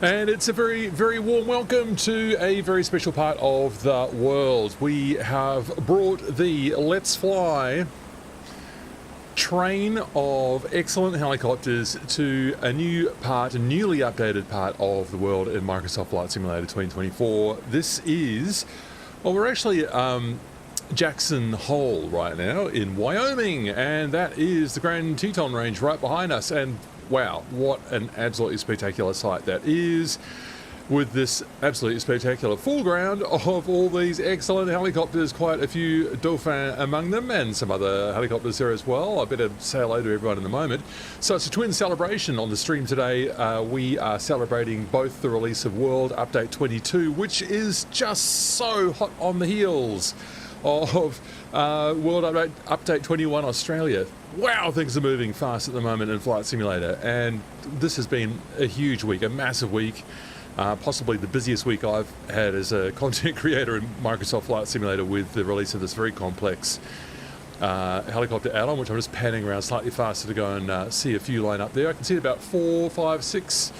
And it's a very, very warm welcome to a very special part of the world. We have brought the Let's Fly train of excellent helicopters to a new part, a newly updated part of the world in Microsoft Flight Simulator 2024. This is, well, we're actually Jackson Hole right now in Wyoming, and that is the Grand Teton range right behind us. And wow, what an absolutely spectacular sight that is, with this absolutely spectacular foreground of all these excellent helicopters, quite a few Dauphin among them, and some other helicopters there as well. I better say hello to everyone in a moment. So it's a twin celebration on the stream today. We are celebrating both the release of World Update 22, which is just so hot on the heels of World Update 21 Australia. Wow, things are moving fast at the moment in Flight Simulator, and this has been a huge week, a massive week, possibly the busiest week I've had as a content creator in Microsoft Flight Simulator, with the release of this very complex helicopter add-on, which I'm just panning around slightly faster to go and see a few line up there. I can see about 4, 5, 6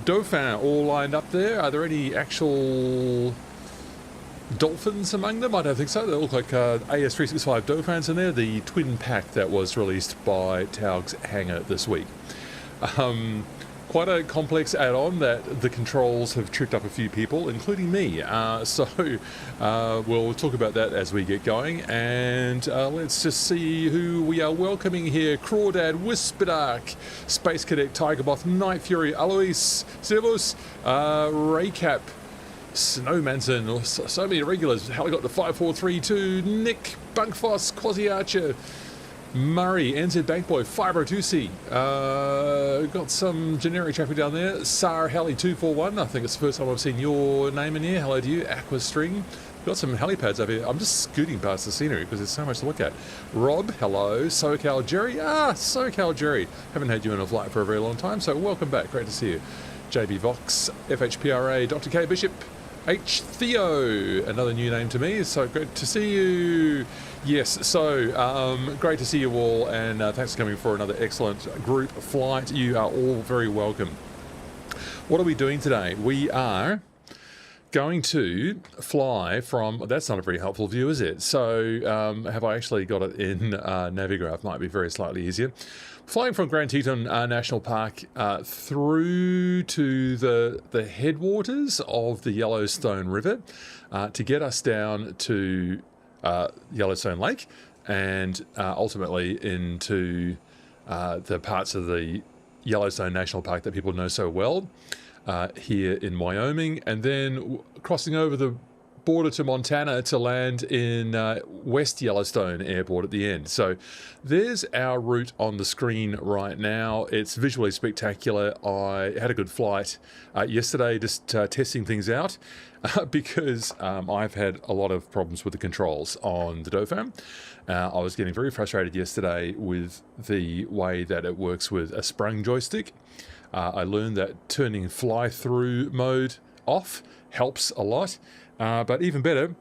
Dauphin all lined up there. Are there any actual Dolphins among them? I don't think so. They look like AS365 Dauphins in there, the twin pack that was released by Taog's Hangar this week. Quite a complex add-on that the controls have tripped up a few people, including me. So we'll talk about that as we get going. And let's just see who we are welcoming here. Crawdad, Whisperdark, Space Cadet, Tigermoth, Night Fury, Alois, Servus, Raycap, Snowmanson, so many regulars. Helicopter 5432, Nick, Bunkfoss, Quasi Archer, Murray, NZ Bankboy, Fibro2C. Got some generic traffic down there. Sar Heli 241. I think it's the first time I've seen your name in here. Hello to you. Aquastring. Got some helipads over here. I'm just scooting past the scenery because there's so much to look at. Rob, hello. SoCal Jerry. SoCal Jerry. Haven't had you in a flight for a very long time, so welcome back. Great to see you. JB Vox, FHPRA, Dr. K Bishop, H. Theo, another new name to me, so great to see you. Yes, so great to see you all, and thanks for coming for another excellent group flight. You are all very welcome. What are we doing today? We are going to fly from, that's not a very helpful view, is it? So have I actually got it in Navigraph? Might be very slightly easier. Flying from Grand Teton National Park through to the headwaters of the Yellowstone River to get us down to Yellowstone Lake, and ultimately into the parts of the Yellowstone National Park that people know so well here in Wyoming, and then crossing over the border to Montana to land in West Yellowstone Airport at the end. So there's our route on the screen right now. It's visually spectacular. I had a good flight yesterday, just testing things out because I've had a lot of problems with the controls on the Dauphin. I was getting very frustrated yesterday with the way that it works with a sprung joystick. I learned that turning fly-through mode off helps a lot. But even better,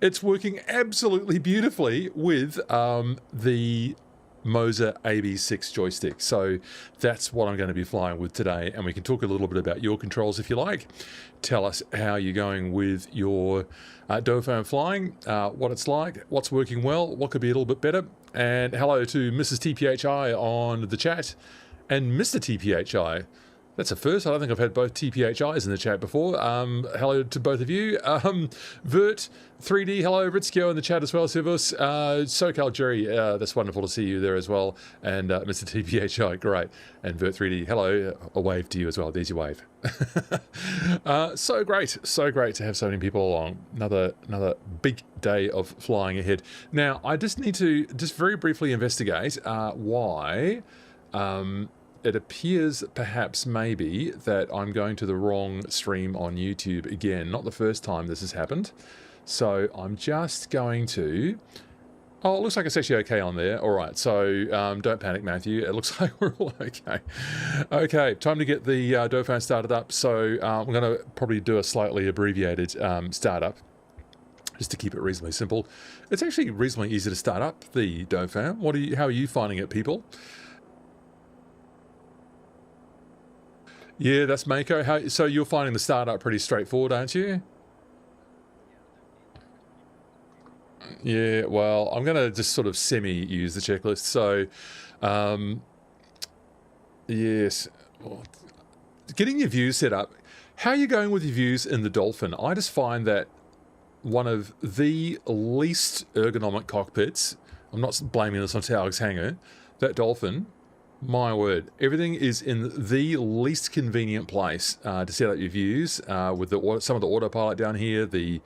it's working absolutely beautifully with the Moser AB6 joystick. So that's what I'm going to be flying with today. And we can talk a little bit about your controls if you like. Tell us how you're going with your Dauphin flying, what it's like, what's working well, what could be a little bit better. And hello to Mrs. TPHI on the chat and Mr. TPHI. That's a first. I don't think I've had both TPHIs in the chat before. Hello to both of you. Vert, 3D, hello. Ritzkio in the chat as well. Servus. SoCal Jerry, that's wonderful to see you there as well. And Mr. TPHI, great. And Vert 3D, hello. A wave to you as well. There's your wave. So great to have so many people along. Another big day of flying ahead. Now, I just need to just very briefly investigate why it appears perhaps maybe that I'm going to the wrong stream on YouTube again. Not the first time this has happened. So I'm just going to... Oh, it looks like it's actually okay on there. All right, so don't panic, Matthew. It looks like we're all okay. Okay, time to get the Dauphin started up. So I'm going to probably do a slightly abbreviated startup, just to keep it reasonably simple. It's actually reasonably easy to start up the Dauphin. How are you finding it, people? Yeah, that's Mako. So you're finding the startup pretty straightforward, aren't you? Yeah, well, I'm going to just sort of semi-use the checklist. So, um, yes, well, getting your views set up. How are you going with your views in the Dolphin? I just find that one of the least ergonomic cockpits, I'm not blaming this on Taog's Hangar, that Dolphin, my word, everything is in the least convenient place to set up your views with some of the autopilot down here, the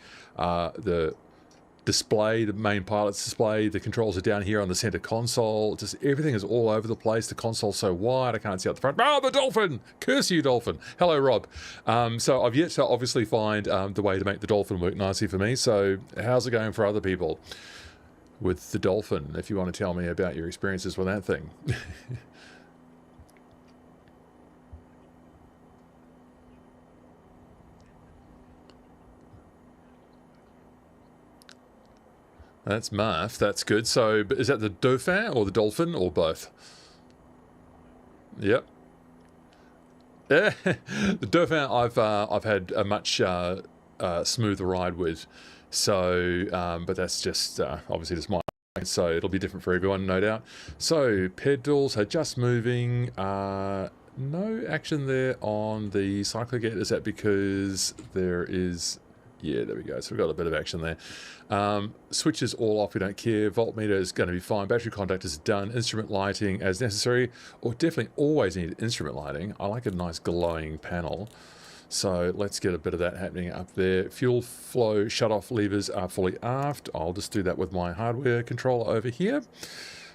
display, the main pilot's display, the controls are down here on the center console. Just everything is all over the place. The console's so wide I can't see out the front. Oh, the Dolphin! Curse you, Dolphin! Hello, Rob. So I've yet to obviously find the way to make the Dolphin work nicely for me. So how's it going for other people with the Dolphin? If you want to tell me about your experiences with that thing. That's Marf. That's good. So, is that the Dauphin or the Dolphin or both? Yep. The Dauphin I've had a much smoother ride with. So, but that's just obviously just my. So it'll be different for everyone, no doubt. So pedals are just moving. No action there on the cycler yet. Is that because there is? Yeah, there we go. So we've got a bit of action there. Switches all off, we don't care. Voltmeter is going to be fine. Battery contactors are done. Instrument lighting as necessary. Or definitely always need instrument lighting. I like a nice glowing panel. So let's get a bit of that happening up there. Fuel flow shut-off levers are fully aft. I'll just do that with my hardware controller over here.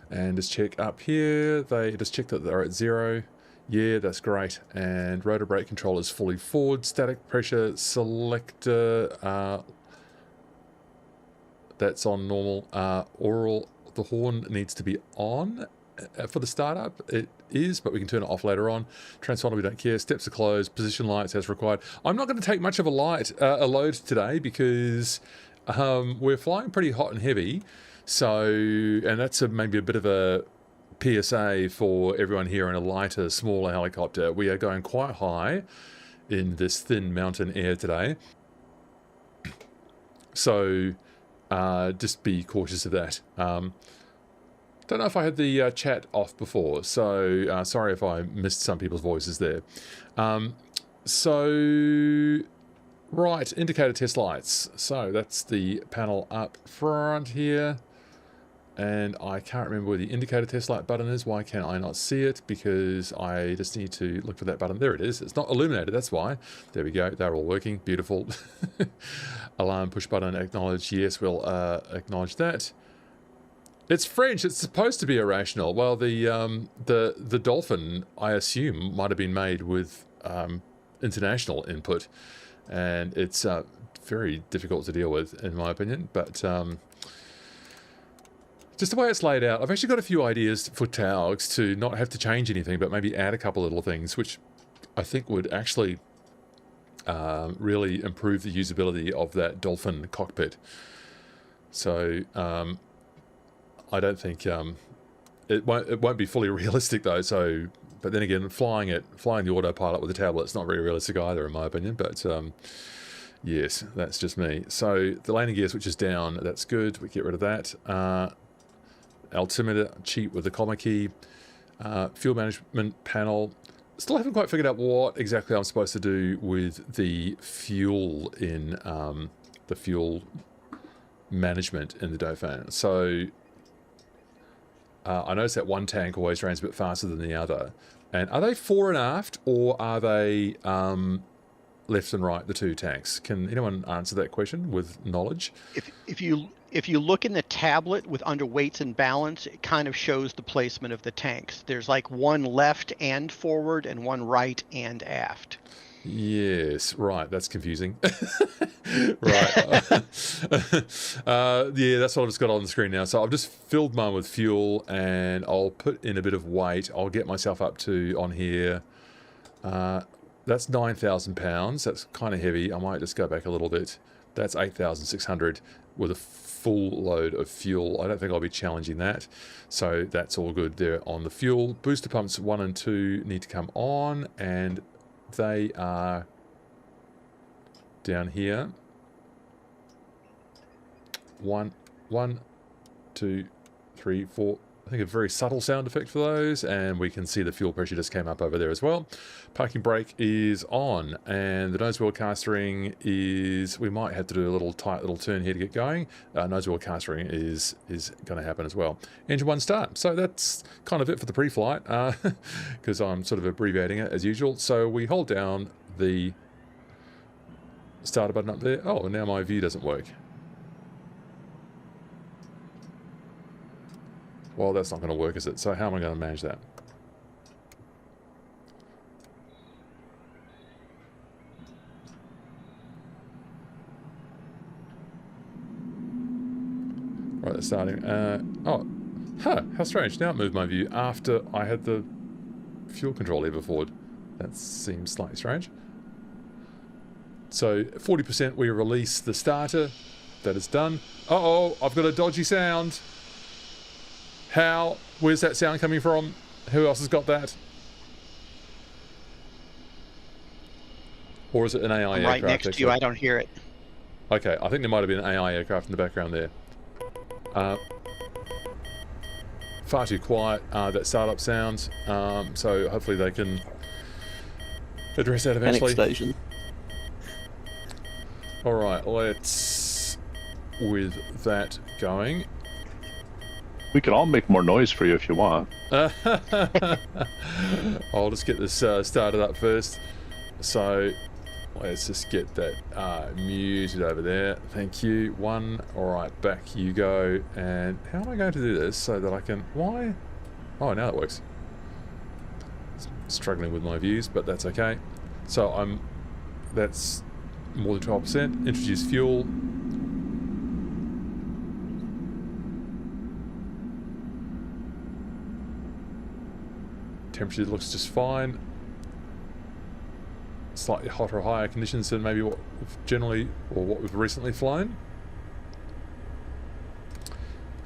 And just check up here. They just check that they're at 0. Yeah, that's great. And rotor brake control is fully forward. Static pressure selector, that's on normal. Oral, the horn needs to be on for the startup. It is, but we can turn it off later on. Transponder, we don't care. Steps are closed. Position lights as required. I'm not going to take much of a load today because we're flying pretty hot and heavy. So, and that's maybe a bit of a PSA for everyone here in a lighter, smaller helicopter. We are going quite high in this thin mountain air today. So just be cautious of that. Don't know if I had the chat off before, so sorry if I missed some people's voices there. Right, indicator test lights. So that's the panel up front here. And I can't remember where the indicator test light button is. Why can I not see it? Because I just need to look for that button. There it is. It's not illuminated, that's why. There we go. They're all working. Beautiful. Alarm, push button, acknowledge. Yes, we'll acknowledge that. It's French. It's supposed to be irrational. Well, the Dolphin, I assume, might have been made with international input. And it's very difficult to deal with, in my opinion. But just the way it's laid out, I've actually got a few ideas for Taogs to not have to change anything, but maybe add a couple of little things, which I think would actually really improve the usability of that Dolphin cockpit. So I don't think it won't be fully realistic though. So, but then again, flying the autopilot with a tablet, it's not very realistic either, in my opinion. But yes, that's just me. So the landing gear switch is down. That's good. We get rid of that. Altimeter, cheat with the comma key. Fuel management panel. Still haven't quite figured out what exactly I'm supposed to do with the fuel in the fuel management in the Dauphin. So I noticed that one tank always drains a bit faster than the other. And are they fore and aft, or are they left and right, the two tanks? Can anyone answer that question with knowledge? If you look in the tablet with under weights and balance, it kind of shows the placement of the tanks. There's like one left and forward and one right and aft. Yes, right. That's confusing. Right. Yeah, that's what I've just got on the screen now. So I've just filled mine with fuel, and I'll put in a bit of weight. I'll get myself up to, on here, that's 9,000 pounds. That's kind of heavy. I might just go back a little bit. That's 8,600 with a full load of fuel. I don't think I'll be challenging that. So that's all good there on the fuel. Booster pumps 1 and 2 need to come on, and they are down here. 1, 2, 3, 4. I think a very subtle sound effect for those, and we can see the fuel pressure just came up over there as well. Parking brake is on, and the nose wheel castering is, we might have to do a little tight little turn here to get going. Nose wheel castering is going to happen as well. Engine 1 start. So that's kind of it for the pre-flight, because I'm sort of abbreviating it as usual. So we hold down the starter button up there. Oh, now my view doesn't work. Well, that's not going to work, is it? So how am I going to manage that? Right, that's starting. How strange. Now it moved my view after I had the fuel control lever forward. That seems slightly strange. So 40% we release the starter. That is done. Uh-oh, I've got a dodgy sound. How? Where's that sound coming from? Who else has got that? Or is it an AI aircraft? Right next to you, I don't hear it. Okay, I think there might have been an AI aircraft in the background there. Far too quiet, that startup sound. So hopefully they can address that eventually. Panic station. Alright, let's, with that going. We can all make more noise for you if you want. I'll just get this started up first. So let's just get that muted over there. Thank you. 1. Alright, back you go. And how am I going to do this so that I can... Why? Oh, now it works. Struggling with my views, but that's okay. So that's more than 12%. Introduce fuel. Temperature looks just fine. Slightly hotter or higher conditions than maybe what we've generally, or what we've recently flown.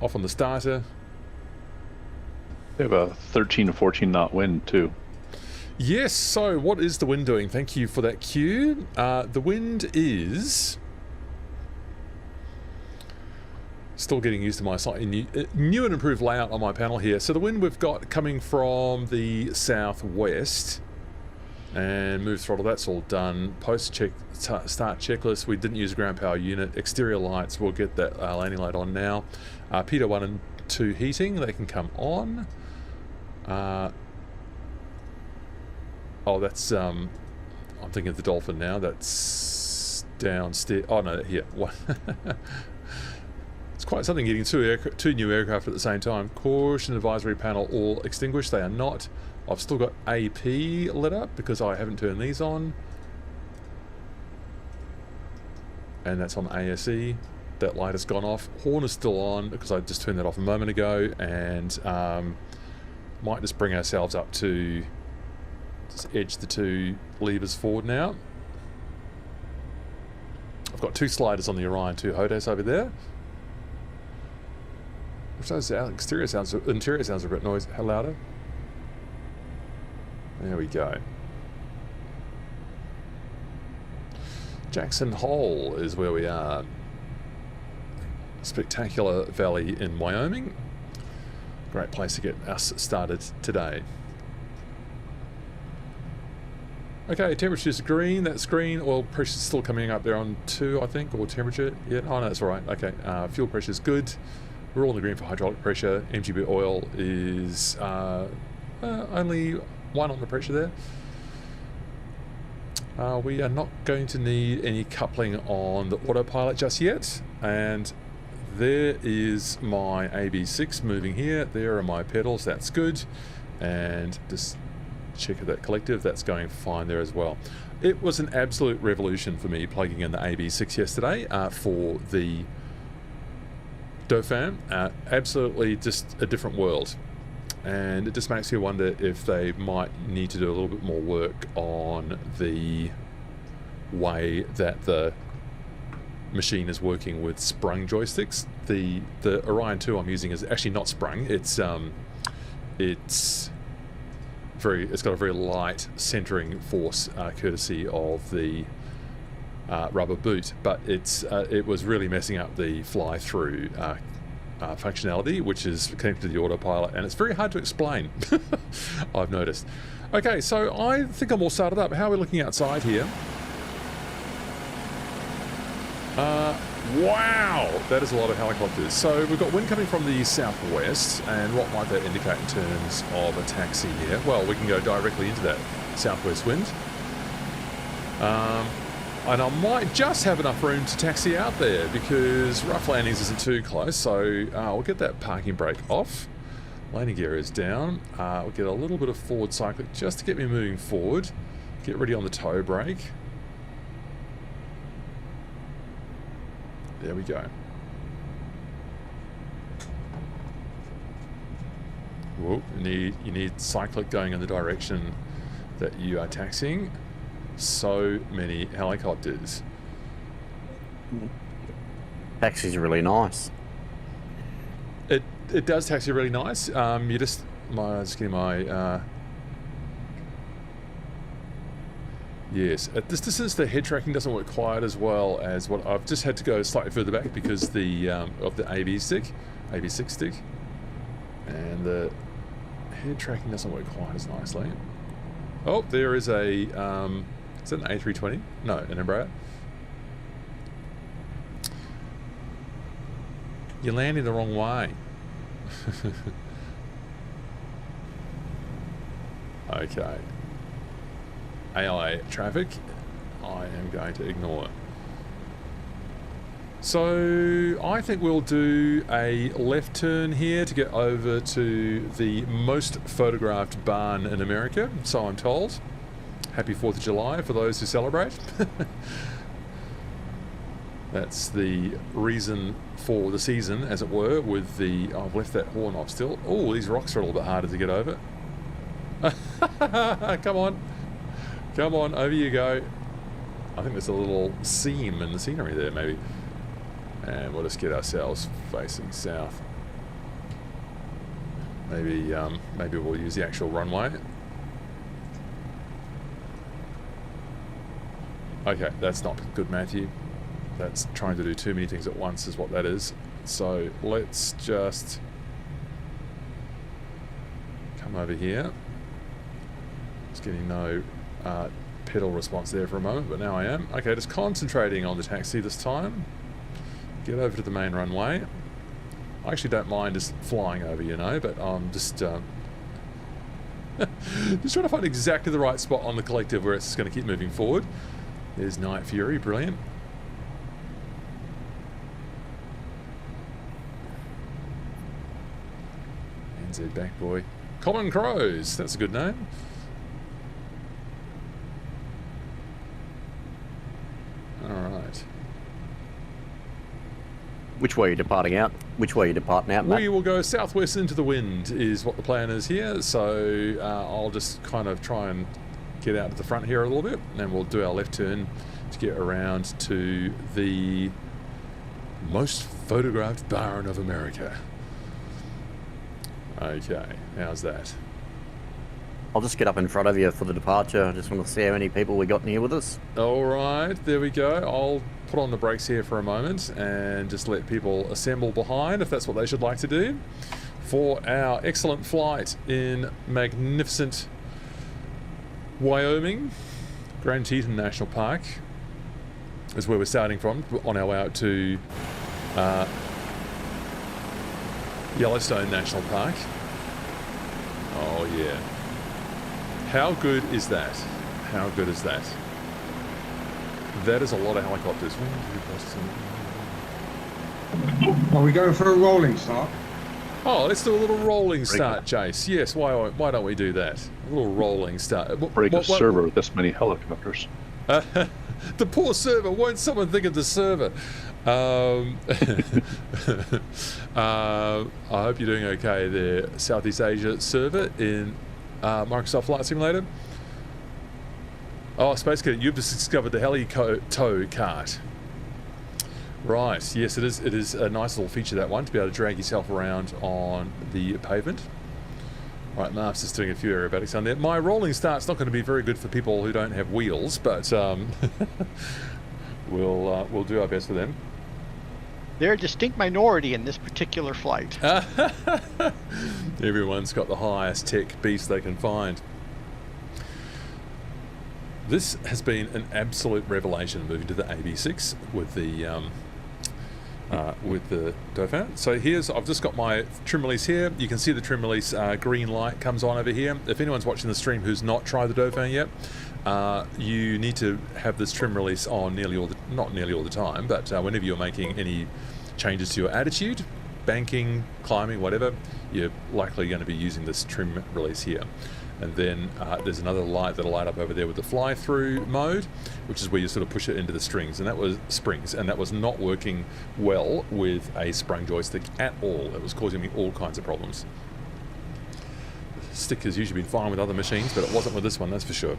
Off on the starter. They have a 13 to 14 knot wind too. Yes, so what is the wind doing? Thank you for that cue. The wind is... Still getting used to my slightly new and improved layout on my panel here. So the wind we've got coming from the southwest, and move throttle, that's all done. Post start checklist, we didn't use a ground power unit. Exterior lights, we'll get that landing light on now. Pitot 1 and 2 heating, they can come on. Oh, that's, I'm thinking of the Dauphin now. That's downstairs. Oh no, here. It's quite something getting two new aircraft at the same time. Caution advisory panel all extinguished. They are not. I've still got AP lit up because I haven't turned these on. And that's on ASE. That light has gone off. Horn is still on because I just turned that off a moment ago. And might just bring ourselves up to just edge the 2 levers forward now. I've got 2 sliders on the Orion 2 HOTAS over there. Which those interior sounds a bit noisy, louder. There we go. Jackson Hole is where we are. Spectacular valley in Wyoming. Great place to get us started today. Okay, temperature's green. That's green. Oil pressure's still coming up there on 2, I think, or temperature. Yeah, oh no, that's all right. Okay, fuel pressure's good. We're all in the green for hydraulic pressure. MGB oil is only 1 on the pressure there. We are not going to need any coupling on the autopilot just yet. And there is my AB6 moving here. There are my pedals. That's good. And just check that collective. That's going fine there as well. It was an absolute revolution for me plugging in the AB6 yesterday for the Dauphin. Absolutely just a different world, and it just makes you wonder if they might need to do a little bit more work on the way that the machine is working with sprung joysticks. The Orion 2 I'm using is actually not sprung. It's it's got a very light centering force, courtesy of the rubber boot, but it was really messing up the fly-through functionality, which is connected to the autopilot, and it's very hard to explain. I've noticed. Okay, so I think I'm all started up. How are we looking outside here? Wow, that is a lot of helicopters. So we've got wind coming from the southwest, and what might that indicate in terms of a taxi here? Well, we can go directly into that southwest wind. And I might just have enough room to taxi out there because rough landings isn't too close, so we'll get that parking brake off. Landing gear is down. We'll get a little bit of forward cycling just to get me moving forward. Get ready on the toe brake. There we go. Whoa, you need cyclic going in the direction that you are taxiing. So many helicopters. Taxi's really nice. It does taxi really nice. You just getting my yes. At this distance, the head tracking doesn't work quite as well as what I've just had to go slightly further back because of the AV6 stick, and the head tracking doesn't work quite as nicely. Oh, there is a is that an A320? No, an Embraer. You're landing the wrong way. Okay. ALA traffic, I am going to ignore. So I think we'll do a left turn here to get over to the most photographed barn in America, so I'm told. Happy 4th of July for those who celebrate. That's the reason for the season, as it were, with the... Oh, I've left that horn off still. Oh, these rocks are a little bit harder to get over. Come on. Come on, over you go. I think there's a little seam in the scenery there, maybe. And we'll just get ourselves facing south. Maybe we'll use the actual runway. Okay, that's not good, Matthew. That's trying to do too many things at once is what that is. So let's just come over here. Just getting no pedal response there for a moment, but now I am. Okay, just concentrating on the taxi this time. Get over to the main runway. I actually don't mind just flying over, you know, but I'm just just trying to find exactly the right spot on the collective where it's going to keep moving forward. There's Night Fury, brilliant. NZ back boy. Common Crows, that's a good name. Alright. Which way are you departing out? Which way are you departing out, Matt? We will go southwest into the wind is what the plan is here, so I'll just kind of try and get out to the front here a little bit, and then we'll do our left turn to get around to the most photographed barn of America. Okay, how's that? I'll just get up in front of you for the departure. I just want to see how many people we got in here with us. Alright, there we go. I'll put on the brakes here for a moment and just let people assemble behind if that's what they should like to do for our excellent flight in magnificent Wyoming. Grand Teton National Park is where we're starting from on our way out to Yellowstone National Park. Oh yeah. How good is that? How good is that? That is a lot of helicopters. Are we going for a rolling start? Oh, let's do a little rolling start, Chase. Yes, why don't we do that? A little rolling start. Break a server with this many helicopters. The poor server. Won't someone think of the server? I hope you're doing okay there, Southeast Asia server in Microsoft Flight Simulator. Oh, Space Cadet, you've just discovered the heli-tow cart. Right, yes, it is a nice little feature, that one, to be able to drag yourself around on the pavement. Right, Marv's just doing a few aerobatics on there. My rolling start's not going to be very good for people who don't have wheels, but we'll do our best for them. They're a distinct minority in this particular flight. Everyone's got the highest tech beast they can find. This has been an absolute revelation moving to the AB6 with the Dauphin. So I've just got my trim release here. You can see the trim release green light comes on over here. If anyone's watching the stream who's not tried the Dauphin yet, you need to have this trim release on not nearly all the time, but whenever you're making any changes to your attitude, banking, climbing, whatever, you're likely going to be using this trim release here. And then there's another light that'll light up over there with the fly-through mode, which is where you sort of push it into the springs, and that was not working well with a sprung joystick at all. It was causing me all kinds of problems. The stick has usually been fine with other machines, but it wasn't with this one, that's for sure.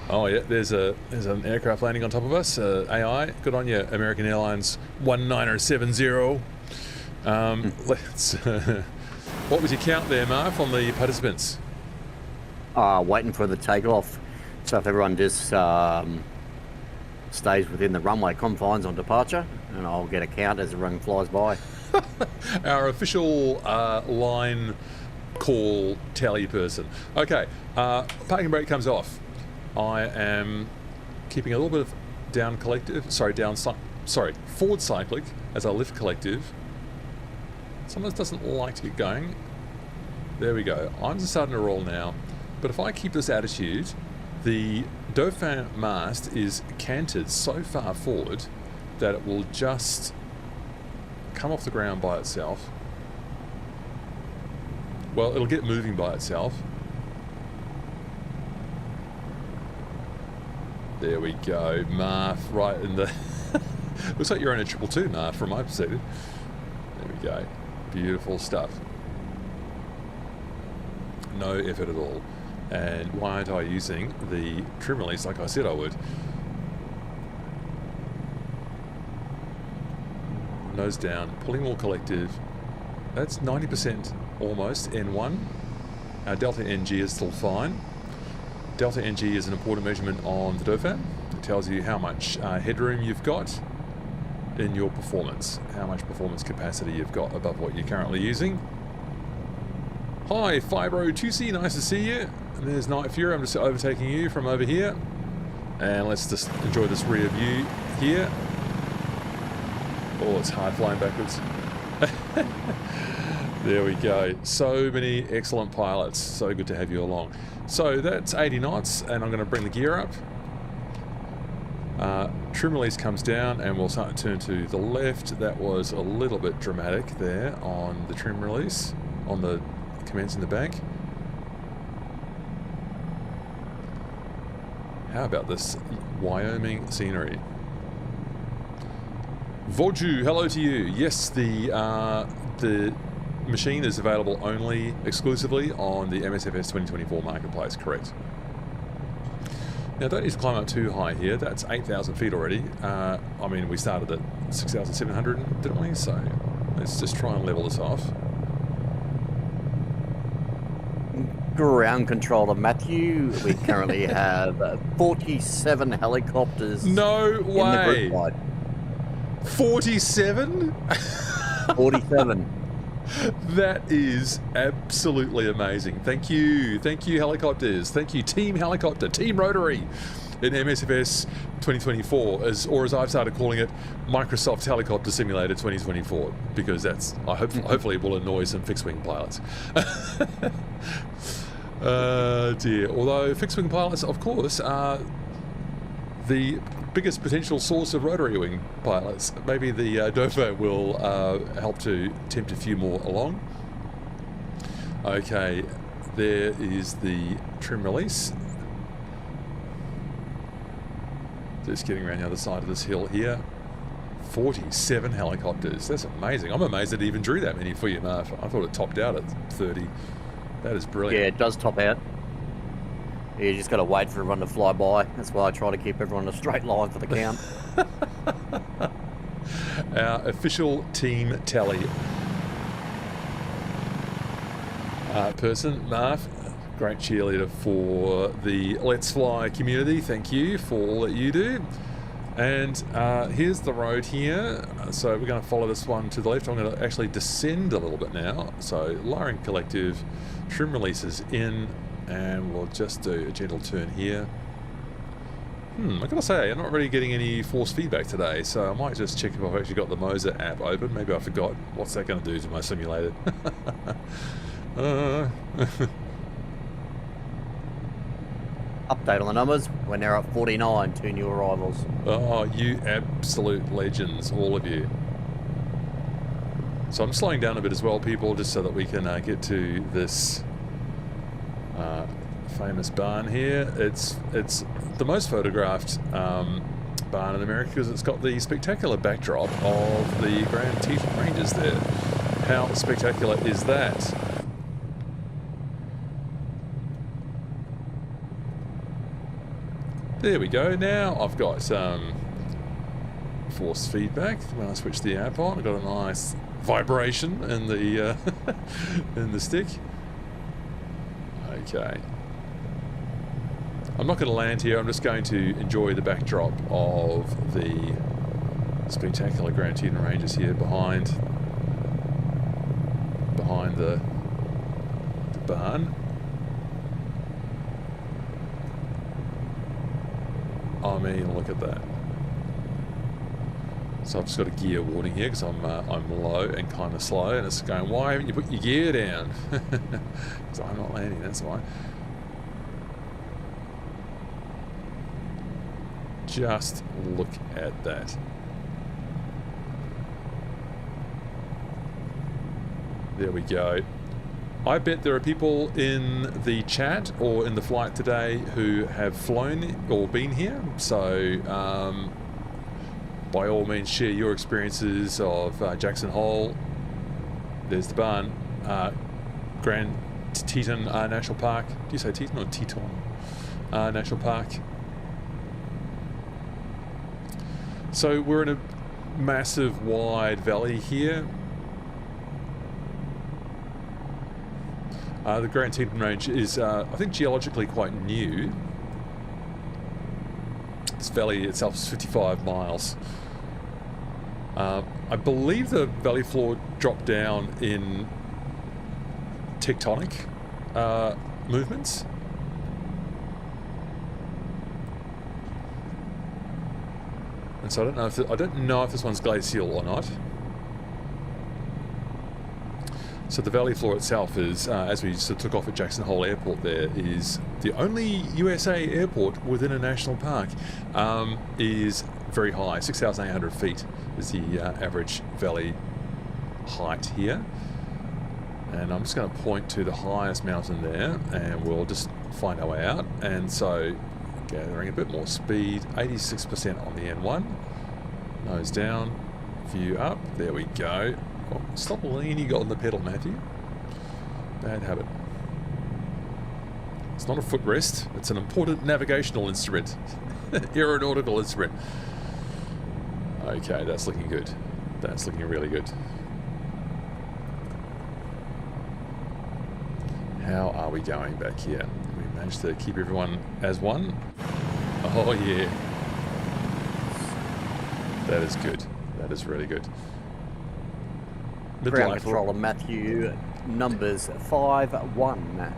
Oh yeah, there's an aircraft landing on top of us. AI, good on you, American Airlines 1970. Let's. What was your count there, Marv, on the participants? Waiting for the takeoff. So if everyone just stays within the runway confines on departure, and I'll get a count as the run flies by. Our official line call tally person. Okay, parking brake comes off. I am keeping a little bit of forward cyclic as I lift collective. Sometimes doesn't like to get going. There we go. I'm just starting to roll now. But if I keep this attitude, the Dauphin mast is canted so far forward that it will just come off the ground by itself. Well, it'll get moving by itself. There we go, Marv, right in the... Looks like you're on a 222, Marv, from my perspective. There we go. Beautiful stuff. No effort at all. And why aren't I using the trim release like I said I would? Nose down, pulling more collective. That's 90% almost N1. Our delta NG is still fine. Delta NG is an important measurement on the Dauphin. It tells you how much headroom you've got in your performance, how much performance capacity you've got above what you're currently using. Hi, Fibro2C, nice to see you. And there's Night Fury, I'm just overtaking you from over here. And let's just enjoy this rear view here. Oh, it's hard flying backwards. There we go. So many excellent pilots. So good to have you along. So that's 80 knots, and I'm going to bring the gear up. Trim release comes down, and we'll start to turn to the left. That was a little bit dramatic there on the trim release, on the commands in the bank. How about this Wyoming scenery? Voju, hello to you. Yes, the machine is available only exclusively on the MSFS 2024 marketplace, correct? Now, don't need to climb up too high here. That's 8,000 feet already. I mean, we started at 6,700, didn't we? So let's just try and level this off. Ground controller Matthew. We currently have 47 helicopters. No way. In the group wide. 47? 47. That is absolutely amazing. Thank you helicopters. Thank you Team Helicopter, Team Rotary in MSFS 2024, or as I've started calling it, Microsoft Helicopter Simulator 2024, because that's hopefully it will annoy some fixed-wing pilots. Dear. Although fixed-wing pilots, of course, are the biggest potential source of rotary wing pilots. Maybe the Dauphin will help to tempt a few more along. Okay, there is the trim release. Just getting around the other side of this hill here. 47 helicopters. That's amazing. I'm amazed it even drew that many for you, Marv. I thought it topped out at 30. That is brilliant. Yeah, it does top out. You just got to wait for everyone to fly by. That's why I try to keep everyone in a straight line for the count. Our official team tally. person, Marv. Great cheerleader for the Let's Fly community. Thank you for all that you do. And here's the road here. So we're going to follow this one to the left. I'm going to actually descend a little bit now. So lowering collective, trim releases in, and we'll just do a gentle turn here. I gotta say, I'm not really getting any force feedback today, so I might just check if I've actually got the Moser app open. Maybe I forgot. What's that going to do to my simulator? Update on the numbers. We're now at 49, 2 new arrivals. Oh, you absolute legends, all of you. So I'm slowing down a bit as well, people, just so that we can get to this famous barn here. It's the most photographed barn in America because it's got the spectacular backdrop of the Grand Teton Ranges there. How spectacular is that? There we go. Now I've got force feedback when I switch the app on. I've got a nice vibration in the in the stick. Okay. I'm not going to land here. I'm just going to enjoy the backdrop of the spectacular Grand Teton Ranges here behind the barn. I mean, look at that. So I've just got a gear warning here because I'm low and kind of slow, and it's going, why haven't you put your gear down? Because I'm not landing, that's why. Just look at that. There we go. I bet there are people in the chat or in the flight today who have flown or been here. So by all means share your experiences of Jackson Hole. There's the barn. Grand Teton National Park. Do you say Teton or Teton? National Park. So we're in a massive wide valley here. The Grand Teton Range is, I think, geologically quite new. This valley itself is 55 miles. I believe the valley floor dropped down in tectonic movements. And so I don't know if this one's glacial or not. So the valley floor itself is, as we sort of took off at Jackson Hole Airport there, is the only USA airport within a national park, is very high. 6,800 feet is the average valley height here. And I'm just going to point to the highest mountain there, and we'll just find our way out. And so, gathering a bit more speed, 86% on the N1. Nose down, view up, there we go. Oh, stop leaning on the pedal, Matthew. Bad habit. It's not a footrest, it's an important navigational instrument. Aeronautical instrument. Okay, that's looking good. That's looking really good. How are we going back here? We managed to keep everyone as one. Oh yeah. That is good. That is really good. Ground controller Matthew, numbers 5-1.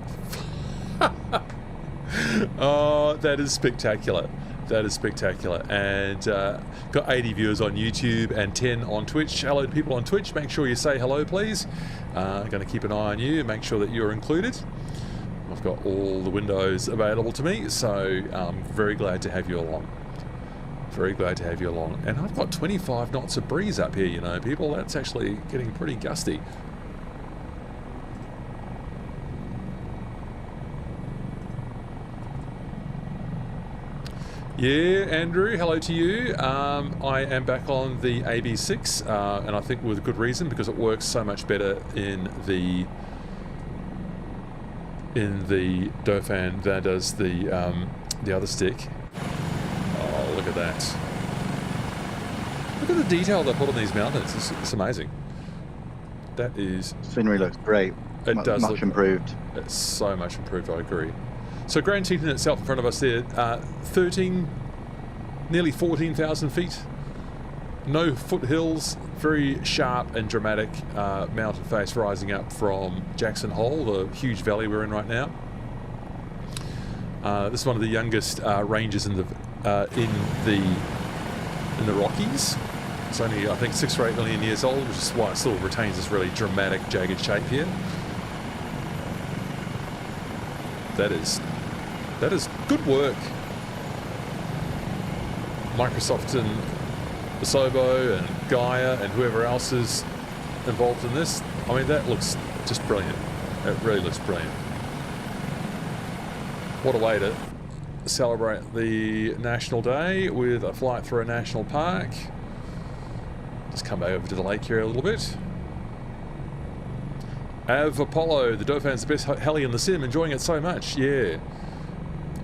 Oh, that is spectacular. That is spectacular. And got 80 viewers on YouTube and 10 on Twitch. Hello to people on Twitch. Make sure you say hello, please. I'm going to keep an eye on you and make sure that you're included. I've got all the windows available to me, so I'm very glad to have you along. Very glad to have you along. And I've got 25 knots of breeze up here, you know, people. That's actually getting pretty gusty. Yeah, Andrew, hello to you. I am back on the AB6, and I think with good reason, because it works so much better in the Dauphin than it does the other stick. Oh, look at that. Look at the detail they put on these mountains. It's amazing. That is... Scenery looks great. It does much look improved. It's so much improved, I agree. So Grand Teton itself in front of us there, 13, nearly 14,000 feet. No foothills, very sharp and dramatic mountain face rising up from Jackson Hole, the huge valley we're in right now. This is one of the youngest ranges in the Rockies. It's only, I think, 6 or 8 million years old, which is why it still retains this really dramatic, jagged shape here. That is good work. Microsoft and Asobo and Gaia and whoever else is involved in this. I mean, that looks just brilliant. It really looks brilliant. What a way to celebrate the National Day with a flight through a national park. Just come over to the lake here a little bit. Apollo, the Dauphin's the best heli in the sim, enjoying it so much. Yeah.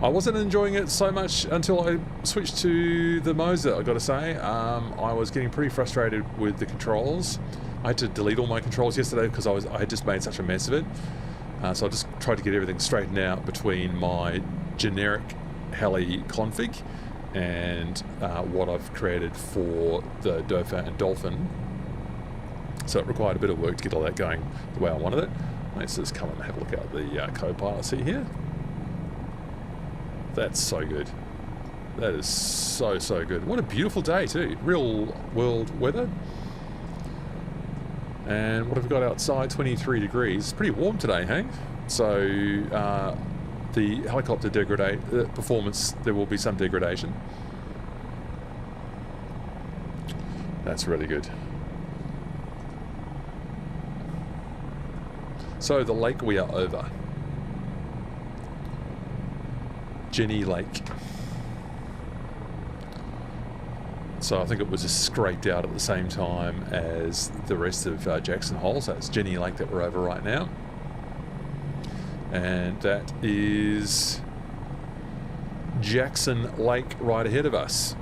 I wasn't enjoying it so much until I switched to the Moser, I've got to say. I was getting pretty frustrated with the controls. I had to delete all my controls yesterday because I had just made such a mess of it. So I just tried to get everything straightened out between my generic heli config and what I've created for the Dauphin and Dolphin. So it required a bit of work to get all that going the way I wanted it. Let's just come and have a look at the co-pilot seat here. That's so good. That is so good. What a beautiful day too. Real world weather. And what have we got outside? 23 degrees. It's pretty warm today, hey? So the helicopter performance, there will be some degradation. That's really good. So the lake we are over. Jenny Lake. So I think it was just scraped out at the same time as the rest of Jackson Hole. So it's Jenny Lake that we're over right now. And that is Jackson Lake right ahead of us.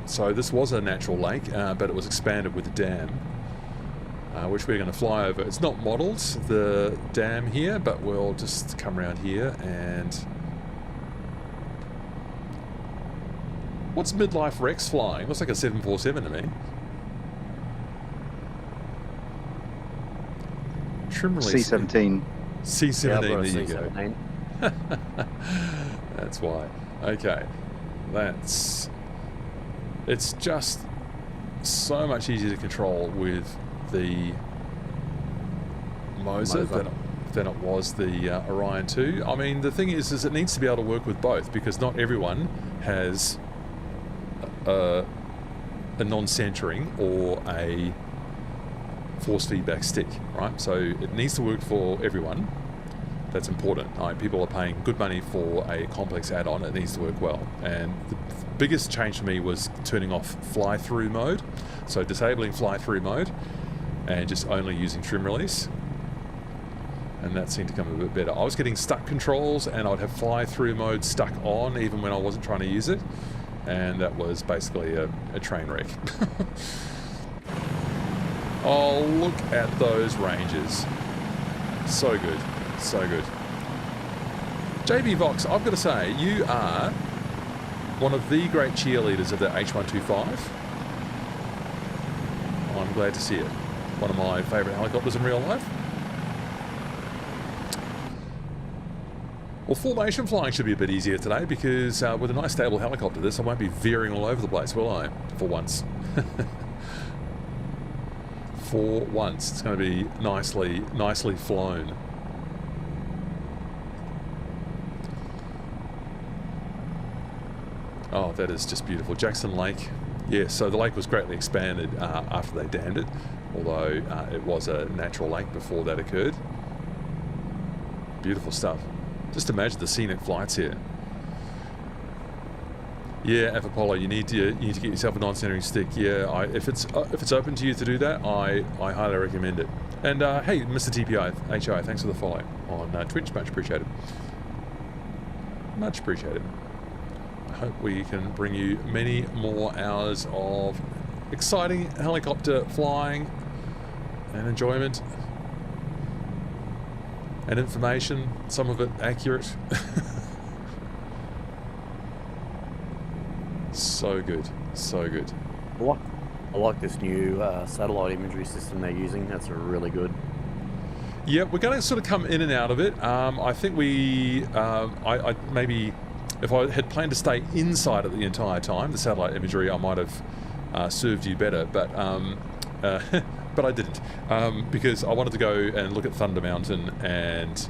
So this was a natural lake, but it was expanded with a dam, which we're going to fly over. It's not modelled, the dam here, but we'll just come around here and... What's Midlife Rex flying? Looks like a 747 to me. Trim release. C-17. C-17, Yeah, there you C-17. go. That's why. Okay. It's just so much easier to control with the Moser than it was the Orion 2. I mean, the thing is it needs to be able to work with both, because not everyone has a non-centering or a force feedback stick, right? So it needs to work for everyone. That's important. People are paying good money for a complex add-on. It needs to work well. And the biggest change for me was turning off fly-through mode. So disabling fly-through mode and just only using trim release. And that seemed to come a bit better. I was getting stuck controls and I'd have fly-through mode stuck on even when I wasn't trying to use it. And that was basically a train wreck. Oh, look at those ranges. So good. So good. JB Vox, I've got to say, you are one of the great cheerleaders of the H125. I'm glad to see it. One of my favourite helicopters in real life. Well, formation flying should be a bit easier today because with a nice stable helicopter this, I won't be veering all over the place, will I? For once. For once. It's going to be nicely flown. Oh, that is just beautiful. Jackson Lake. Yeah, so the lake was greatly expanded after they dammed it, although it was a natural lake before that occurred. Beautiful stuff. Just imagine the scenic flights here. Yeah, Apollo, you need to get yourself a non-centering stick. Yeah, if it's open to you to do that, I highly recommend it. And hey, Mr. TPI, HI, thanks for the follow on Twitch. Much appreciated. Much appreciated. I hope we can bring you many more hours of exciting helicopter flying and enjoyment and information, some of it accurate. So good, so good. I like this new satellite imagery system they're using. That's really good. Yeah, we're going to sort of come in and out of it. I think I maybe, if I had planned to stay inside it the entire time, the satellite imagery, I might have served you better, but but I didn't, because I wanted to go and look at Thunder Mountain, and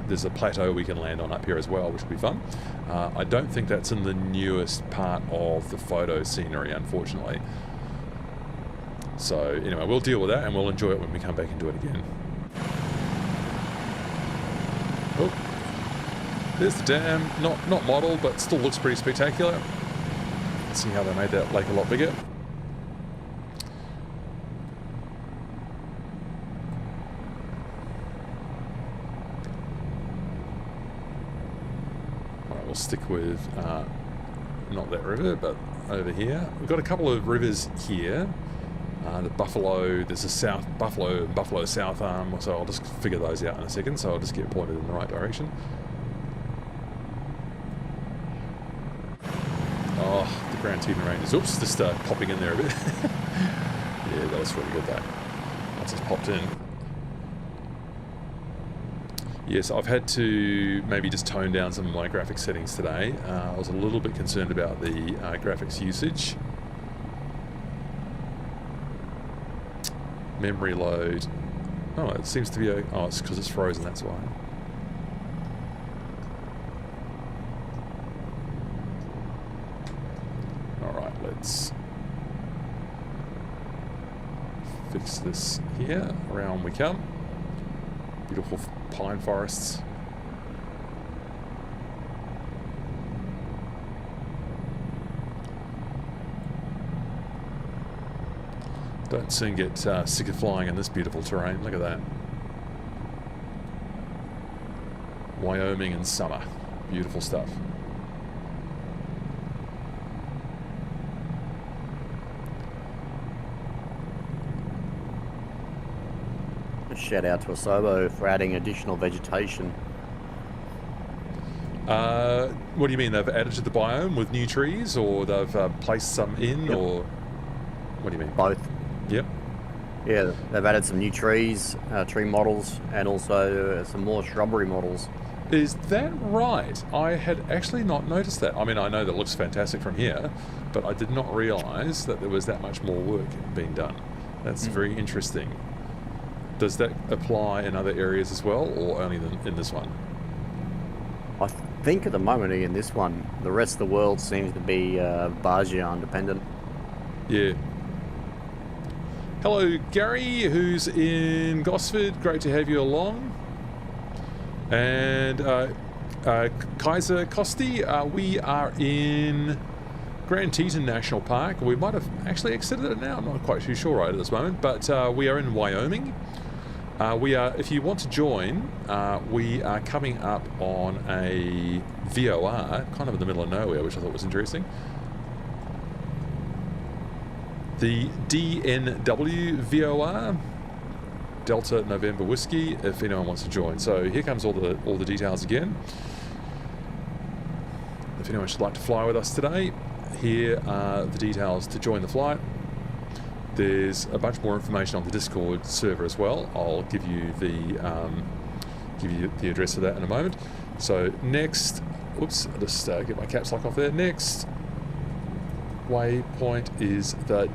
there's a plateau we can land on up here as well, which will be fun. I don't think that's in the newest part of the photo scenery, unfortunately. So anyway, we'll deal with that, and we'll enjoy it when we come back into it again. Oh, there's the dam. Not model, but still looks pretty spectacular. Let's see how they made that lake a lot bigger. Alright, we'll stick with not that river, but over here. We've got a couple of rivers here. The Buffalo, there's a South Buffalo and Buffalo South Arm, so I'll just figure those out in a second, so I'll just get pointed in the right direction. Oh, the Grand Teton Ranges. Oops, just popping in there a bit. Yeah, that was really good though. Once it's popped in. Yes, I've had to maybe just tone down some of my graphics settings today. I was a little bit concerned about the graphics usage. Memory load. Oh, it seems to be oh, it's because it's frozen, that's why. Alright, let's fix this here. Around we come. Beautiful pine forests. Don't soon get sick of flying in this beautiful terrain. Look at that. Wyoming in summer. Beautiful stuff. A shout out to Asobo for adding additional vegetation. What do you mean? They've added to the biome with new trees, or they've placed some in, Yep. or what do you mean? Both. Yep. Yeah, they've added some new trees, tree models, and also some more shrubbery models. Is that right? I had actually not noticed that. I mean, I know that looks fantastic from here, but I did not realise that there was that much more work being done. That's very interesting. Does that apply in other areas as well, or only in this one? I think at the moment in this one, the rest of the world seems to be Bajian dependent. Yeah. Hello, Gary, who's in Gosford. Great to have you along. And Kaiser Costi, we are in Grand Teton National Park. We might have actually exited it now. I'm not quite too sure right at this moment, but we are in Wyoming. We are, if you want to join, we are coming up on a VOR, kind of in the middle of nowhere, which I thought was interesting. The DNW VOR, Delta November Whiskey, if anyone wants to join. So here comes all the details again. If anyone should like to fly with us today, here are the details to join the flight. There's a bunch more information on the Discord server as well. I'll give you the address of that in a moment. So next, whoops, I'll just get my caps lock off there. Next waypoint is the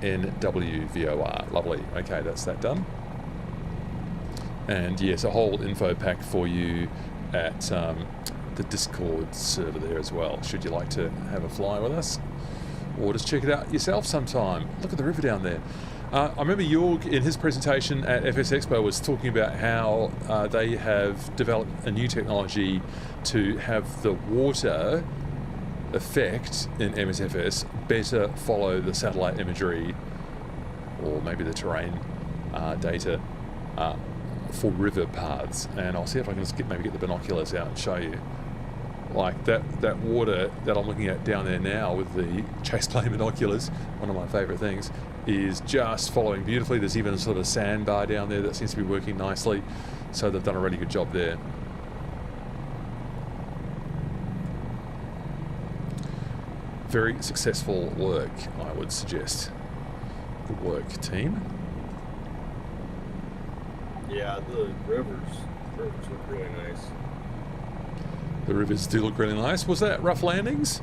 DNW VOR. Lovely. Okay, that's that done. And yes, a whole info pack for you at the Discord server there as well, should you like to have a fly with us. Or just check it out yourself sometime. Look at the river down there. I remember Jorg in his presentation at FS Expo was talking about how they have developed a new technology to have the water effect in MSFS better follow the satellite imagery, or maybe the terrain data for river paths. And I'll see if I can just maybe get the binoculars out and show you. Like that water that I'm looking at down there now with the chase plane binoculars, one of my favourite things, is just following beautifully. There's even a sort of sandbar down there that seems to be working nicely, so they've done a really good job there. Very successful work, I would suggest. Good work, team. Yeah, the rivers look really nice. The rivers do look really nice. Was that Rough Landings?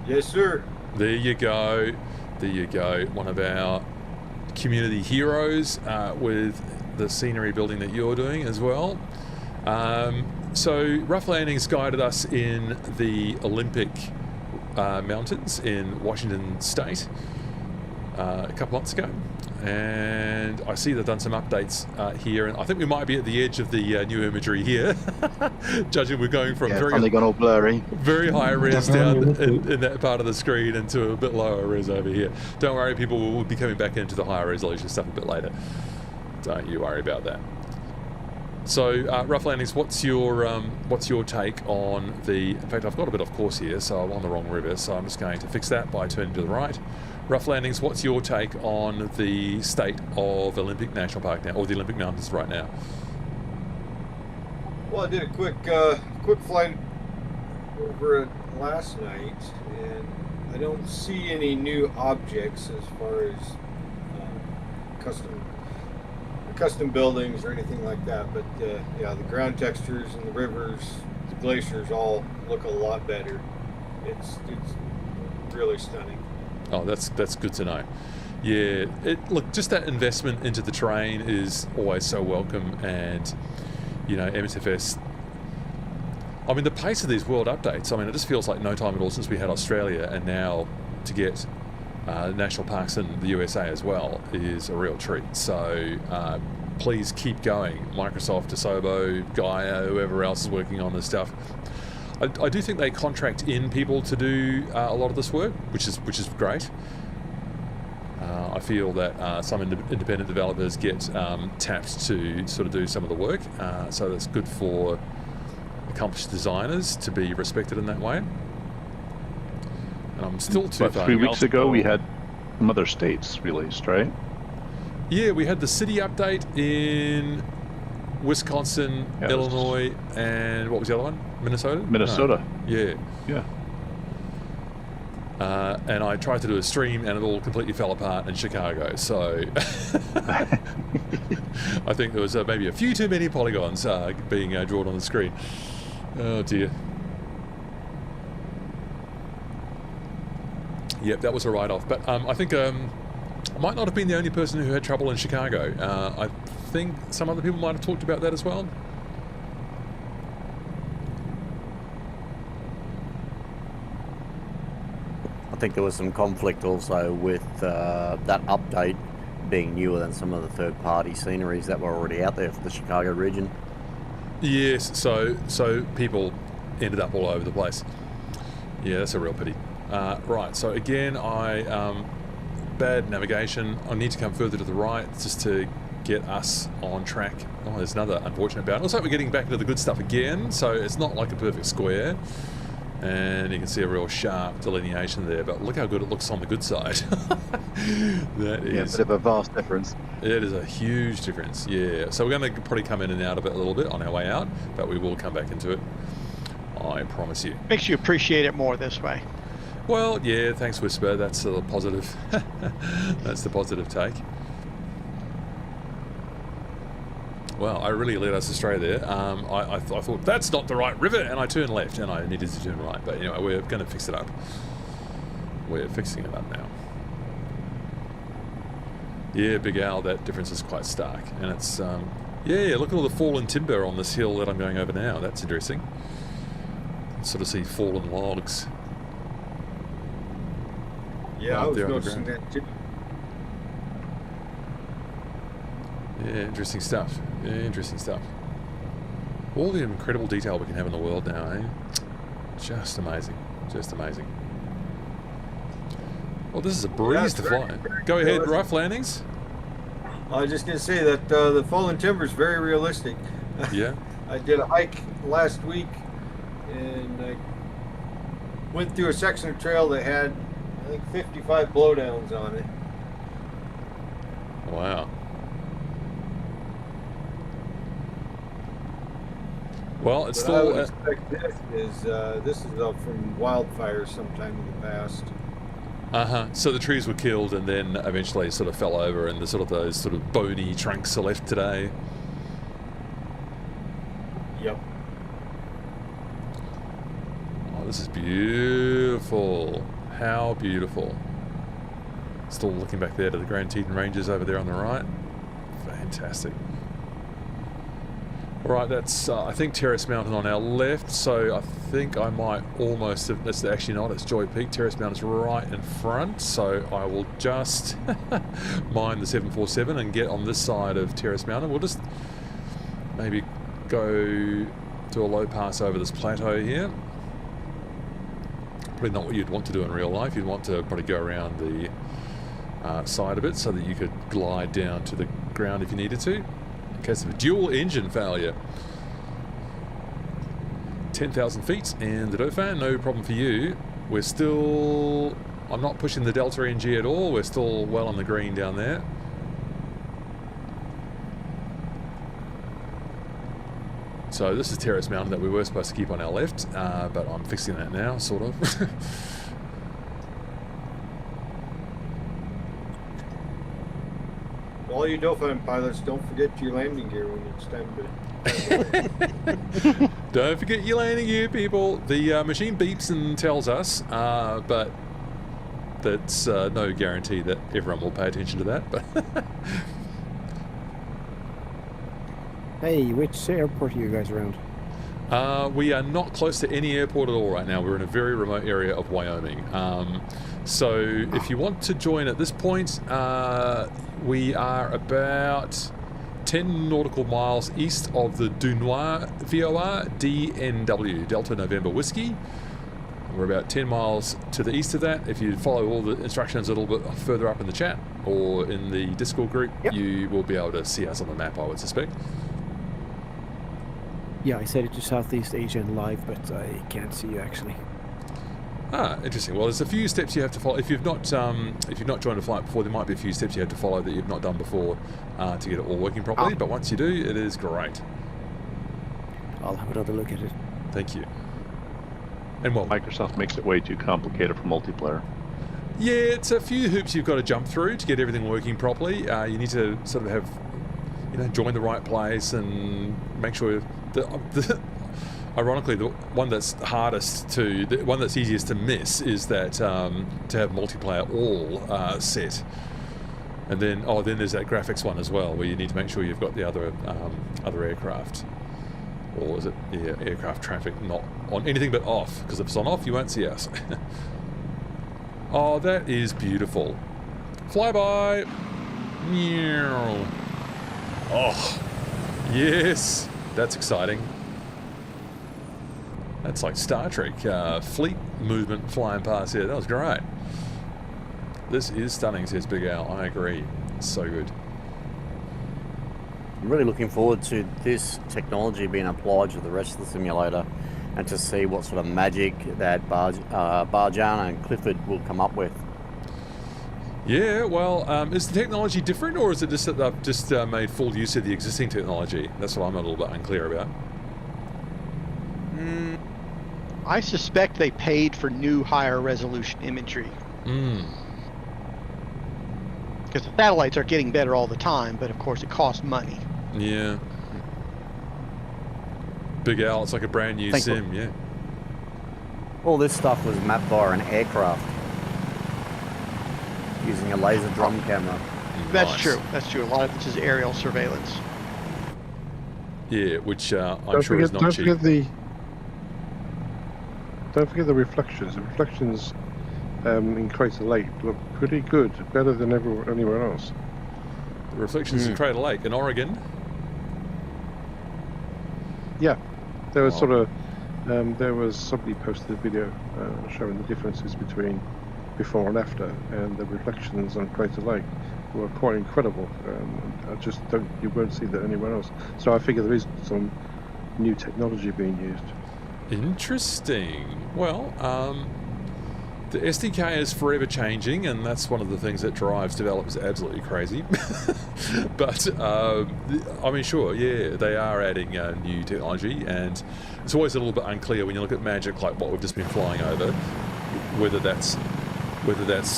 Yes, sir. There you go. There you go. One of our community heroes with the scenery building that you're doing as well. So Rough Landings guided us in the Olympic Mountains in Washington State a couple months ago. And I see they've done some updates here, and I think we might be at the edge of the new imagery here. Judging we're going from finally gone all blurry. very high res down in that part of the screen into a bit lower res over here. Don't worry, people, will be coming back into the higher resolution stuff a bit later. Don't you worry about that. So, Rough Landings, what's your take on the... In fact, I've got a bit off course here, so I'm on the wrong river, so I'm just going to fix that by turning to the right. Rough Landings, what's your take on the state of Olympic National Park now, or the Olympic Mountains right now? Well, I did a quick flight over it last night, and I don't see any new objects as far as custom buildings or anything like that. But yeah, the ground textures and the rivers, the glaciers all look a lot better. It's really stunning. Oh, that's good to know. Yeah, look, just that investment into the terrain is always so welcome, and you know, MSFS. I mean, the pace of these world updates. I mean, it just feels like no time at all since we had Australia, and now to get national parks in the USA as well is a real treat. So please keep going, Microsoft, Asobo, Gaia, whoever else is working on this stuff. I do think they contract in people to do a lot of this work, which is great. I feel that some independent developers get tapped to sort of do some of the work, so that's good for accomplished designers to be respected in that way. And I'm still too far. 3 weeks ago, we had some other states released, right? Yeah, we had the city update in Wisconsin, yeah, Illinois, and what was the other one? Minnesota? Minnesota. No. Yeah. Yeah. And I tried to do a stream, and it all completely fell apart in Chicago. So I think there was maybe a few too many polygons being drawn on the screen. Oh dear. Yep, that was a write-off. But I think I might not have been the only person who had trouble in Chicago. I think some other people might have talked about that as well. I think there was some conflict also with that update being newer than some of the third-party sceneries that were already out there for the Chicago region. Yes, so people ended up all over the place. Yeah, that's a real pity. Right, so again, bad navigation. I need to come further to the right just to get us on track. Oh, there's another unfortunate bout. Looks like we're getting back into the good stuff again, so it's not like a perfect square. And you can see a real sharp delineation there, but look how good it looks on the good side. That is a bit of a vast difference. It is a huge difference, yeah. So we're going to probably come in and out of it a little bit on our way out, but we will come back into it, I promise you. Makes you appreciate it more this way. Well, yeah, thanks, Whisper. That's the positive. That's the positive take. Well, I really led us astray there. I thought, that's not the right river, and I turned left, and I needed to turn right. But anyway, we're going to fix it up. We're fixing it up now. Yeah, Big Al, that difference is quite stark. And it's, yeah, look at all the fallen timber on this hill that I'm going over now. That's interesting. Sort of see fallen logs. Yeah, I was noticing that too. Yeah, interesting stuff. Yeah, interesting stuff. All the incredible detail we can have in the world now, eh? Just amazing. Just amazing. Well, this is a breeze to fly. Go ahead, Rough Landings. I was just going to say that the fallen timber is very realistic. Yeah. I did a hike last week and I went through a section of trail that had, I think, 55 blowdowns on it. Wow. Well, it's But I still. would expect this is from wildfires sometime in the past. So the trees were killed and then eventually sort of fell over, and those sort of bony trunks are left today. Yep. Oh, this is beautiful. How beautiful. Still looking back there to the Grand Teton Ranges over there on the right. Fantastic. Alright, that's I think Terrace Mountain on our left, so I think I might almost have, that's actually not, it's Joy Peak. Terrace Mountain's right in front, so I will just mine the 747 and get on this side of Terrace Mountain. We'll just maybe go do a low pass over this plateau here. Probably not what you'd want to do in real life. You'd want to probably go around the side of it so that you could glide down to the ground if you needed to, in case of a dual engine failure. 10,000 feet and the Dauphin, no problem for you. We're still, I'm not pushing the Delta NG at all. We're still well on the green down there. So this is Terrace Mountain that we were supposed to keep on our left, but I'm fixing that now, sort of. All you Dauphin pilots, don't forget your landing gear when it's time to... Don't forget your landing gear, people. The machine beeps and tells us, but that's no guarantee that everyone will pay attention to that. But Hey, which airport are you guys around? we are not close to any airport at all right now. We're in a very remote area of Wyoming. So if you want to join at this point, we are about 10 nautical miles east of the Dunois VOR DNW, Delta November Whiskey. We're about 10 miles to the east of that. If you follow all the instructions a little bit further up in the chat or in the Discord group, you will be able to see us on the map, I would suspect. Yeah, I set it to Southeast Asia and live, but I can't see you actually. Ah, interesting. Well, there's a few steps you have to follow. If you've not joined a flight before, there might be a few steps you have to follow that you've not done before to get it all working properly. But once you do, it is great. I'll have another look at it. Thank you. And well, Microsoft makes it way too complicated for multiplayer. yeah, it's a few hoops you've got to jump through to get everything working properly. You need to sort of have, join the right place and make sure that. Ironically, the one that's the one that's easiest to miss is that to have multiplayer all set, and then then there's that graphics one as well, where you need to make sure you've got the other aircraft, or is it aircraft traffic not on anything but off? Because if it's on off, you won't see us. Oh, that is beautiful. Flyby. Meow. Oh, yes, that's exciting. That's like Star Trek fleet movement flying past here. That was great. This is stunning, says Big Al. I agree. It's so good. I'm really looking forward to this technology being applied to the rest of the simulator and to see what sort of magic that Barjana and Clifford will come up with. Yeah, well, is the technology different, or is it just that they've just made full use of the existing technology? That's what I'm a little bit unclear about. I suspect they paid for new higher resolution imagery. Because the satellites are getting better all the time, but of course it costs money. Yeah. Big Al, it's like a brand new sim, yeah. All this stuff was mapped via an aircraft using a laser drum camera. That's true. That's true. A lot of this is aerial surveillance. Yeah, which I'm sure is not cheap. Don't forget the reflections. The reflections in Crater Lake look pretty good, better than anywhere else. The reflections in Crater Lake in Oregon? Yeah, there was there was somebody posted a video showing the differences between before and after, and the reflections on Crater Lake were quite incredible. You won't see that anywhere else. So I figure there is some new technology being used. Interesting. Well, the SDK is forever changing, and that's one of the things that drives developers absolutely crazy. But, I mean, sure, yeah, they are adding new technology, and it's always a little bit unclear when you look at Magic, like what we've just been flying over, whether that's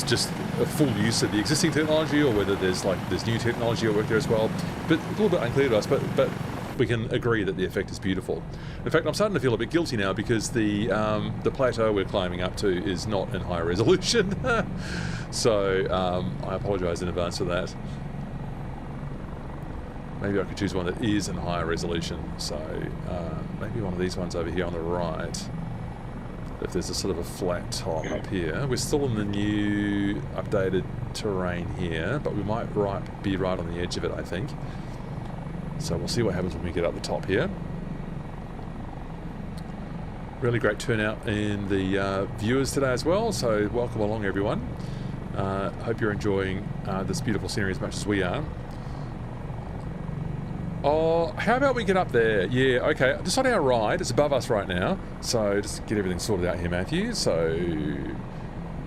just a full use of the existing technology or whether there's new technology at work there as well. But a little bit unclear to us, but we can agree that the effect is beautiful. In fact, I'm starting to feel a bit guilty now because the plateau we're climbing up to is not in high resolution. So I apologise in advance for that. Maybe I could choose one that is in higher resolution. So maybe one of these ones over here on the right. If there's a sort of a flat top up here. We're still in the new updated terrain here, but we might be right on the edge of it, I think. So we'll see what happens when we get up the top here. Really great turnout in the viewers today as well, so welcome along everyone. Hope you're enjoying this beautiful scenery as much as we are. Oh, how about we get up there? Yeah, okay, just on our right, it's above us right now, so just get everything sorted out here, Matthew. So,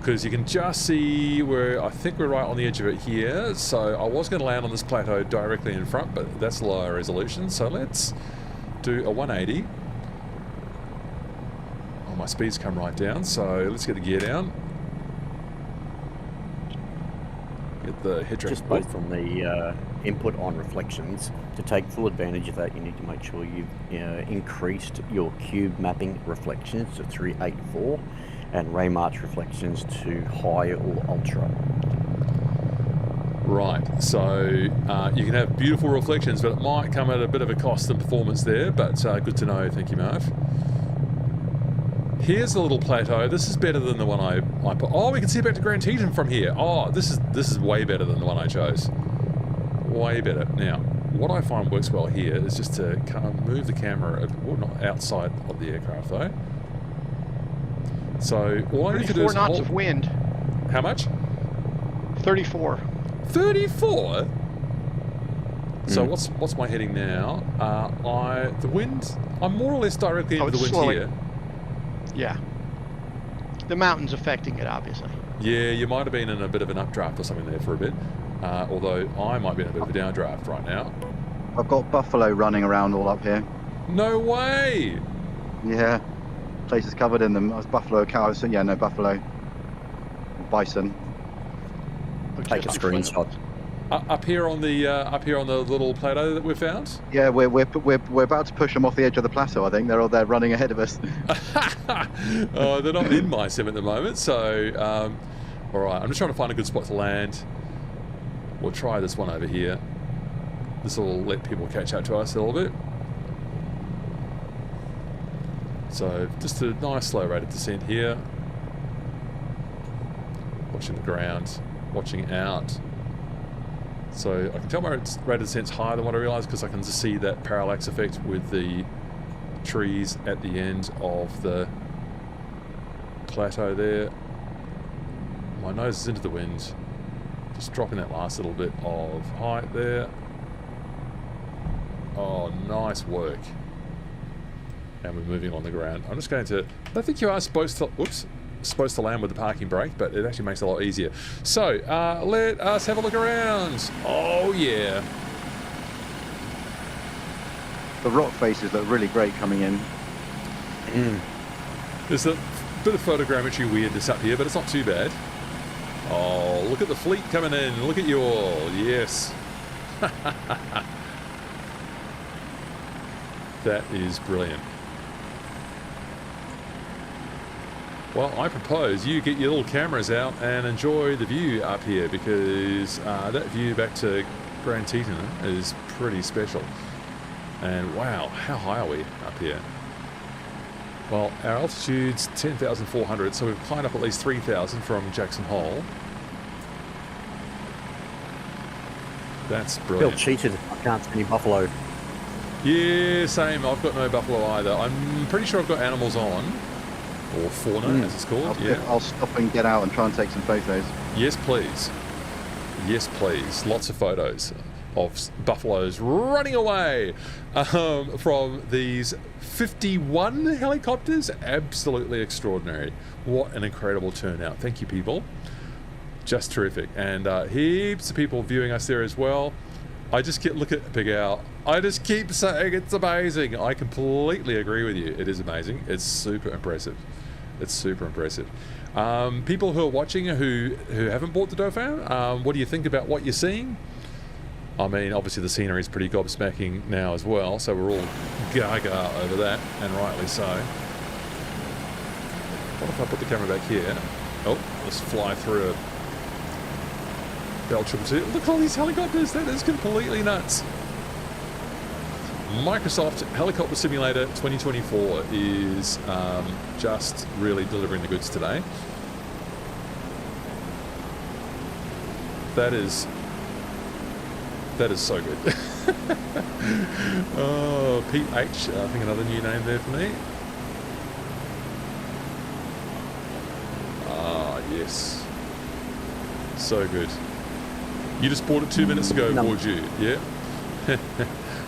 because you can just see where I think we're right on the edge of it here. So I was going to land on this plateau directly in front, but that's lower resolution. So let's do a 180. Oh, my speed's come right down. So let's get the gear down. Get the head Just based on the input on reflections, to take full advantage of that, you need to make sure you've increased your cube mapping reflections to 384. And ray march reflections to high or ultra. Right, so you can have beautiful reflections, but it might come at a bit of a cost in performance there, but good to know, thank you, Marv. Here's the little plateau. This is better than the one I put. Oh, we can see back to Grand Teton from here. Oh, this is way better than the one I chose. Way better. Now, what I find works well here is just to kind of move the camera, well, not outside of the aircraft though. So all I need to do is 34 knots of wind. How much? 34. 34? So what's my heading now? The wind, I'm more or less directly into the wind slowing. here. Yeah. The mountain's affecting it, obviously. Yeah, you might have been in a bit of an updraft or something there for a bit. Although I might be in a bit of a downdraft right now. I've got buffalo running around all up here. No way! Yeah. Place is covered in them. Buffalo, cows, yeah, no, buffalo. Bison. Take a screenshot. Up here on the little plateau that we found? Yeah, we're about to push them off the edge of the plateau, I think. They're all there running ahead of us. Oh, they're not in my sim at the moment, so alright, I'm just trying to find a good spot to land. We'll try this one over here. This will let people catch up to us a little bit. So just a nice slow rate of descent here. Watching the ground, watching out. So I can tell my rate of descent's higher than what I realised because I can just see that parallax effect with the trees at the end of the plateau there. My nose is into the wind. Just dropping that last little bit of height there. Oh, nice work. And we're moving on the ground. I'm just going to, I think you are supposed to land with the parking brake, but it actually makes it a lot easier. So, let us have a look around. Oh, yeah. The rock faces look really great coming in. There's a bit of photogrammetry weirdness up here, but it's not too bad. Oh, look at the fleet coming in. Look at you all. Yes. That is brilliant. Well, I propose you get your little cameras out and enjoy the view up here because that view back to Grand Teton is pretty special. And wow, how high are we up here? Well, our altitude's 10,400, so we've climbed up at least 3,000 from Jackson Hole. That's brilliant. Feel cheated. I can't see any buffalo. Yeah, same. I've got no buffalo either. I'm pretty sure I've got animals on. Or fauna, as it's called. I'll stop and get out and try and take some photos. Yes, please. Yes, please. Lots of photos. of buffaloes running away from these 51 helicopters. Absolutely extraordinary. What an incredible turnout. Thank you, people. Just terrific. And heaps of people viewing us there as well. I just get look at Big Al. I just keep saying it's amazing. I completely agree with you. It is amazing. It's super impressive. It's super impressive. People who are watching who haven't bought the Dauphin, what do you think about what you're seeing? I mean, obviously the scenery is pretty gobsmacking now as well, so we're all gaga over that, and rightly so. What if I put the camera back here? Oh, let's fly through a Bell 222. Look at all these helicopters. That is completely nuts. Microsoft Helicopter Simulator 2024 is just really delivering the goods today. That is so good. Oh, Pete H, I think another new name there for me. Ah, yes. So good. You just bought it 2 minutes ago, would you? Yeah.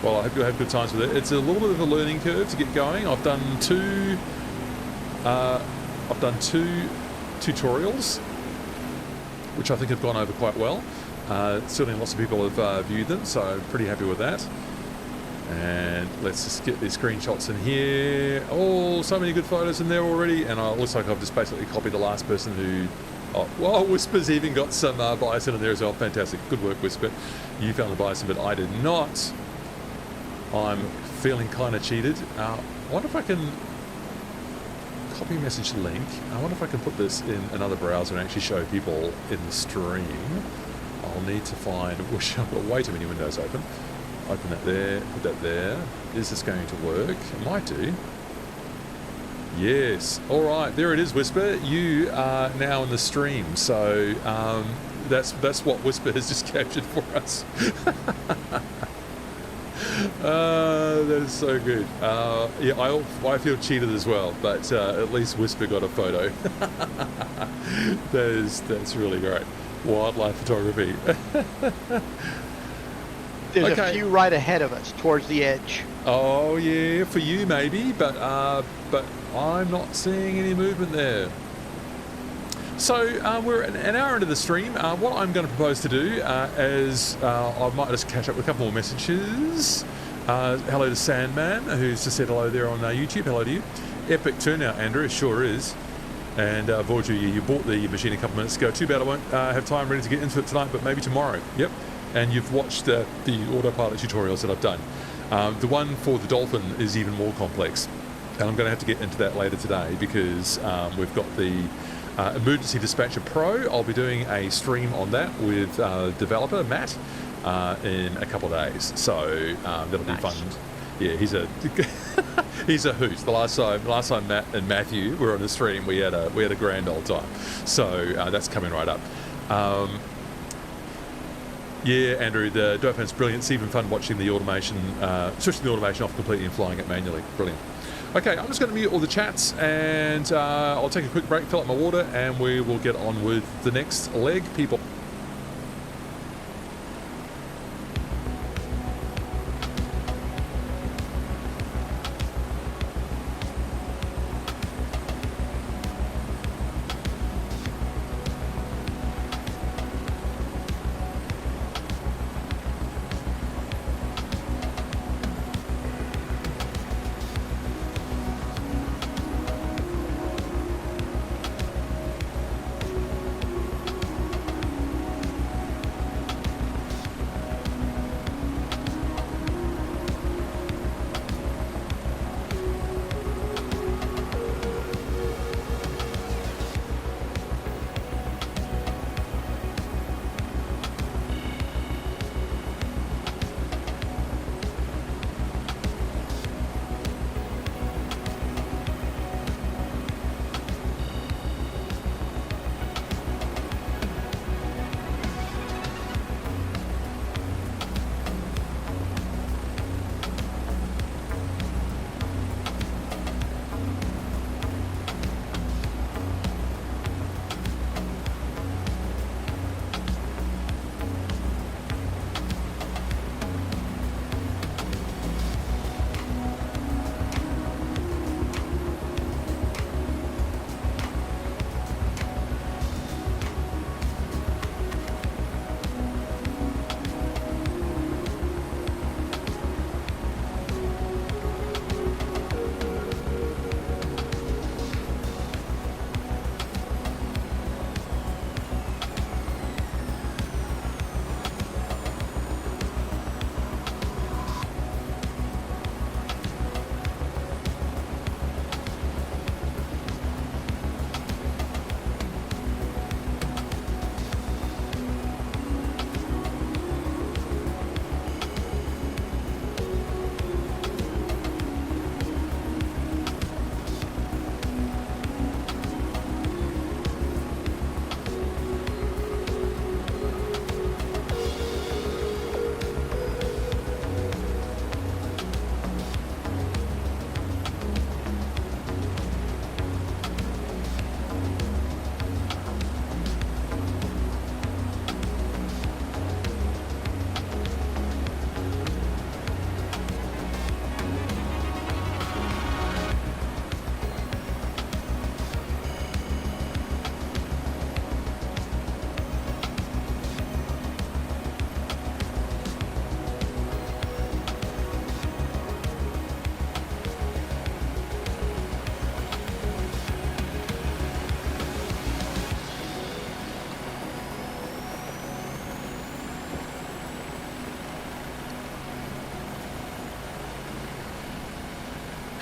Well, I hope you'll have good times with it. It's a little bit of a learning curve to get going. I've done two tutorials, which I think have gone over quite well. Certainly lots of people have viewed them, so I'm pretty happy with that. And let's just get these screenshots in here. Oh, so many good photos in there already. And it looks like I've just basically copied the last person who... Oh, well, Whisper's even got some bison in there as well. Fantastic. Good work, Whisper. You found the bison, but I did not. I'm feeling kind of cheated. I wonder if I can copy message link. I wonder if I can put this in another browser and actually show people in the stream. I'll need to find, which I've got way too many windows open. Open that there, put that there. Is this going to work? It might do. Yes. All right, there it is, Whisper. You are now in the stream, so that's what Whisper has just captured for us. That is so good. Yeah, I feel cheated as well, but at least Whisper got a photo. That's really great. Wildlife photography. There's a few right ahead of us, towards the edge. Oh yeah, for you maybe, but I'm not seeing any movement there. So we're an hour into the stream. What I'm going to propose to do is I might just catch up with a couple more messages. Hello to Sandman, who's just said hello there on YouTube. Hello to you. Epic turnout, Andrew. It sure is. And Vorju, you bought the machine a couple minutes ago. Too bad I won't have time ready to get into it tonight, but maybe tomorrow. Yep. And you've watched the autopilot tutorials that I've done. The one for the Dauphin is even more complex. And I'm going to have to get into that later today because we've got the Emergency Dispatcher Pro. I'll be doing a stream on that with developer Matt in a couple of days. So that'll be fun. Yeah, he's a he's a hoot. The last time Matt and Matthew were on the stream, we had a grand old time. So that's coming right up. Yeah, Andrew, the Dauphin's brilliant. It's even fun watching the automation, switching the automation off completely and flying it manually. Brilliant. Okay, I'm just going to mute all the chats and I'll take a quick break, fill up my water, and we will get on with the next leg, people.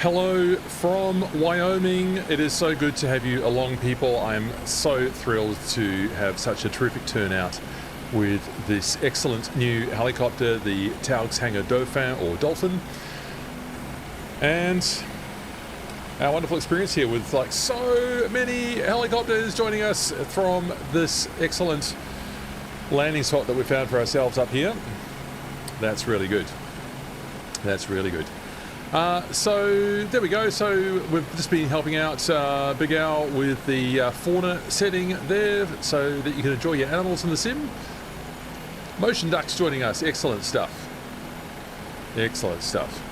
Hello from Wyoming. It is so good to have you along, people. I'm so thrilled to have such a terrific turnout with this excellent new helicopter, the Taog's Hangar Dauphin or Dolphin, and our wonderful experience here with like so many helicopters joining us from this excellent landing spot that we found for ourselves up here. That's really good. That's really good. So there we go. So we've just been helping out Big Al with the fauna setting there so that you can enjoy your animals in the sim. Motion Ducks joining us. Excellent stuff. Excellent stuff.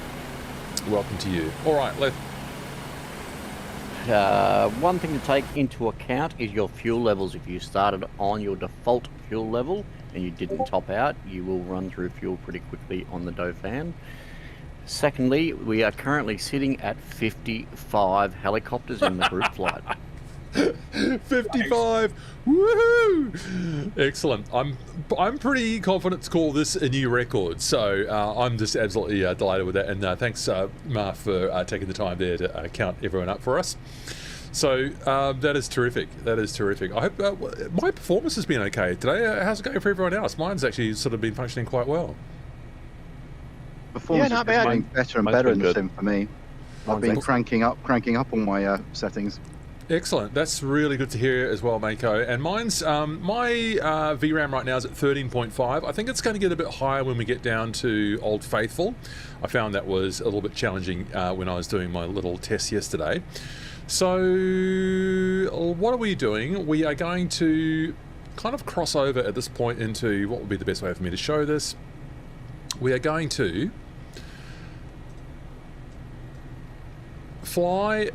Welcome to you. All right, one thing to take into account is your fuel levels. If you started on your default fuel level and you didn't top out, you will run through fuel pretty quickly on the Dauphin. Secondly, we are currently sitting at 55 helicopters in the group flight. 55! Woohoo! Excellent. I'm pretty confident to call this a new record, so I'm just absolutely delighted with that. And thanks, Mark, for taking the time there to count everyone up for us. So that is terrific. That is terrific. I hope my performance has been okay today. How's it going for everyone else? Mine's actually sort of been functioning quite well. Performance not is bad. getting better and Mine's better been in the good. sim for me. I've been cranking up all my settings. Excellent. That's really good to hear as well, Mako. And mine's my VRAM right now is at 13.5. I think it's going to get a bit higher when we get down to Old Faithful. I found that was a little bit challenging when I was doing my little test yesterday. So what are we doing? We are going to kind of cross over at this point into what would be the best way for me to show this. We are going to fly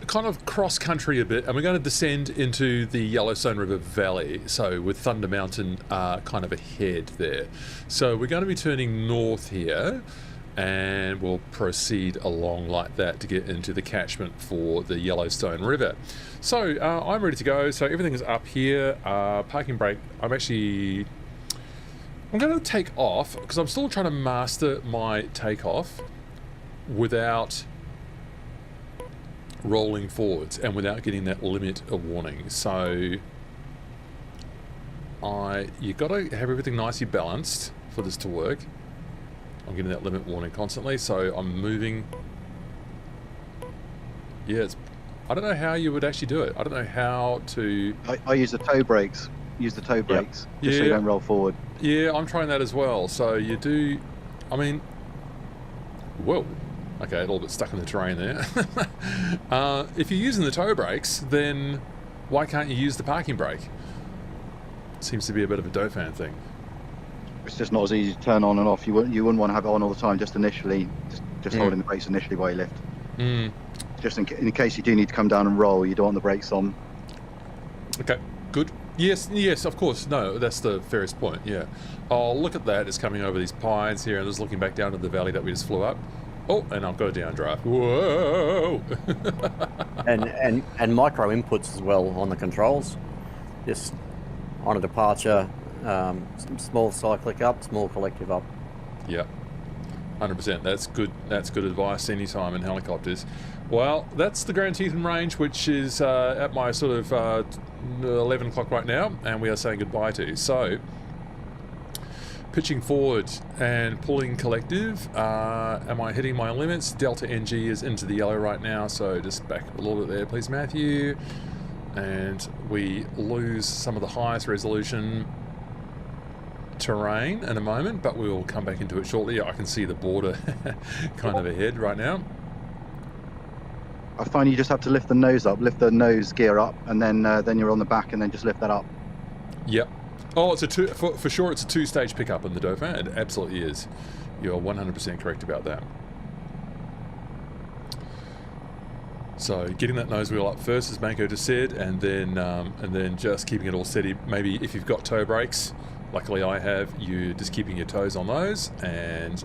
kind of cross country a bit, and we're going to descend into the Yellowstone River Valley, so with Thunder Mountain kind of ahead there. So we're going to be turning north here, and we'll proceed along like that to get into the catchment for the Yellowstone River. So I'm ready to go. So everything is up here. Parking brake, I'm going to take off because I'm still trying to master my takeoff without rolling forwards and without getting that limit of warning. So you got to have everything nicely balanced for this to work. I'm getting that limit warning constantly, so I'm moving. Yeah, I don't know how you would actually do it. I don't know how to. I use the toe brakes. Just so you don't roll forward. Yeah, I'm trying that as well. So you do. I mean, whoa. Okay, a little bit stuck in the terrain there. If you're using the toe brakes, then why can't you use the parking brake? Seems to be a bit of a Dauphin thing. It's just not as easy to turn on and off. You wouldn't want to have it on all the time. Just initially, just holding the brakes initially while you lift. Just in case you do need to come down and roll, you don't want the brakes on. Okay, good. Yes, of course. No, that's the fairest point. Yeah. Oh, look at that! It's coming over these pines here, and just looking back down to the valley that we just flew up. Oh, and I've got a downdraft. Whoa! and micro inputs as well on the controls. Just on a departure, small cyclic up, small collective up. Yeah, 100%. That's good. That's good advice anytime in helicopters. Well, that's the Grand Teton range, which is at my sort of 11 o'clock right now, and we are saying goodbye to. So, pitching forward and pulling collective. Am I hitting my limits? Delta NG is into the yellow right now, so just back up a little bit there, please, Matthew. And we lose some of the highest resolution terrain in a moment, but we will come back into it shortly. I can see the border kind of ahead right now. I find you just have to lift the nose up, lift the nose gear up, and then you're on the back, and then just lift that up. Yep. Oh, it's for sure. It's a two-stage pickup in the Dauphin. It absolutely is. You're 100% correct about that. So getting that nose wheel up first, as Mako just said, and then just keeping it all steady. Maybe if you've got toe brakes, luckily I have, you just keeping your toes on those and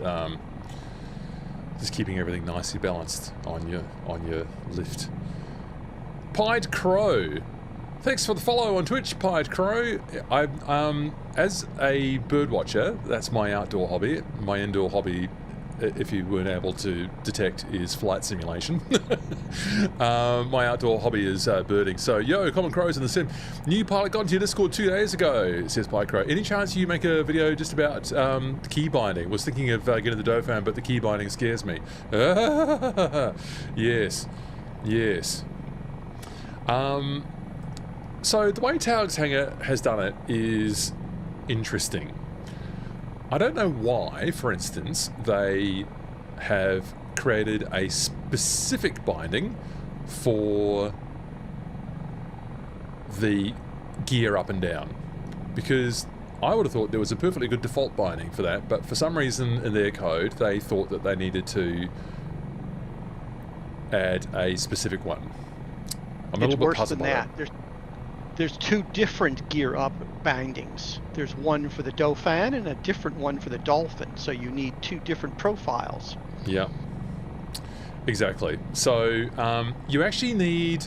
just keeping everything nicely balanced on your lift. Pied Crow. Thanks for the follow on Twitch, Pied Crow. I as a bird watcher, that's my outdoor hobby. My indoor hobby if you weren't able to detect, is flight simulation. My outdoor hobby is birding. So, yo, Common Crows in the sim. New pilot got into your Discord 2 days ago, says Pie Crow. Any chance you make a video just about key binding? Was thinking of getting the Dauphin, but the key binding scares me. Yes. So the way Taog's Hangar has done it is interesting. I don't know why, for instance, they have created a specific binding for the gear up and down, because I would have thought there was a perfectly good default binding for that, but for some reason in their code they thought that they needed to add a specific one. I'm a little bit puzzled by that. There's two different gear up bindings. There's one for the Dauphin and a different one for the Dolphin, so you need two different profiles. Yeah, exactly. So you actually need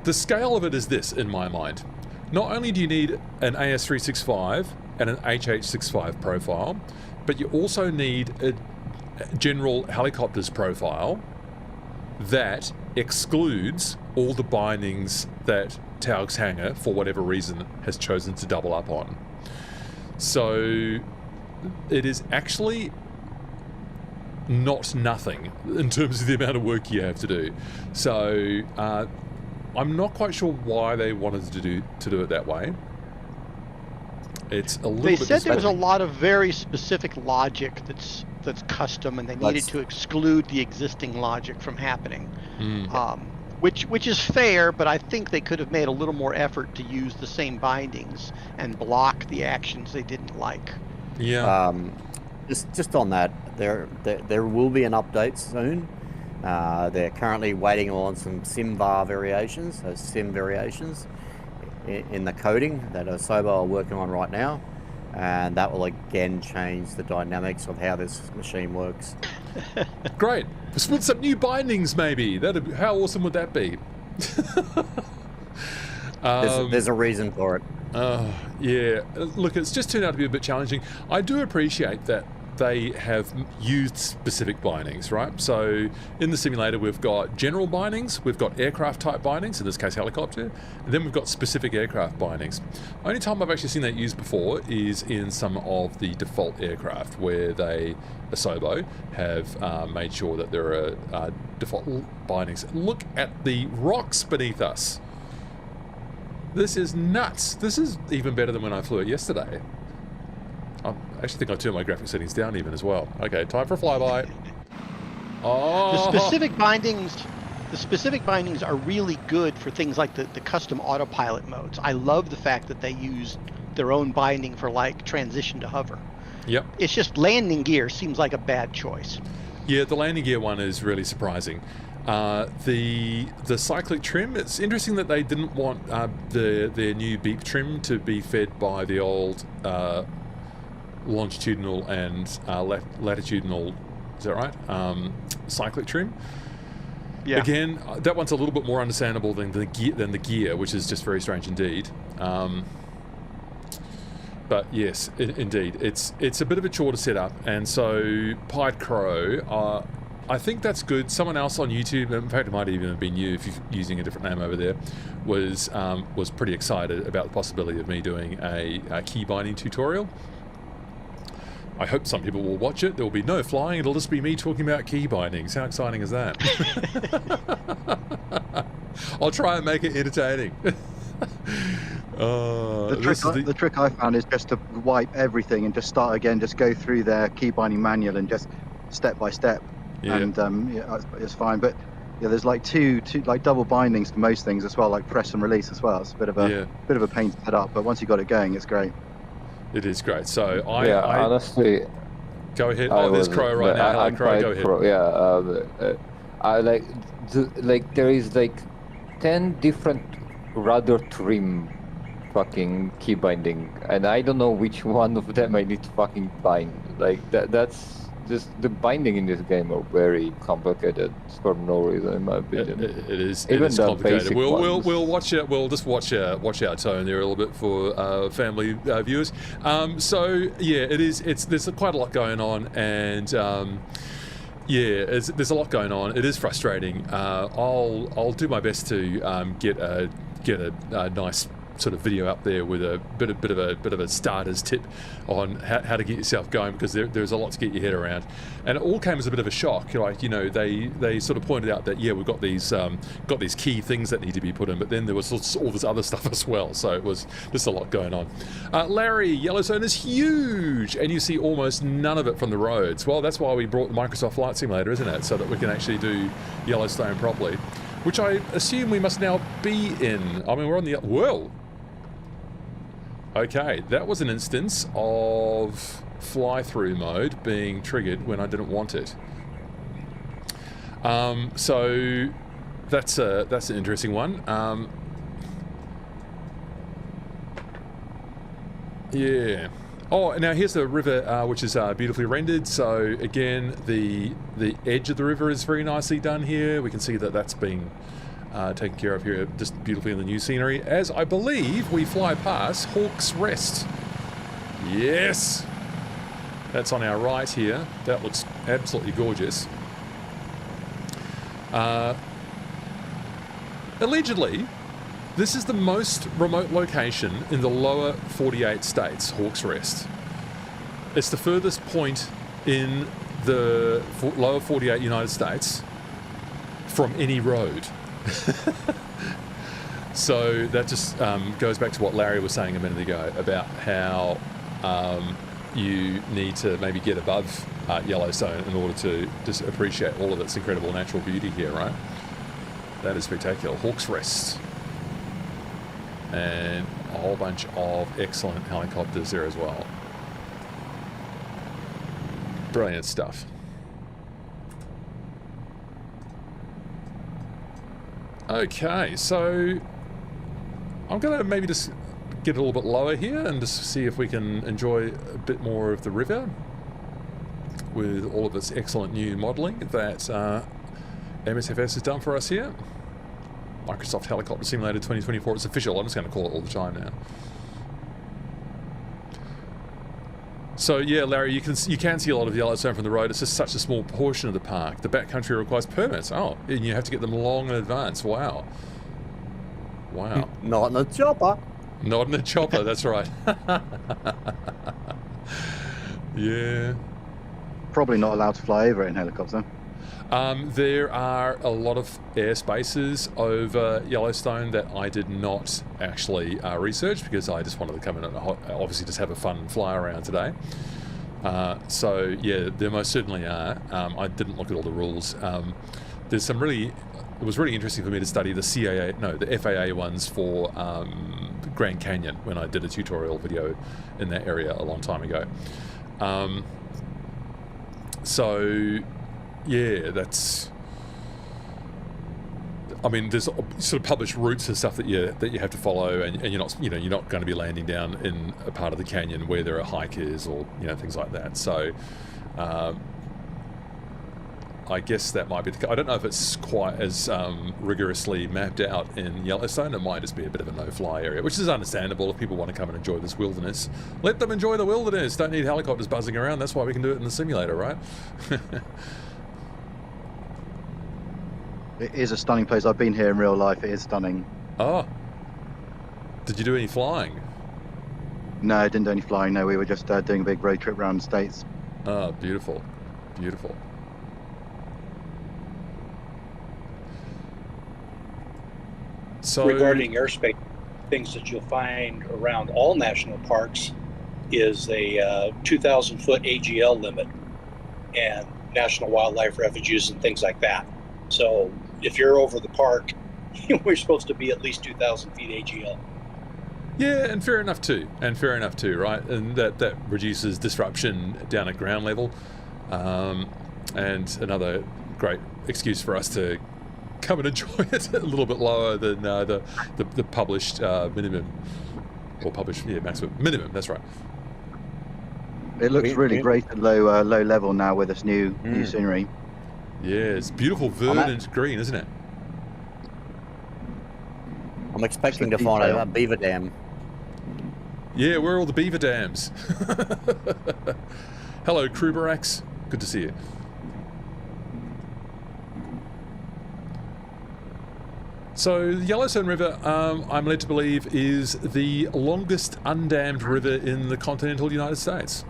the scale of it is this in my mind. Not only do you need an AS365 and an HH65 profile, but you also need a general helicopters profile that excludes all the bindings that Taog's Hangar, for whatever reason, has chosen to double up on. So it is actually not nothing in terms of the amount of work you have to do. So I'm not quite sure why they wanted to do it that way. It's a little bit. They said there was a lot of very specific logic that's custom, and they needed to exclude the existing logic from happening. Which is fair, but I think they could have made a little more effort to use the same bindings and block the actions they didn't like. Yeah. Just on that, there will be an update soon. They're currently waiting on some SimVar variations, sim variations in the coding that Asobo are working on right now, and that will again change the dynamics of how this machine works. Great. With some new bindings, maybe. How awesome would that be? There's a reason for it. Yeah. Look, it's just turned out to be a bit challenging. I do appreciate that they have used specific bindings, right? So in the simulator, we've got general bindings, we've got aircraft type bindings, in this case helicopter, and then we've got specific aircraft bindings. Only time I've actually seen that used before is in some of the default aircraft where they, Asobo, have made sure that there are default bindings. Look at the rocks beneath us. This is nuts. This is even better than when I flew it yesterday. I actually think I turned my graphic settings down even as well. Okay, time for a flyby. Oh. The specific bindings are really good for things like the custom autopilot modes. I love the fact that they use their own binding for like transition to hover. Yep. It's just landing gear seems like a bad choice. Yeah, the landing gear one is really surprising. The cyclic trim, it's interesting that they didn't want their new beep trim to be fed by the old longitudinal and latitudinal, is that right? Cyclic trim. Yeah. Again, that one's a little bit more understandable than the gear, which is just very strange indeed. But yes, indeed, it's a bit of a chore to set up, and so Pied Crow, I think that's good. Someone else on YouTube, in fact it might even have been you if you're using a different name over there, was pretty excited about the possibility of me doing a key binding tutorial. I hope some people will watch it. There will be no flying, it'll just be me talking about key bindings. How exciting is that? I'll try and make it entertaining. The trick I found is just to wipe everything and just start again, just go through their key binding manual and just step by step. Yeah. And yeah, it's fine. But yeah, there's like two like double bindings for most things as well, like press and release as well. It's a bit of a pain to set up, but once you got it going, it's great. It is great. So I honestly go ahead. Oh, there's Crow right now. Hello, Crow. Go ahead. Like there is like 10 different rudder trim fucking key binding, and I don't know which one of them I need to fucking bind. Like that's the binding in this game are very complicated for no reason, in my opinion. It is. Even it is the complicated. basic We'll watch it. We'll just watch our tone there a little bit for family viewers. So yeah, it is. There's quite a lot going on, and there's a lot going on. It is frustrating. I'll do my best to get a nice sort of video up there with a bit of a starter's tip on how to get yourself going, because there's a lot to get your head around, and it all came as a bit of a shock. Like, you know, they sort of pointed out that we've got these key things that need to be put in, but then there was all this other stuff as well. So it was just a lot going on. Larry, Yellowstone is huge, and you see almost none of it from the roads. Well, that's why we brought the Microsoft Flight Simulator, isn't it? So that we can actually do Yellowstone properly, which I assume we must now be in. I mean, we're on the whoa. Okay, that was an instance of fly-through mode being triggered when I didn't want it. So that's an interesting one. Yeah. Oh, now here's the river, which is beautifully rendered. So again, the edge of the river is very nicely done here. We can see that that's being taken care of here just beautifully in the new scenery, as I believe we fly past Hawk's Rest. Yes, that's on our right here. That looks absolutely gorgeous. Allegedly, this is the most remote location in the lower 48 states, Hawk's Rest. It's the furthest point in the lower 48 United States from any road. So that just goes back to what Larry was saying a minute ago about how you need to maybe get above Yellowstone in order to just appreciate all of its incredible natural beauty here, right? That is spectacular. Hawk's Rest. And a whole bunch of excellent helicopters there as well. Brilliant stuff. Okay, so I'm going to maybe just get a little bit lower here and just see if we can enjoy a bit more of the river with all of this excellent new modelling that MSFS has done for us here. Microsoft Helicopter Simulator 2024, it's official. I'm just going to call it all the time now. So yeah, Larry, you can see a lot of Yellowstone from the road. It's just such a small portion of the park. The backcountry requires permits. Oh, and you have to get them long in advance. Wow. Wow. Not in a chopper. Not in a chopper, that's right. Yeah. Probably not allowed to fly over it in helicopter. There are a lot of airspaces over Yellowstone that I did not actually research, because I just wanted to come in and obviously just have a fun fly around today. So yeah, there most certainly are. I didn't look at all the rules. There's some it was really interesting for me to study the the FAA ones for Grand Canyon when I did a tutorial video in that area a long time ago. So yeah, I mean, there's sort of published routes and stuff that you have to follow, and you're not going to be landing down in a part of the canyon where there are hikers or things like that. So I guess that might be the case. I don't know if it's quite as rigorously mapped out in Yellowstone. It might just be a bit of a no-fly area, which is understandable if people want to come and enjoy this wilderness. Let them enjoy the wilderness. Don't need helicopters buzzing around. That's why we can do it in the simulator, right? It is a stunning place. I've been here in real life. It is stunning. Oh. Did you do any flying? No, I didn't do any flying. No, we were just doing a big road trip around the States. Oh, beautiful. Beautiful. So, regarding airspace, things that you'll find around all national parks is a 2,000-foot AGL limit and national wildlife refuges and things like that. So if you're over the park, we're supposed to be at least 2,000 feet AGL. Yeah, and fair enough too, right? And that reduces disruption down at ground level. And another great excuse for us to come and enjoy it a little bit lower than the published minimum, or published maximum minimum. That's right. It looks really great at low level now with this new scenery. Yeah, it's beautiful verdant green, isn't it? I'm expecting to find a beaver dam. Yeah, where are all the beaver dams? Hello, Kruberax. Good to see you. So, the Yellowstone River, I'm led to believe, is the longest undammed river in the continental United States.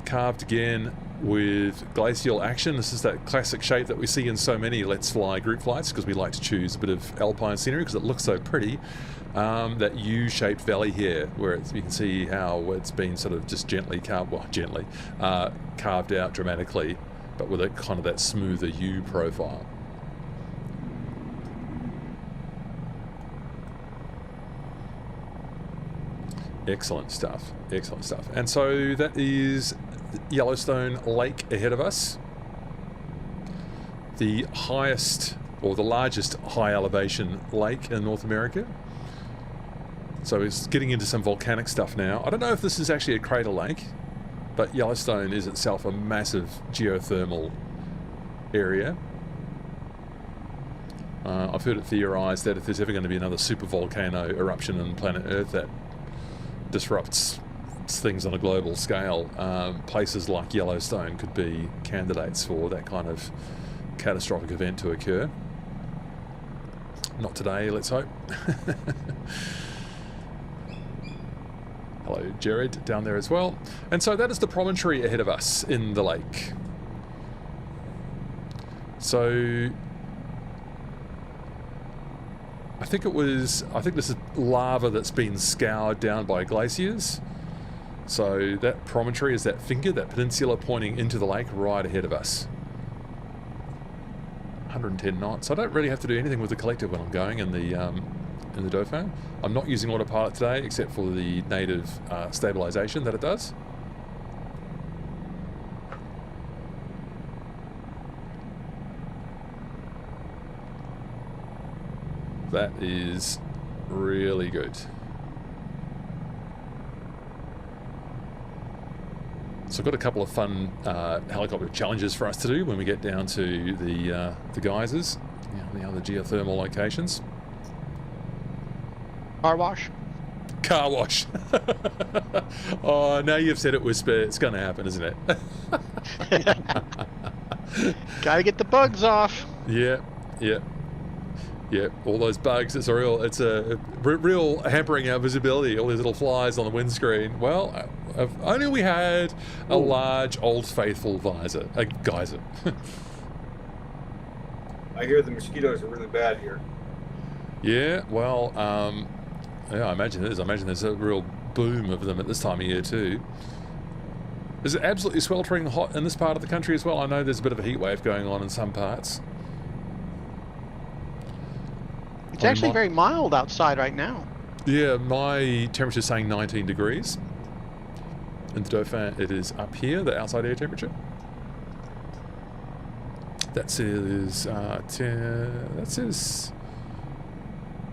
Carved again with glacial action. This is that classic shape that we see in so many Let's Fly group flights, because we like to choose a bit of alpine scenery because it looks so pretty. That U-shaped valley here, where you can see how it's been sort of just gently carved, well, gently carved out dramatically, but with a kind of that smoother U profile. Excellent stuff. Excellent stuff. And so that is Yellowstone Lake ahead of us. The highest, or the largest high elevation lake in North America. So it's getting into some volcanic stuff now. I don't know if this is actually a crater lake, but Yellowstone is itself a massive geothermal area. I've heard it theorized that if there's ever going to be another supervolcano eruption on planet Earth that disrupts things on a global scale, places like Yellowstone could be candidates for that kind of catastrophic event to occur. Not today, let's hope. Hello, Jared, down there as well. And so that is the promontory ahead of us in the lake. So I think this is lava that's been scoured down by glaciers. So that promontory is that finger, that peninsula pointing into the lake right ahead of us. 110 knots. I don't really have to do anything with the collective when I'm going in the Dauphin. I'm not using autopilot today, except for the native stabilization that it does. That is really good. So I've got a couple of fun helicopter challenges for us to do when we get down to the geysers, the other geothermal locations. Car wash? Car wash. Oh, now you've said it, Whisper. It's going to happen, isn't it? Gotta get the bugs off. Yeah. All those bugs. It's a real hampering our visibility. All these little flies on the windscreen. Well, if only we had a large Old Faithful geyser. I hear the mosquitoes are really bad here. Yeah, well, yeah, I imagine it is. I imagine there's a real boom of them at this time of year too. Is it absolutely sweltering hot in this part of the country as well? I know there's a bit of a heat wave going on in some parts. It's actually very mild outside right now. Yeah, my temperature's saying 19 degrees. In the Dauphin, it is up here, the outside air temperature. That says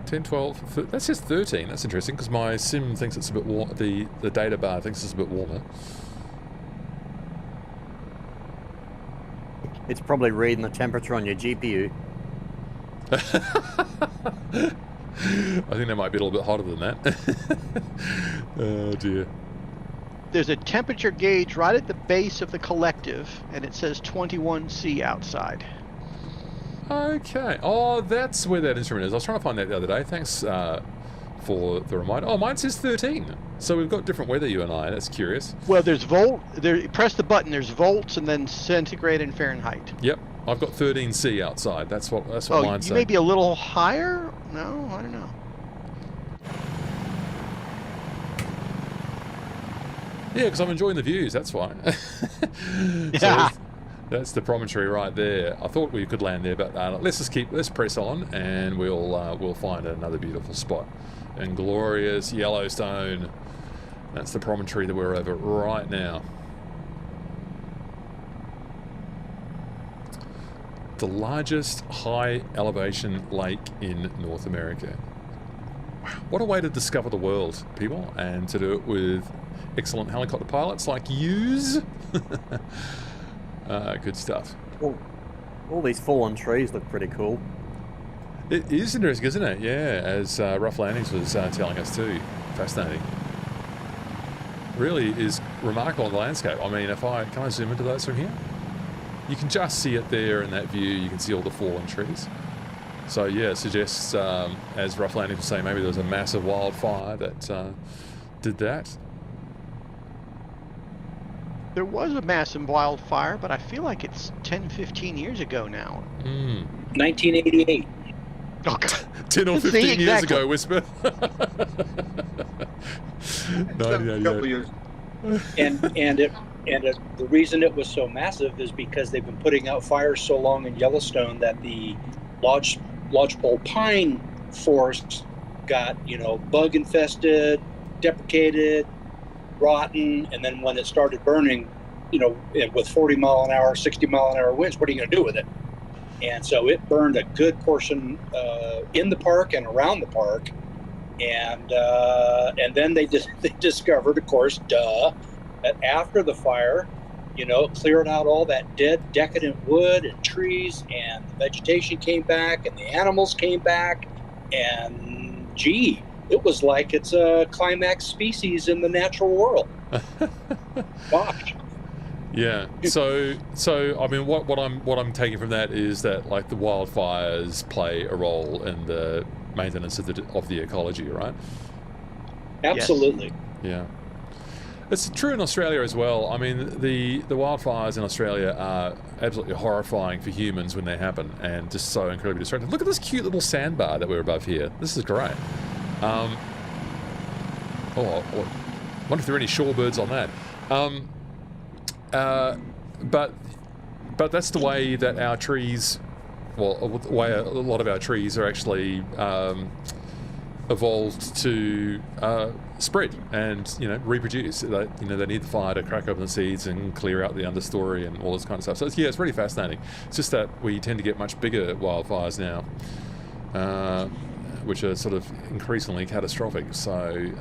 10, 12, that says 13. That's interesting, because my sim thinks it's a bit warm, the data bar thinks it's a bit warmer. It's probably reading the temperature on your GPU. I think that might be a little bit hotter than that. Oh dear. There's a temperature gauge right at the base of the collective, and it says 21°C outside. Okay. Oh, that's where that instrument is. I was trying to find that the other day. Thanks for the reminder. Oh, mine says 13. So we've got different weather, you and I. That's curious. Well, there's press the button. There's volts and then centigrade and Fahrenheit. Yep. I've got 13°C outside. That's what mine's saying. You may be a little higher? No, I don't know. Yeah, because I'm enjoying the views. That's why. Yeah. So that's the promontory right there. I thought we could land there, but let's press on, and we'll find another beautiful spot. And glorious Yellowstone. That's the promontory that we're over right now. The largest high elevation lake in North America. what a way to discover the world, people, and to do it with excellent helicopter pilots like yous. Good stuff. Well, all these fallen trees look pretty cool. It is interesting, isn't it? Yeah, as Rough Landings was telling us too. Fascinating. Really is remarkable in the landscape. I mean, can I zoom into those from here? You can just see it there in that view. You can see all the fallen trees. So yeah, it suggests, as Rough Landings was saying, maybe there was a massive wildfire that did that. There was a massive wildfire, but I feel like it's 10, 15 years ago now. 1988. Oh, God. 10 or 15 years ago, Whisper. A couple years. And the reason it was so massive is because they've been putting out fires so long in Yellowstone that the lodgepole pine forest got, bug infested, deprecated, rotten, and then when it started burning, with 40 mile an hour, 60 mile an hour winds, what are you going to do with it? And so it burned a good portion in the park and around the park, and then they discovered, of course, that after the fire, cleared out all that dead, decadent wood and trees, and the vegetation came back, and the animals came back, and gee, it was like it's a climax species in the natural world. Gosh. Yeah. So I mean, what I'm taking from that is that like the wildfires play a role in the maintenance of the ecology, right? Absolutely. Yeah. It's true in Australia as well. I mean, the wildfires in Australia are absolutely horrifying for humans when they happen, and just so incredibly destructive. Look at this cute little sandbar that we're above here. This is great. I wonder if there are any shorebirds on that. But that's the way that our trees, the way a lot of our trees are actually evolved to spread and reproduce. They need the fire to crack open the seeds and clear out the understory and all this kind of stuff. So it's really fascinating. It's just that we tend to get much bigger wildfires now, which are sort of increasingly catastrophic. So.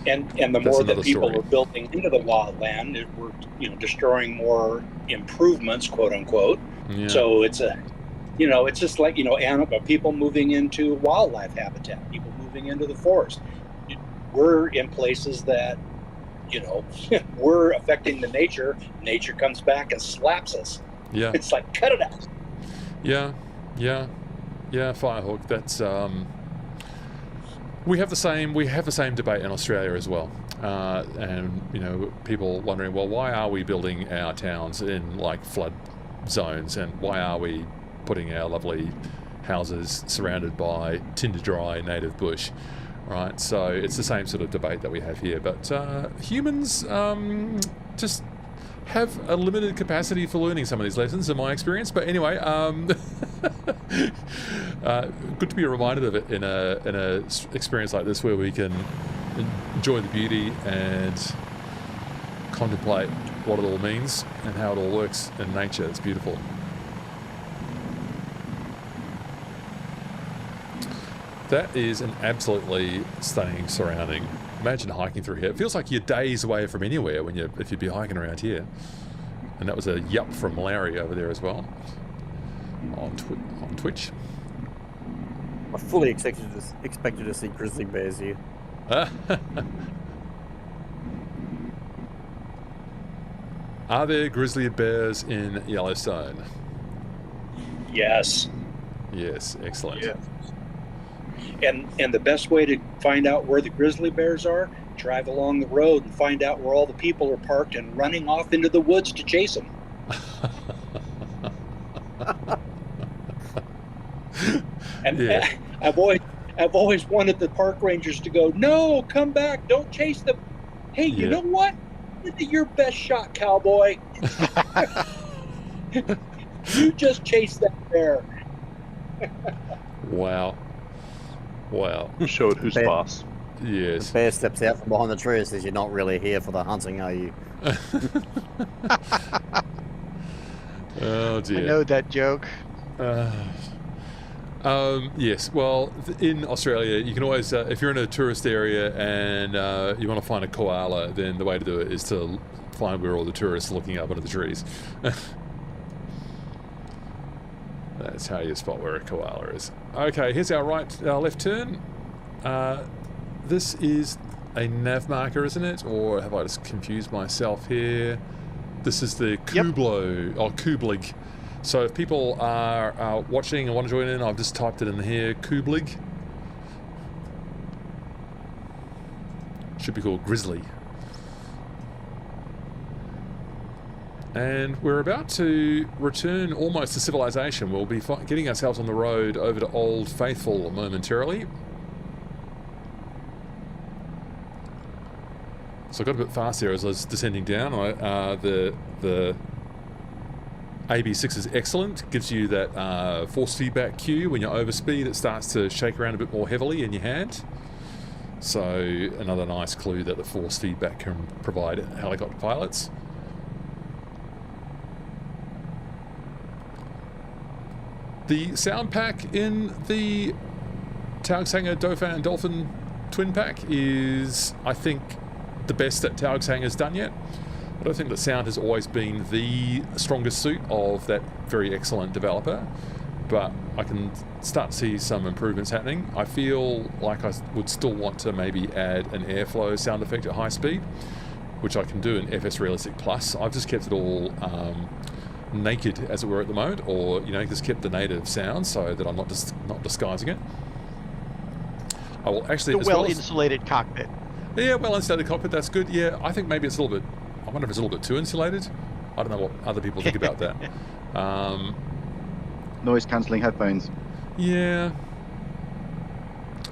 And the more that people are building into the wildland, we're destroying more improvements, quote unquote. Yeah. So it's it's just like people moving into wildlife habitat, people moving into the forest. We're in places that we're affecting the nature. Nature comes back and slaps us. Yeah, it's like cut it out. Yeah, Firehawk. That's We have the same debate in Australia as well, and people wondering, well, why are we building our towns in like flood zones, and why are we putting our lovely houses surrounded by tinder dry native bush, right? So it's the same sort of debate that we have here, but humans just have a limited capacity for learning some of these lessons, in my experience. But anyway, good to be reminded of it in a experience like this, where we can enjoy the beauty and contemplate what it all means and how it all works in nature. It's beautiful. That is an absolutely stunning surrounding. Imagine hiking through here. It feels like you're days away from anywhere if you'd be hiking around here. And that was a yup from Larry over there as well on Twitch. I fully expected to see grizzly bears here. Are there grizzly bears in Yellowstone? Yes. Yes, excellent. Yeah. And the best way to find out where the grizzly bears are, drive along the road and find out where all the people are parked and running off into the woods to chase them. And yeah. I've always wanted the park rangers to go, no, come back, don't chase them. Hey, you know what? Give it your best shot, cowboy. You just chase that bear. Wow. Showed who's boss. Yes. The bear steps out from behind the tree and says, "You're not really here for the hunting, are you?" Oh dear. I know that joke. Yes, well, in Australia, you can always, if you're in a tourist area and you want to find a koala, then the way to do it is to find where all the tourists are looking up into the trees. That's how you spot where a koala is. Okay, here's our left turn. This is a nav marker, isn't it? Or have I just confused myself here? This is the Kublo, or Kublig. So if people are watching and want to join in, I've just typed it in here, Kublig. Should be called Grizzly. And we're about to return almost to civilization. We'll be getting ourselves on the road over to Old Faithful momentarily. So I got a bit fast there as I was descending down. The AB6 is excellent. Gives you that force feedback cue. When you overspeed, it starts to shake around a bit more heavily in your hand. So another nice clue that the force feedback can provide helicopter pilots. The sound pack in the Taog's Hangar Dauphin and Dolphin twin pack is, I think, the best that Taog's Hangar's done yet. I don't think that sound has always been the strongest suit of that very excellent developer, but I can start to see some improvements happening. I feel like I would still want to maybe add an airflow sound effect at high speed, which I can do in FS Realistic Plus. I've just kept it all naked, as it were, at the moment, or just kept the native sound so that I'm not disguising it. I will actually, the well-insulated cockpit. Yeah, well-insulated cockpit. That's good. Yeah, I think maybe it's a little bit. I wonder if it's a little bit too insulated. I don't know what other people think about that. Noise-cancelling headphones. Yeah.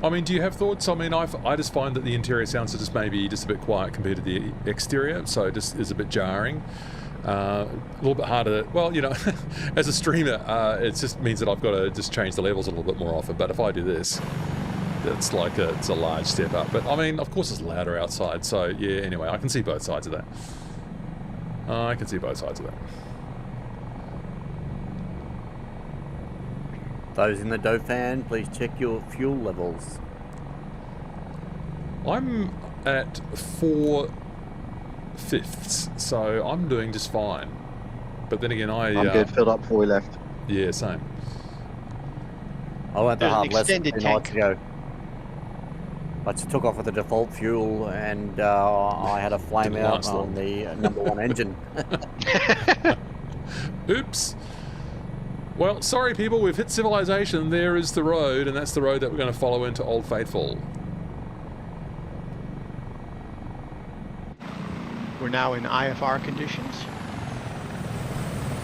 I mean, do you have thoughts? I mean, I just find that the interior sounds are just maybe just a bit quiet compared to the exterior, so it just is a bit jarring. A little bit harder. Well, as a streamer, it just means that I've got to just change the levels a little bit more often. But if I do this, it's like it's a large step up. But I mean, of course, it's louder outside. So yeah. Anyway, I can see both sides of that. I can see both sides of that. Those in the Dauphin, please check your fuel levels. I'm at 4/5, so I'm doing just fine. But then again, I'm good, filled up before we left. Yeah, same. I went the hard lesson 2 nights ago. I just took off with the default fuel and I had a flame out on the #1 engine. Oops. Well, sorry people, we've hit civilization. There is the road, and that's the road that we're going to follow into Old Faithful. We're now in IFR conditions.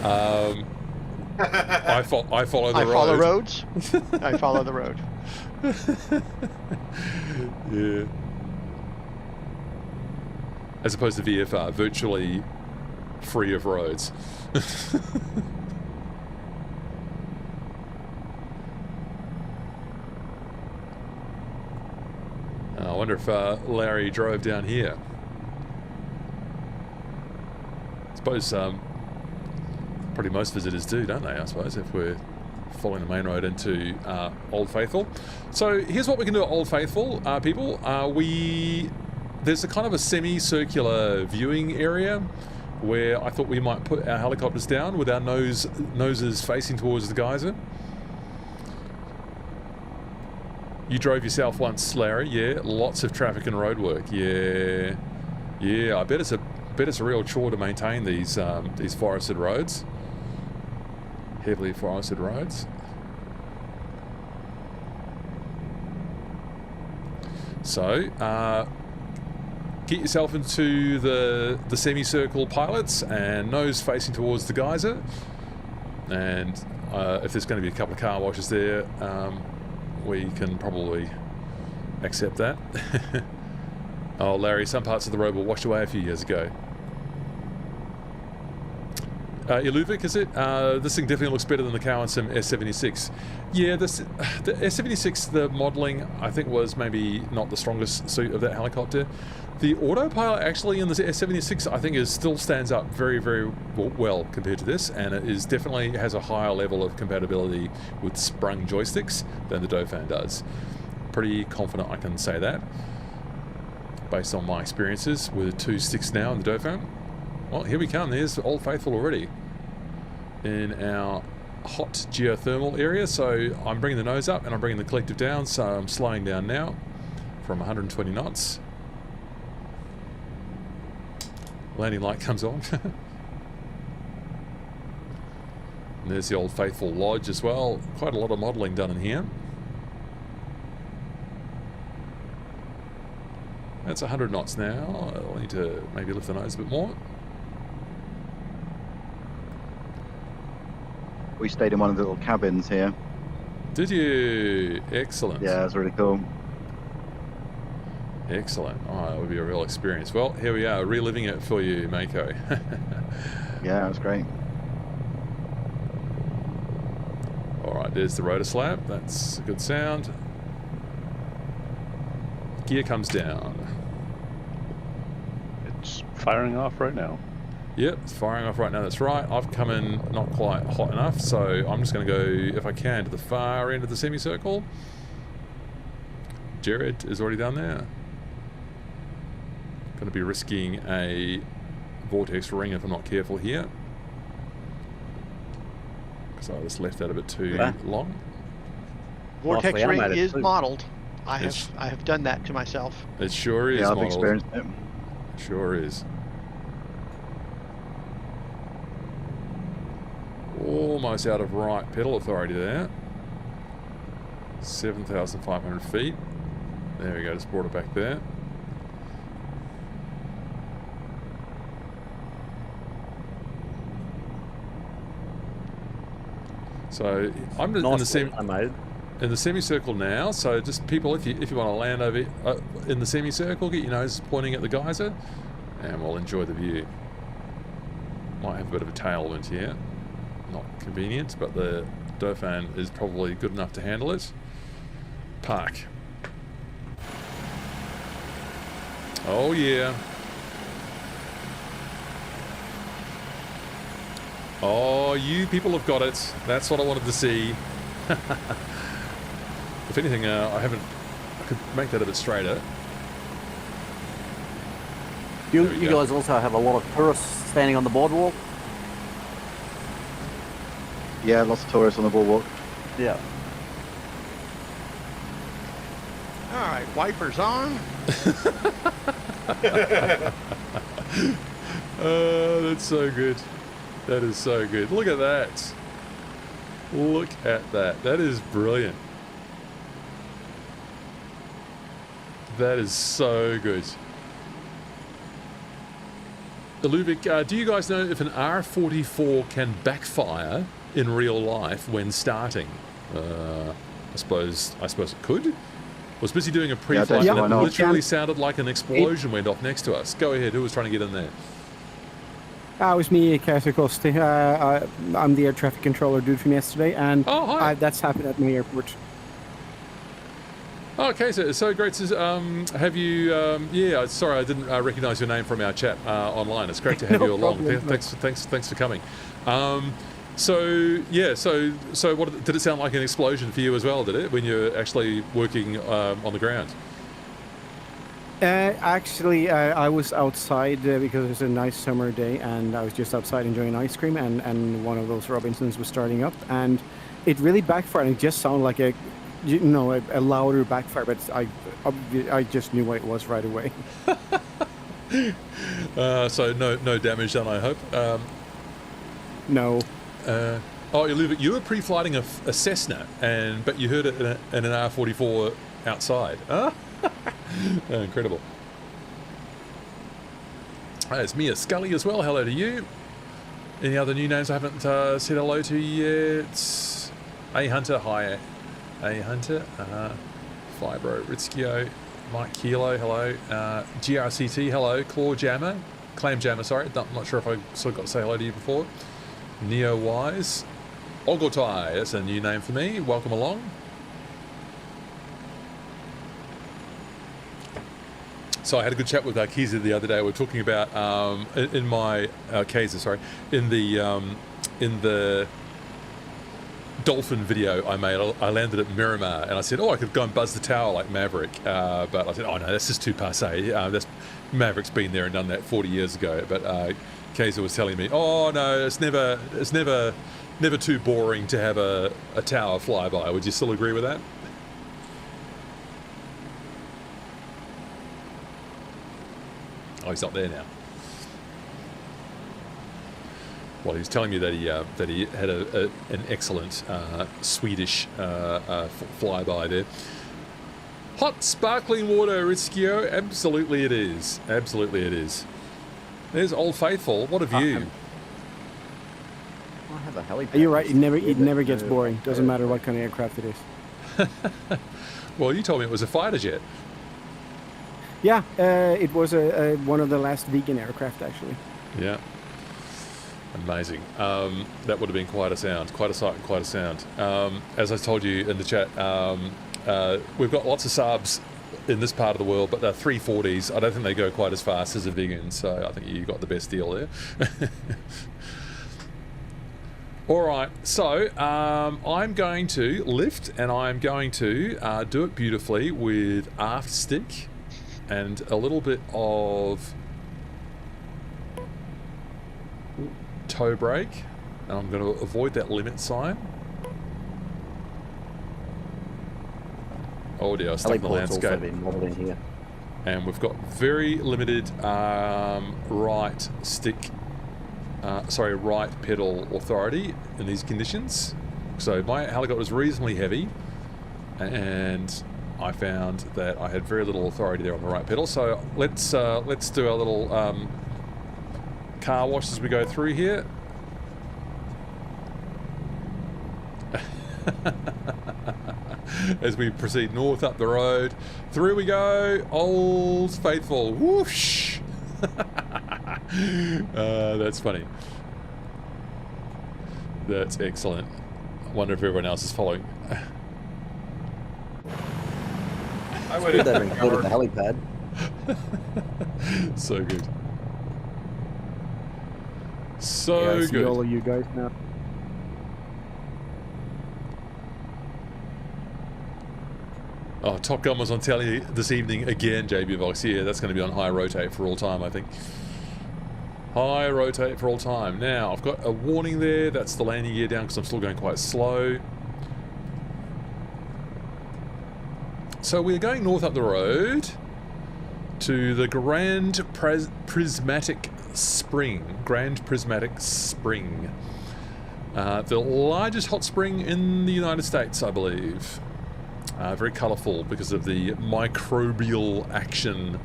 I follow the road. I follow roads. I follow the road. Yeah. As opposed to VFR, virtually free of roads. I wonder if Larry drove down here. I suppose probably most visitors do, don't they? I suppose if we're following the main road into Old Faithful. So here's what we can do at Old Faithful, people. There's a kind of a semicircular viewing area where I thought we might put our helicopters down with our noses facing towards the geyser. You drove yourself once, Larry. Yeah, lots of traffic and roadwork. Yeah. I bet it's a real chore to maintain these forested roads. Heavily forested roads. So, get yourself into the semicircle pilots and nose facing towards the geyser. And if there's going to be a couple of car washes there, we can probably accept that. Oh, Larry, some parts of the road were washed away a few years ago. Iluvic, is it? This thing definitely looks better than the Cowan Sim S76. Yeah, the S76, the modelling, I think, was maybe not the strongest suit of that helicopter. The autopilot actually in the S76, I think, still stands up very, very well compared to this, and it is definitely has a higher level of compatibility with sprung joysticks than the Dauphin does. Pretty confident I can say that, based on my experiences with 2 sticks now in the Dauphin. Well, here we come. There's Old Faithful already in our hot geothermal area. So I'm bringing the nose up and I'm bringing the collective down. So I'm slowing down now from 120 knots. Landing light comes on. And there's the Old Faithful Lodge as well. Quite a lot of modelling done in here. That's 100 knots now. I'll need to maybe lift the nose a bit more. We stayed in one of the little cabins here. Did you? Excellent. Yeah, it was really cool. Excellent. Oh, that would be a real experience. Well, here we are, reliving it for you, Mako. Yeah, it was great. Alright, there's the rotor slab. That's a good sound. Gear comes down. It's firing off right now. Yep, it's firing off right now, that's right. I've come in not quite hot enough, so I'm just going to go, if I can, to the far end of the semicircle. Jared is already down there. Going to be risking a vortex ring if I'm not careful here. Because I just left that a bit too long. Vortex ring is modelled. I have done that to myself. It sure is. Yeah, I've modelled. experienced it. Sure is. Almost out of right pedal authority there. 7,500 feet. There we go, just brought it back there. So I'm in the semicircle now. So just people, if you want to land over in the semicircle, get your nose pointing at the geyser, and we'll enjoy the view. Might have a bit of a tailwind here. Not convenient, but the Dauphin is probably good enough to handle it. Park. Oh yeah. Oh, you people have got it. That's what I wanted to see. If anything, I could make that a bit straighter. You guys also have a lot of tourists standing on the boardwalk? Yeah, lots of tourists on the boardwalk. Yeah. All right, wipers on. Oh, that's so good. That is so good. Look at that. Look at that. That is brilliant. That is so good. Iluvic, do you guys know if an R44 can backfire in real life when starting? I suppose it could. I was busy doing a pre-flight and it literally sounded like an explosion went off next to us. Go ahead, who was trying to get in there? It was me, KJAC. I'm the air traffic controller dude from yesterday, and that's happened at my airport. Okay, so great to have you. Yeah, sorry, I didn't recognise your name from our chat online. It's great to have you along. Thanks for coming. So what did it sound like an explosion for you as well? Did it when you're actually working on the ground? Actually, I was outside because it was a nice summer day, and I was just outside enjoying ice cream, and one of those Robinsons was starting up, and it really backfired. It just sounded like a louder backfire, but I just knew what it was right away. So no damage done, I hope. No. You were pre-flighting a Cessna, but you heard it in an R44 outside. Incredible. It's Mia Scully as well. Hello to you. Any other new names I haven't said hello to yet? A Hunter, hi. A Hunter. Fibro Ritzkio. Mike Kilo, hello. GRCT, hello. Clam Jammer, sorry. I'm not sure if I sort of got to say hello to you before. Neo-wise. Ogotai, that's a new name for me. Welcome along. So I had a good chat with Kiza the other day. We were talking about in my Kiza, sorry, in the Dolphin video I made. I landed at Miramar, and I said, "Oh, I could go and buzz the tower like Maverick," but I said, "Oh no, that's just too passé. That's Maverick's been there and done that 40 years ago." But Kiza was telling me, "Oh no, it's never too boring to have a tower flyby." Would you still agree with that? Oh, he's up there now. Well, he was telling me that he had an excellent Swedish flyby there. Hot sparkling water, Riskio. Absolutely it is. Absolutely it is. There's Old Faithful. What a view. I have a helipad. You're right. It never gets boring. Doesn't matter what kind of aircraft it is. Well, you told me it was a fighter jet. Yeah, it was one of the last vegan aircraft, actually. Yeah. Amazing. That would have been quite a sound, quite a sight and quite a sound. As I told you in the chat, we've got lots of Saabs in this part of the world, but they're 340s. I don't think they go quite as fast as a vegan, so I think you got the best deal there. All right, so I'm going to lift, and I'm going to do it beautifully with aft stick and a little bit of toe brake, and I'm going to avoid that limit sign. Oh dear, I stuck in the landscape. And we've got very limited right pedal authority in these conditions. So my helicopter was reasonably heavy, and I found that I had very little authority there on the right pedal. So let's do our little car wash as we go through here. As we proceed north up the road, through we go. Old Faithful, whoosh! That's funny. That's excellent. I wonder if everyone else is following. I would have recorded the helipad. So good. So I see good. all of you guys now. Oh, Top Gun was on telly this evening again, JB Vox. Yeah, that's going to be on high rotate for all time, I think. High rotate for all time. Now, I've got a warning there. That's the landing gear down because I'm still going quite slow. So we're going north up the road to the Grand Prismatic Spring. Grand Prismatic Spring. The largest hot spring in the United States, I believe. Very colourful because of the microbial action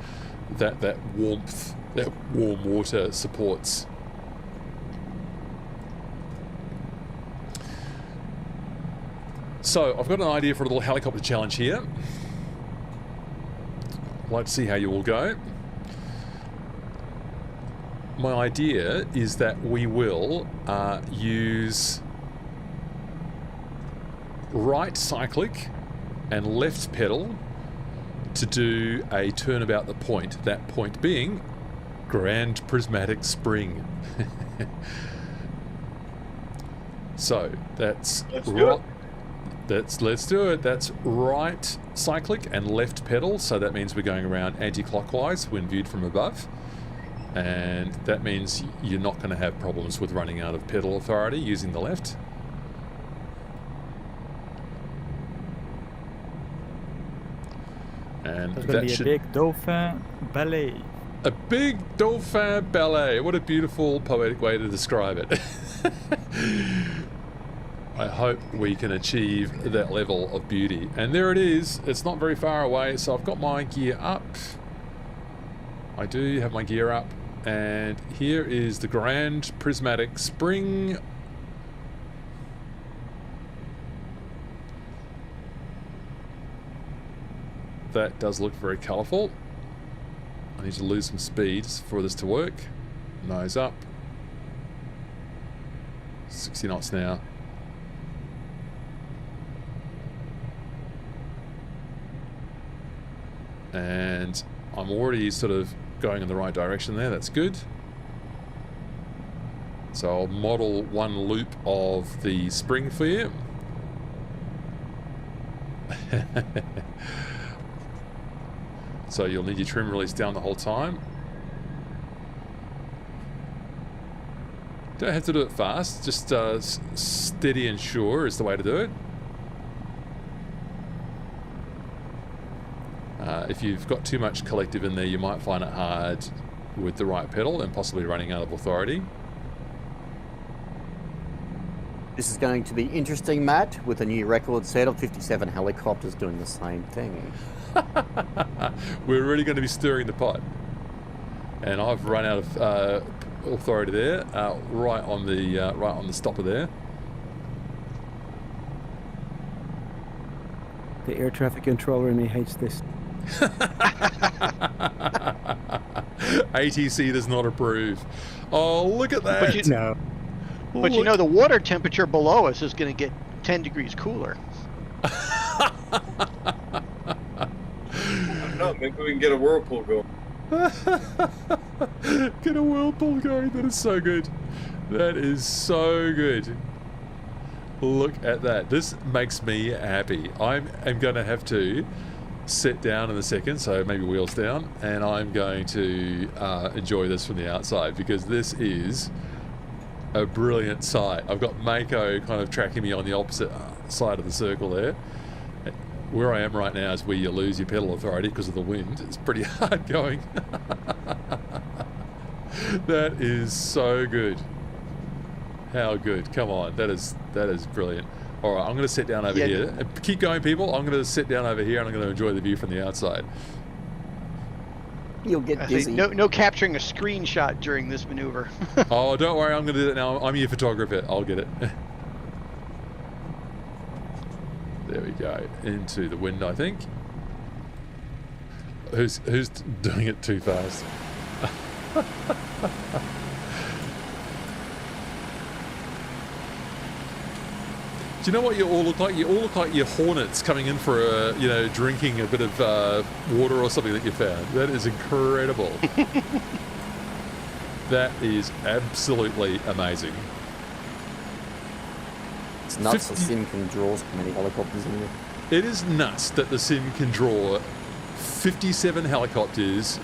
that warmth, that warm water supports. So I've got an idea for a little helicopter challenge here. I'd like to see how you all go. My idea is that we will use right cyclic and left pedal to do a turnabout the point, that point being Grand Prismatic Spring. So that's let's do it. That's right cyclic and left pedal, so that means we're going around anti-clockwise when viewed from above, and that means you're not going to have problems with running out of pedal authority using the left. And there's going to be a big Dauphin ballet. A big Dauphin ballet. What a beautiful poetic way to describe it. I hope we can achieve that level of beauty. And there it is. It's not very far away. So I've got my gear up. I do have my gear up. And here is the Grand Prismatic Spring. That does look very colourful. I need to lose some speed for this to work. Nose up. 60 knots now. And I'm already sort of going in the right direction there. That's good. So I'll model one loop of the spring for you. So you'll need your trim release down the whole time. Don't have to do it fast, just steady and sure is the way to do it. If you've got too much collective in there, you might find it hard with the right pedal and possibly running out of authority. This is going to be interesting, Matt, with a new record set of 57 helicopters doing the same thing. We're really going to be stirring the pot. And I've run out of authority there, right on the stopper there. The air traffic controller in me hates this. ATC does not approve. Oh, look at that! But you know, the water temperature below us is going to get 10 degrees cooler. I don't know, maybe we can get a whirlpool going. Get a whirlpool going. That is so good. That is so good. Look at that. This makes me happy. I'm going to have to sit down in a second, so maybe wheels down, and I'm going to enjoy this from the outside, because this is a brilliant sight. I've got Mako kind of tracking me on the opposite side of the circle there. Where I am right now is where you lose your pedal authority because of the wind. It's pretty hard going. That is so good. How good. Come on. That is brilliant. All right, I'm going to sit down over here. Keep going, people. I'm going to sit down over here and I'm going to enjoy the view from the outside. You'll get dizzy. No capturing a screenshot during this maneuver. Oh, don't worry. I'm going to do that now. I'm your photographer. I'll get it. There we go. Into the wind, I think. Who's doing it too fast? Do you know what you all look like? You all look like your hornets coming in for a, drinking a bit of water or something that you found. That is incredible. That is absolutely amazing. It's nuts the sim can draw so many helicopters in there. It is nuts that the sim can draw 57 helicopters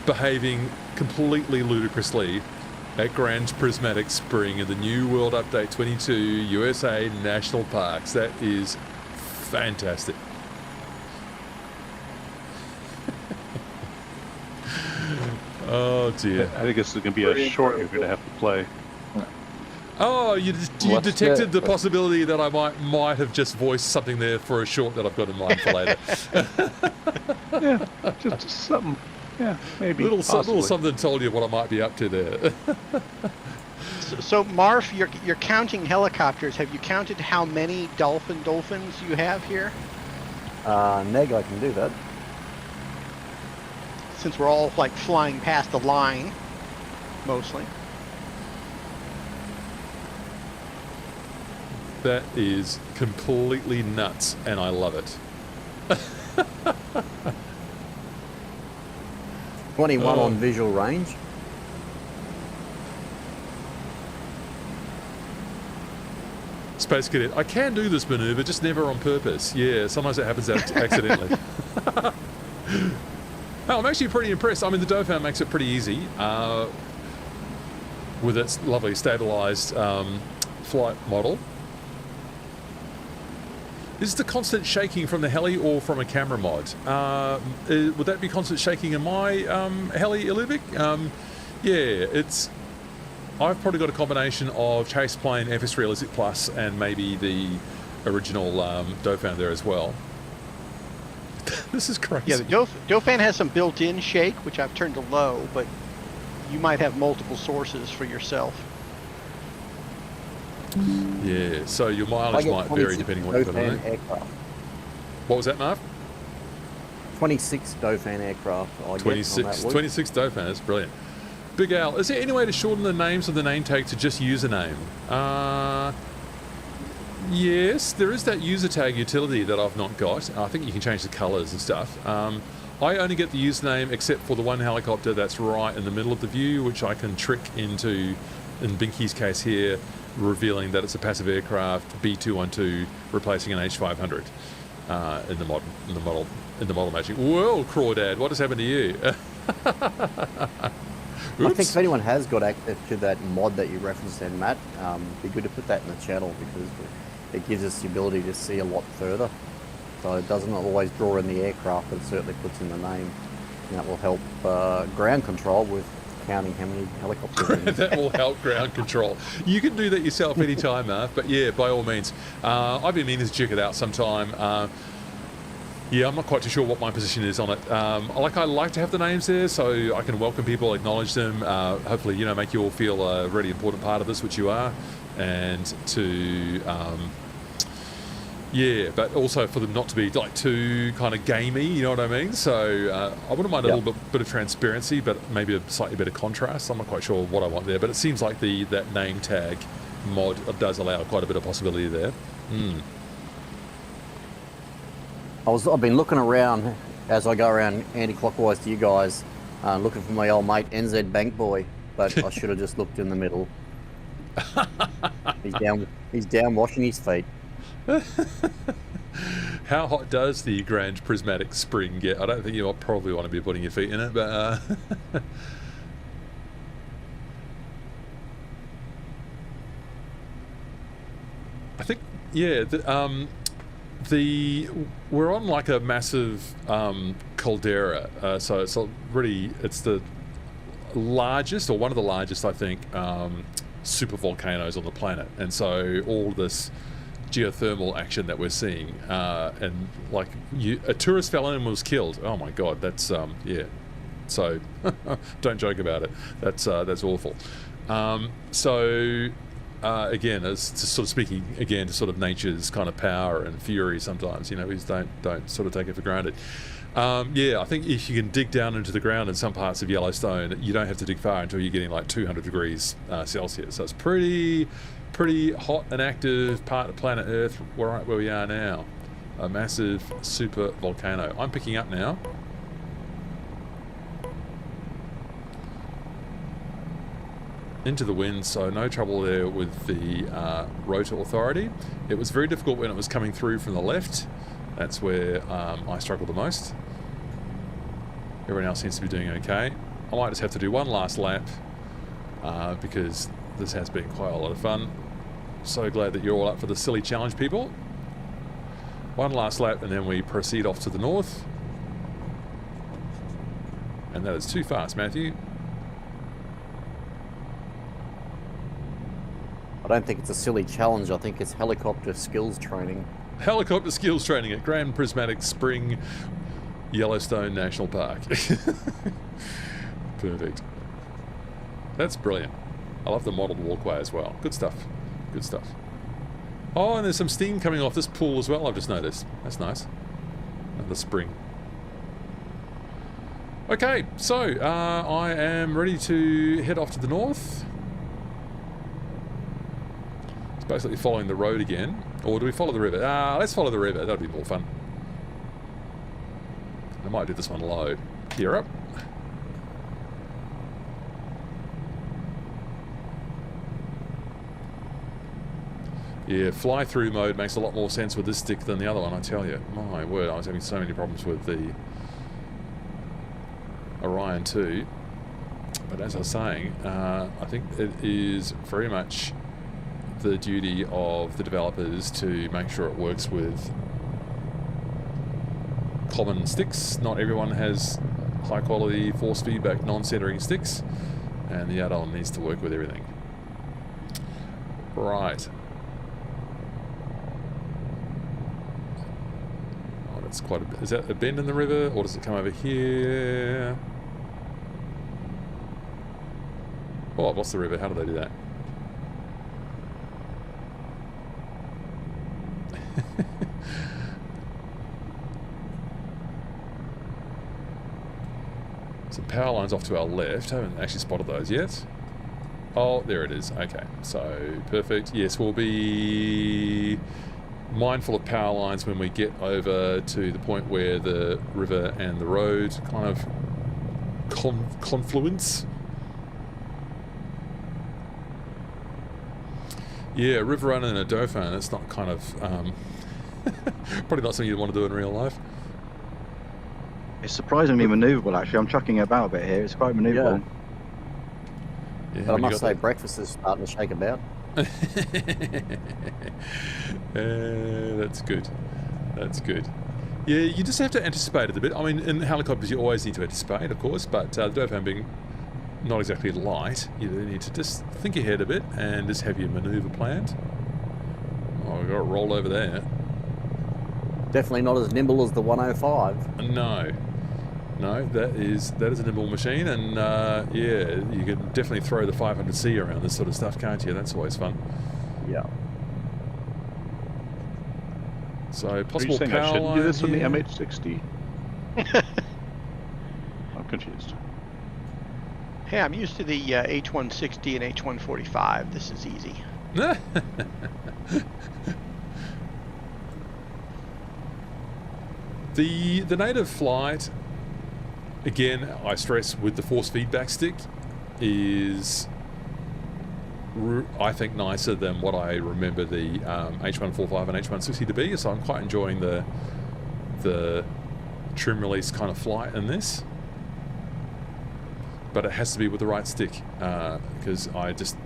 behaving completely ludicrously at Grand Prismatic Spring in the New World Update 22 USA National Parks. That is fantastic. Oh dear. I think this is going to be a short you're going to have to play. Oh, you detected the possibility that I might have just voiced something there for a short that I've got in mind for later. Yeah, just something. Yeah, maybe. Little something told you what I might be up to there. So Marv, you're counting helicopters. Have you counted how many Dolphins you have here? Neg, I can do that. Since we're all like flying past the line, mostly. That is completely nuts, and I love it. 21 on visual range. Space Cadet, I can do this maneuver, just never on purpose. Yeah, sometimes it happens accidentally. I'm actually pretty impressed. I mean, the Dauphin makes it pretty easy with its lovely stabilized flight model. Is the constant shaking from the heli or from a camera mod? Would that be constant shaking in my heli, Illuvic? Yeah, I've probably got a combination of Chase Plane, FS Realistic Plus, and maybe the original Dauphin there as well. This is crazy. Yeah, the Dauphin has some built-in shake, which I've turned to low, but you might have multiple sources for yourself. Yeah, so your mileage might vary depending on what you've got on there. What was that, Marv? 26 Dauphin aircraft. 26 Dauphin, that's brilliant. Big Al, is there any way to shorten the names of the name tag to just username? Yes, there is that user tag utility that I've not got. I think you can change the colours and stuff. I only get the username except for the one helicopter that's right in the middle of the view, which I can trick into, in Binky's case here, revealing that it's a passive aircraft B212 replacing an H500 in the model matching. Whoa, Crawdad, what has happened to you? I think if anyone has got access to that mod that you referenced then, Matt, it'd be good to put that in the channel because it gives us the ability to see a lot further. So it doesn't always draw in the aircraft, but it certainly puts in the name. And that will help ground control with counting how many helicopters. That will help ground control. You can do that yourself anytime, Marv, but yeah, by all means. I've been meaning to check it out sometime. Yeah, I'm not quite too sure what my position is on it. I like to have the names there so I can welcome people, acknowledge them, hopefully, you know, make you all feel a really important part of this, which you are, and to, yeah, but also for them not to be like too kind of gamey, you know what I mean? So I wouldn't mind a little bit of transparency, but maybe a slightly better contrast. I'm not quite sure what I want there, but it seems like that name tag mod does allow quite a bit of possibility there. I've been looking around as I go around anti-clockwise to you guys, looking for my old mate NZ Bank Boy, but I should have just looked in the middle. He's down washing his feet. How hot does the Grand Prismatic Spring get? I don't think you probably want to be putting your feet in it, but I think, yeah, we're on like a massive caldera, so it's the largest, or one of the largest, I think, super volcanoes on the planet, and so all this geothermal action that we're seeing, and like a tourist fell in and was killed. Oh my god, that's yeah. So don't joke about it. That's awful. Again, as to sort of speaking again to sort of nature's kind of power and fury sometimes, you know, we just don't sort of take it for granted. Yeah, I think if you can dig down into the ground in some parts of Yellowstone, you don't have to dig far until you're getting like 200 degrees Celsius. So it's pretty hot and active part of planet Earth right where we are now. A massive super volcano. I'm picking up now. Into the wind, so no trouble there with the rotor authority. It was very difficult when it was coming through from the left. That's where I struggled the most. Everyone else seems to be doing okay. I might just have to do one last lap because this has been quite a lot of fun. So glad that you're all up for the silly challenge, people. One last lap and then we proceed off to the north. And that is too fast, Matthew. I don't think it's a silly challenge. I think it's helicopter skills training. Helicopter skills training at Grand Prismatic Spring, Yellowstone National Park. Perfect. That's brilliant. I love the modelled walkway as well. Good stuff. Good stuff. Oh, and there's some steam coming off this pool as well, I've just noticed. That's nice. And the spring. Okay, so I am ready to head off to the north. It's basically following the road again. Or do we follow the river? Let's follow the river. That'll be more fun. I might do this one low. Gear up. Yeah, fly-through mode makes a lot more sense with this stick than the other one, I tell you. My word, I was having so many problems with the Orion 2. But as I was saying, I think it is very much the duty of the developers to make sure it works with common sticks. Not everyone has high-quality force feedback non-centering sticks, and the add-on needs to work with everything. Right. It's quite a bit. Is that a bend in the river, or does it come over here? Oh, I've lost the river. How do they do that? So power lines off to our left. I haven't actually spotted those yet. Oh, there it is. Okay, so perfect. Yes, we'll be mindful of power lines when we get over to the point where the river and the road kind of confluence. Yeah, a river run and a Dauphin, it's not kind of probably not something you'd want to do in real life. It's surprisingly manoeuvrable, actually. I'm chucking about a bit here. It's quite manoeuvrable. Yeah, but I must say, breakfast is starting to shake about. That's good. That's good. Yeah, you just have to anticipate it a bit. I mean, in helicopters, you always need to anticipate, of course, but the Dauphin being not exactly light, you need to just think ahead a bit and just have your manoeuvre planned. Oh, we've got to roll over there. Definitely not as nimble as the 105. No. No, that is a nimble machine, and yeah, you can definitely throw the 500C around this sort of stuff, can't you? That's always fun. Yeah. So possible Are you saying power I shouldn't do this on the here? MH60? I'm confused. Hey, I'm used to the H160 and H145. This is easy. The native flight, again, I stress with the force feedback stick, is I think nicer than what I remember the H145 and H160 to be. So I'm quite enjoying the trim release kind of flight in this. But it has to be with the right stick, because it just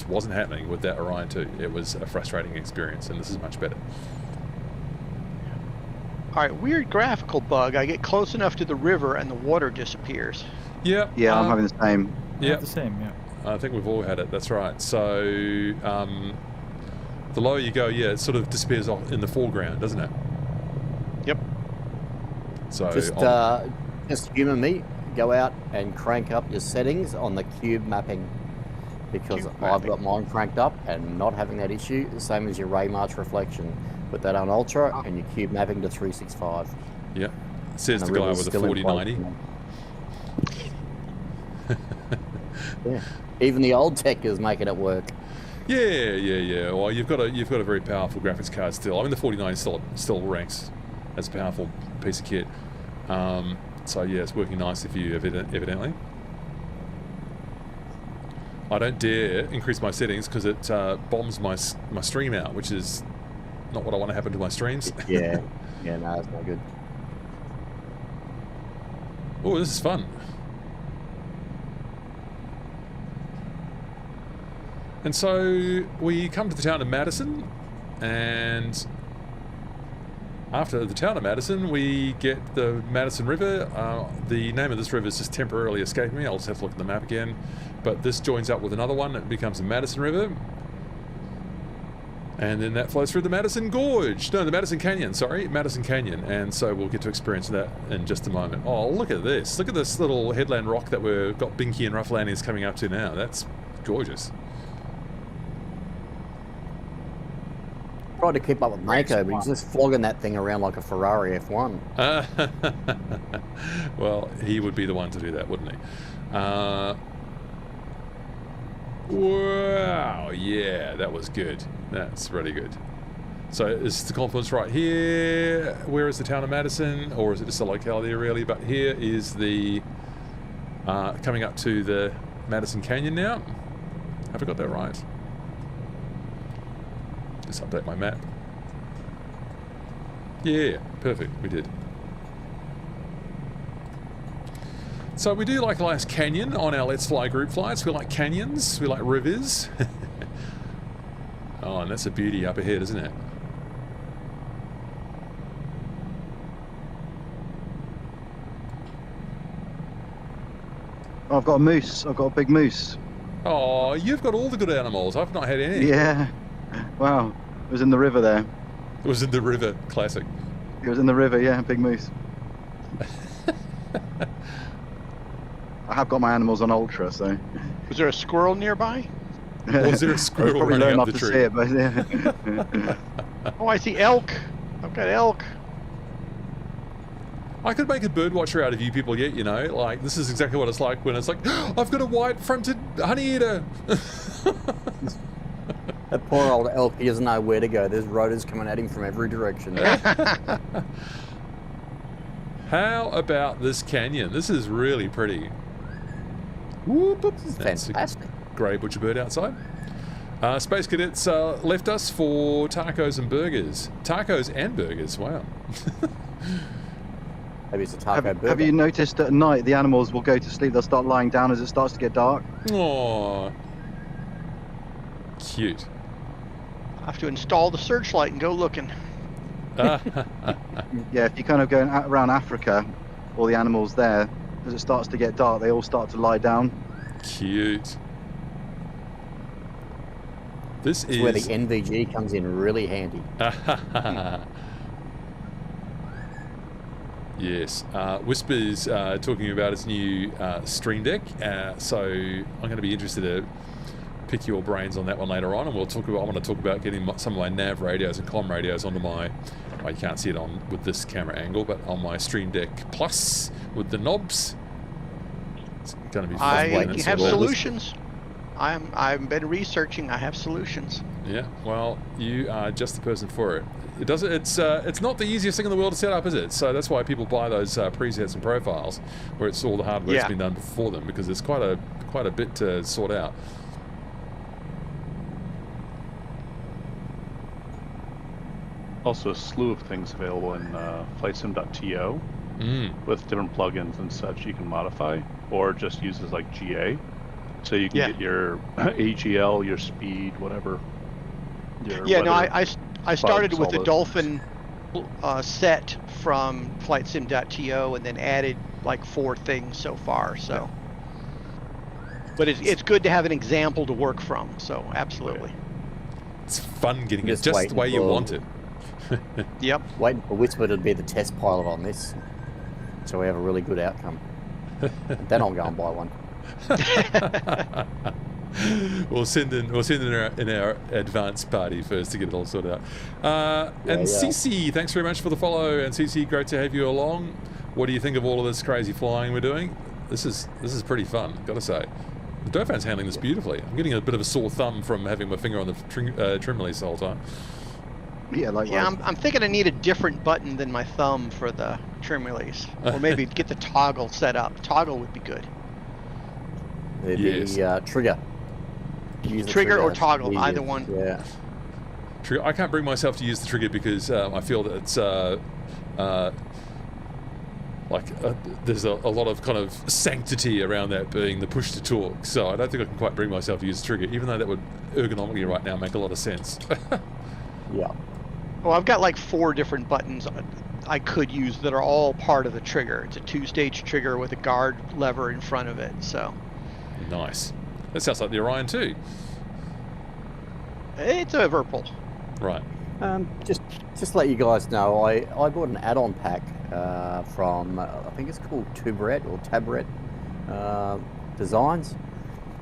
wasn't happening with that Orion 2. It was a frustrating experience, and this is much better. All right, weird graphical bug. I get close enough to the river and the water disappears. Yeah. Yeah, I'm having the same. Yeah, The same, yeah. I think we've all had it. That's right. So the lower you go, yeah, it sort of disappears off in the foreground, doesn't it? Yep. So just humor me. Go out and crank up your settings on the cube mapping, because I've got mine cranked up and not having that issue. The same as your ray march reflection. Put that on ultra and your cube mapping to 365. Yeah. Says the guy with a 4090. Yeah. Even the old tech is making it work. Yeah. Well, you've got a very powerful graphics card still. I mean, the 4090 still ranks as a powerful piece of kit. So yeah, it's working nicely for you, evidently. I don't dare increase my settings because it bombs my stream out, which is not what I want to happen to my streams. Yeah, no, it's not good. Oh, this is fun. And so we come to the town of Madison, and after the town of Madison, we get the Madison River. The name of this river is just temporarily escaping me. I'll just have to look at the map again. But this joins up with another one. It becomes the Madison River. And then that flows through the Madison Gorge. No, the Madison Canyon, sorry. Madison Canyon. And so we'll get to experience that in just a moment. Oh, look at this. Look at this little headland rock that we've got Binky and Rough Landings coming up to now. That's gorgeous. Tried to keep up with Mako, but he's just flogging that thing around like a Ferrari F1. Well, he would be the one to do that, wouldn't he? Wow, yeah, that was good. That's really good. So is the confluence right here? Where is the town of Madison? Or is it just a locality really? But here is the coming up to the Madison Canyon now. Have I got that right? Just update my map. Yeah, perfect, we did. So we do like a nice canyon on our Let's Fly group flights. We like canyons, we like rivers. Oh, and that's a beauty up ahead, isn't it? I've got a moose. I've got a big moose. Oh, you've got all the good animals. I've not had any. Yeah. Wow. It was in the river there. It was in the river. Classic. It was in the river, yeah. Big moose. I have got my animals on ultra, so. Was there a squirrel nearby? Was there a squirrel probably running learn up not the to tree? see it, but yeah. Oh, I see elk. I've got elk. I could make a bird watcher out of you people yet, you know? Like, this is exactly what it's like when it's like, I've got a white-fronted honey eater. That poor old elk, he doesn't know where to go. There's rotors coming at him from every direction. How about this canyon? This is really pretty. Whoop, whoop. That's fantastic. A grey butcher bird outside. Space Cadets left us for tacos and burgers. Tacos and burgers, wow. Maybe it's a taco burger. Have you noticed that at night the animals will go to sleep, they'll start lying down as it starts to get dark? Aww. Cute. I have to install the searchlight and go looking. Yeah, if you kind of go around Africa, all the animals there, as it starts to get dark, they all start to lie down. Cute. This is where the NVG comes in really handy. Yes. Whisper's talking about his new Stream Deck, so I'm going to be interested to pick your brains on that one later on, and we'll talk about. I want to talk about getting some of my nav radios and comm radios onto my. Well, you can't see it on with this camera angle, but on my Stream Deck Plus with the knobs. It's going to be fun. I have solutions. I've been researching. I have solutions. Yeah. Well, you are just the person for it. It's not the easiest thing in the world to set up, is it? So that's why people buy those presets and profiles, where it's all the hard work's been done for them, because it's quite a bit to sort out. Also, a slew of things available in flightsim.to with different plugins and such you can modify, or just use as like GA, so you can get your AGL, your speed, whatever. I started with the Dauphin set from flightsim.to and then added like 4 things so far. So, but it's good to have an example to work from. So absolutely, it's fun getting it just the way you want it. Yep. Waiting for Whisper to be the test pilot on this, so we have a really good outcome. Then I'll go and buy one. We'll send in our advanced party first to get it all sorted out. And CC, thanks very much for the follow. And CC, great to have you along. What do you think of all of this crazy flying we're doing? This is pretty fun, gotta say. The Dauphin's handling this beautifully. I'm getting a bit of a sore thumb from having my finger on the trim release the whole time. Yeah, I'm thinking I need a different button than my thumb for the trim release, or maybe get the toggle set up. Toggle would be good. The trigger. Trigger or toggle, either one. Yeah. Trigger. I can't bring myself to use the trigger because I feel that it's there's a lot of kind of sanctity around that being the push to talk. So I don't think I can quite bring myself to use the trigger, even though that would ergonomically right now make a lot of sense. Yeah. Well, I've got like 4 different buttons I could use that are all part of the trigger. It's a 2-stage trigger with a guard lever in front of it. So. Nice. That sounds like the Orion too. It's a Verpal. Right. Just to let you guys know, I bought an add-on pack from I think it's called Tubaret or Tabaret Designs,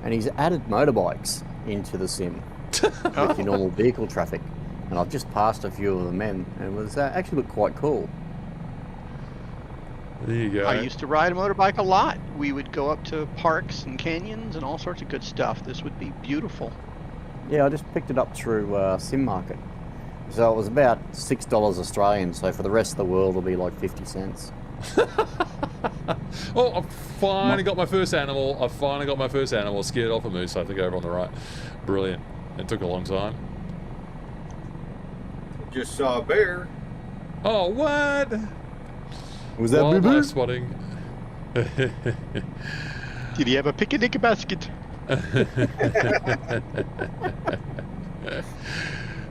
and he's added motorbikes into the sim with your normal vehicle traffic. And I've just passed a few of them in, and it was actually looked quite cool. There you go. I used to ride a motorbike a lot. We would go up to parks and canyons and all sorts of good stuff. This would be beautiful. Yeah, I just picked it up through Sim Market. So it was about $6 Australian, so for the rest of the world it'll be like 50 cents. Oh, I've finally got my first animal. Scared off a moose, I think, over on the right. Brilliant. It took a long time. Just saw a bear. Oh, what? Was that wildlife spotting? Did he have a picnic basket?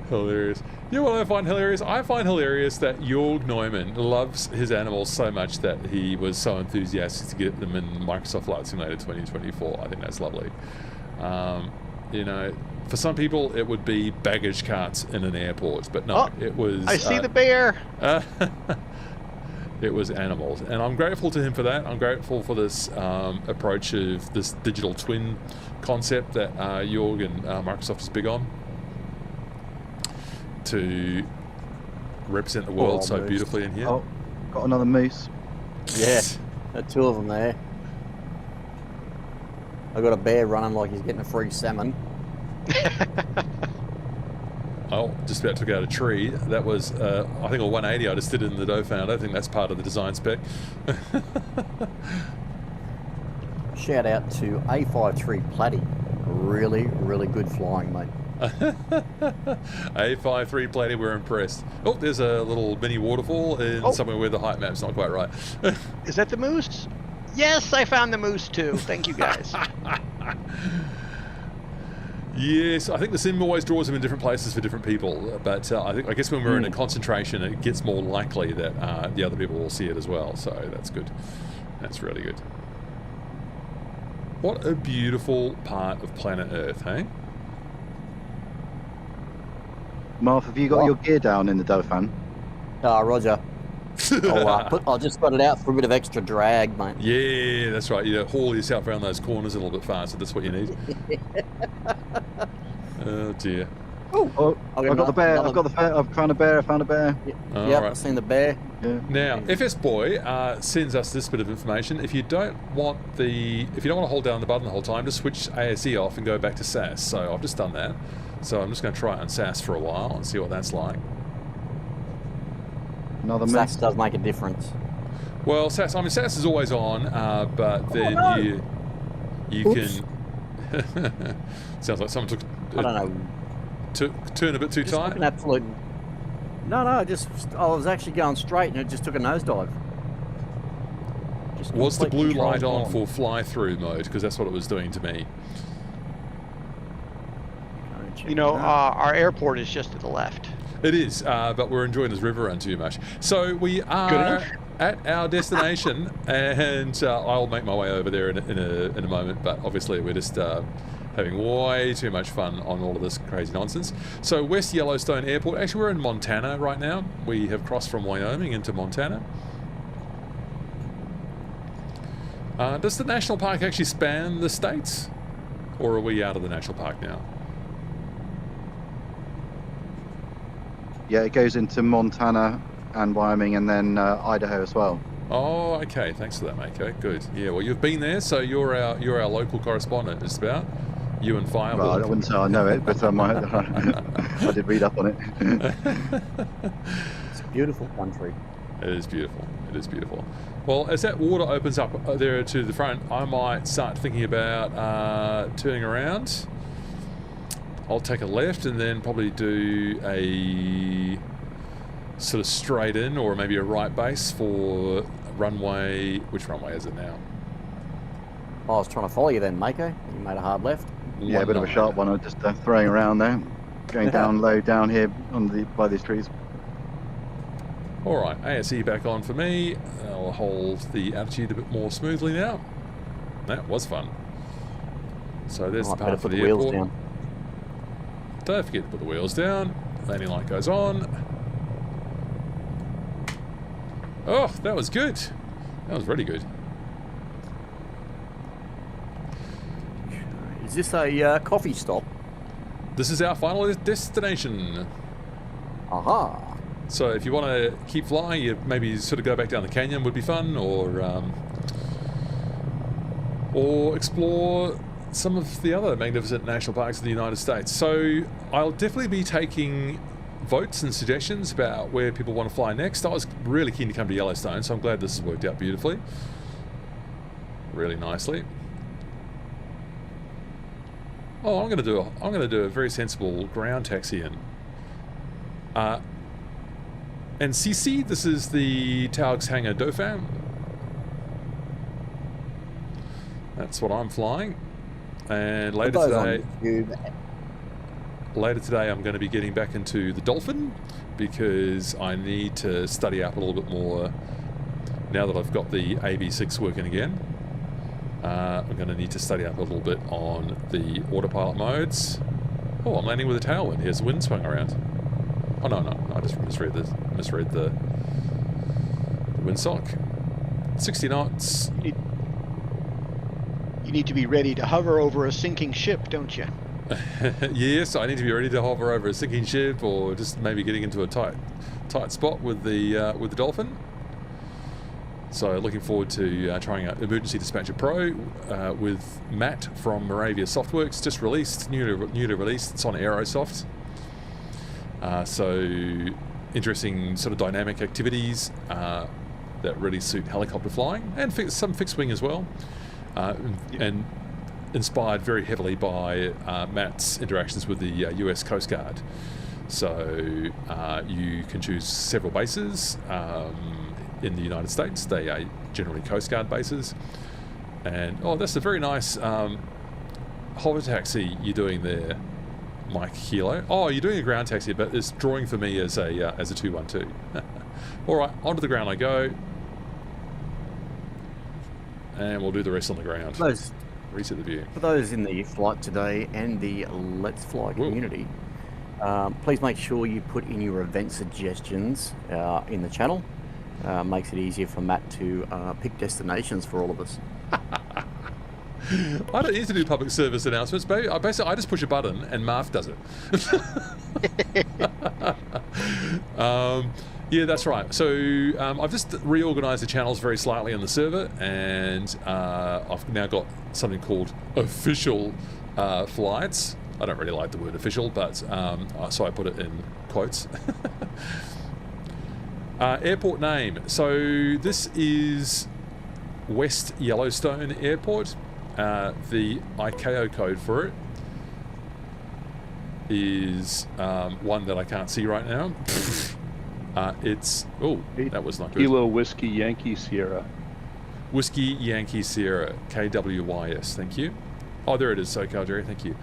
Hilarious. You know what I find hilarious? I find hilarious that Jorg Neumann loves his animals so much that he was so enthusiastic to get them in Microsoft Flight Simulator 2024. I think that's lovely. You know, for some people it would be baggage carts in an airport, but no, it was... I see the bear! It was animals, and I'm grateful to him for that. I'm grateful for this approach of this digital twin concept that Jorg and Microsoft is big on, to represent the world so beautifully in here. Oh, got another moose. Yeah, there are 2 of them there. I got a bear running like he's getting a free salmon. Oh, just about took out a tree. That was, I think, a 180 I just did in the Dauphin. I don't think that's part of the design spec. Shout out to A53 Platty. Really, really good flying, mate. A53 Platy, we're impressed. Oh, there's a little mini waterfall in somewhere where the height map's not quite right. Is that the moose? Yes, I found the moose too. Thank you, guys. Yes, I think the sim always draws them in different places for different people, but I guess when we're in a concentration, it gets more likely that the other people will see it as well. So that's good. That's really good. What a beautiful part of planet Earth, hey? Marv, have you got your gear down in the Dauphin? Roger. I'll just got it out for a bit of extra drag, mate. Yeah, that's right. You haul yourself around those corners a little bit faster. That's what you need. Oh dear. Oh, I've got the bear. I've got the bear. I've found a bear. I found a bear. Yep, I've seen the bear. Yeah. Now, FS Boy sends us this bit of information. If you don't want to hold down the button the whole time, just switch ASE off and go back to SAS. So I've just done that. So I'm just going to try it on SAS for a while and see what that's like. Another SAS does make a difference. Well, SAS is always on, but then you can. Sounds like someone took. I don't know. Turn a bit too tight. An absolute. No, I was actually going straight and it just took a nosedive. Was the blue light on for fly-through mode? Because that's what it was doing to me. You know, our airport is just to the left. It is, but we're enjoying this river run too much. So we are at our destination, and I'll make my way over there in a moment. But obviously, we're just having way too much fun on all of this crazy nonsense. So West Yellowstone Airport. Actually, we're in Montana right now. We have crossed from Wyoming into Montana. Does the national park actually span the states, or are we out of the national park now? Yeah, it goes into Montana and Wyoming and then Idaho as well. Oh, okay. Thanks for that, mate. Okay, good. Yeah, well, you've been there, so you're our local correspondent, just about. You and Firewall. Well, I wouldn't say I know it, but I did read up on it. It's a beautiful country. It is beautiful. It is beautiful. Well, as that water opens up there to the front, I might start thinking about turning around. I'll take a left and then probably do a sort of straight in or maybe a right base for runway. Which runway is it now? I was trying to follow you then, Mako. You made a hard left. Yeah, a bit of a sharp one. I'm just throwing around there. Going down low down here by these trees. All right, ASE back on for me. I'll hold the attitude a bit more smoothly now. That was fun. So there's the part for the airport. Down. Don't forget to put the wheels down. Landing light goes on. Oh, that was good. That was really good. Is this a coffee stop? This is our final destination. Aha. So if you want to keep flying, you maybe sort of go back down the canyon would be fun, or explore some of the other magnificent national parks of the United States. So I'll definitely be taking votes and suggestions about where people want to fly next. I was really keen to come to Yellowstone, so I'm glad this has worked out beautifully. Really nicely. Oh, I'm going to do a very sensible ground taxi in. And CC, this is the Taog's Hangar Dauphin. That's what I'm flying. And later today I'm going to be getting back into the Dauphin because I need to study up a little bit more now that I've got the AB6 working again. I'm going to need to study up a little bit on the autopilot modes. Oh, I'm landing with a tailwind. Here's the wind swung around. Oh no, I just misread the windsock. 60 knots. You need to be ready to hover over a sinking ship, don't you? Yes, I need to be ready to hover over a sinking ship, or just maybe getting into a tight spot with the Dauphin. So looking forward to trying out Emergency Dispatcher Pro with Matt from Moravia Softworks. Just released, new to release. It's on Aerosoft. So interesting sort of dynamic activities that really suit helicopter flying, and some fixed wing as well. And inspired very heavily by Matt's interactions with the US Coast Guard. So you can choose several bases in the United States. They are generally Coast Guard bases. And that's a very nice hover taxi you're doing there, Mike Kilo. Oh, you're doing a ground taxi, but it's drawing for me as a 212. All right, onto the ground I go, and we'll do the rest on the ground. Reset the view. For those in the flight today and the Let's Fly community, please make sure you put in your event suggestions in the channel. Makes it easier for Matt to pick destinations for all of us. I don't need to do public service announcements, baby. Basically, I just push a button and Marv does it. Yeah, that's right. So I've just reorganized the channels very slightly on the server, and I've now got something called official flights. I don't really like the word official, but so I put it in quotes. Airport name. So this is West Yellowstone Airport. The ICAO code for it is one that I can't see right now. It's that was not good. Kilo Whiskey Yankee Sierra. Whiskey Yankee Sierra, KWYS. Thank you. Oh, there it is. SoCal Jerry. Thank you.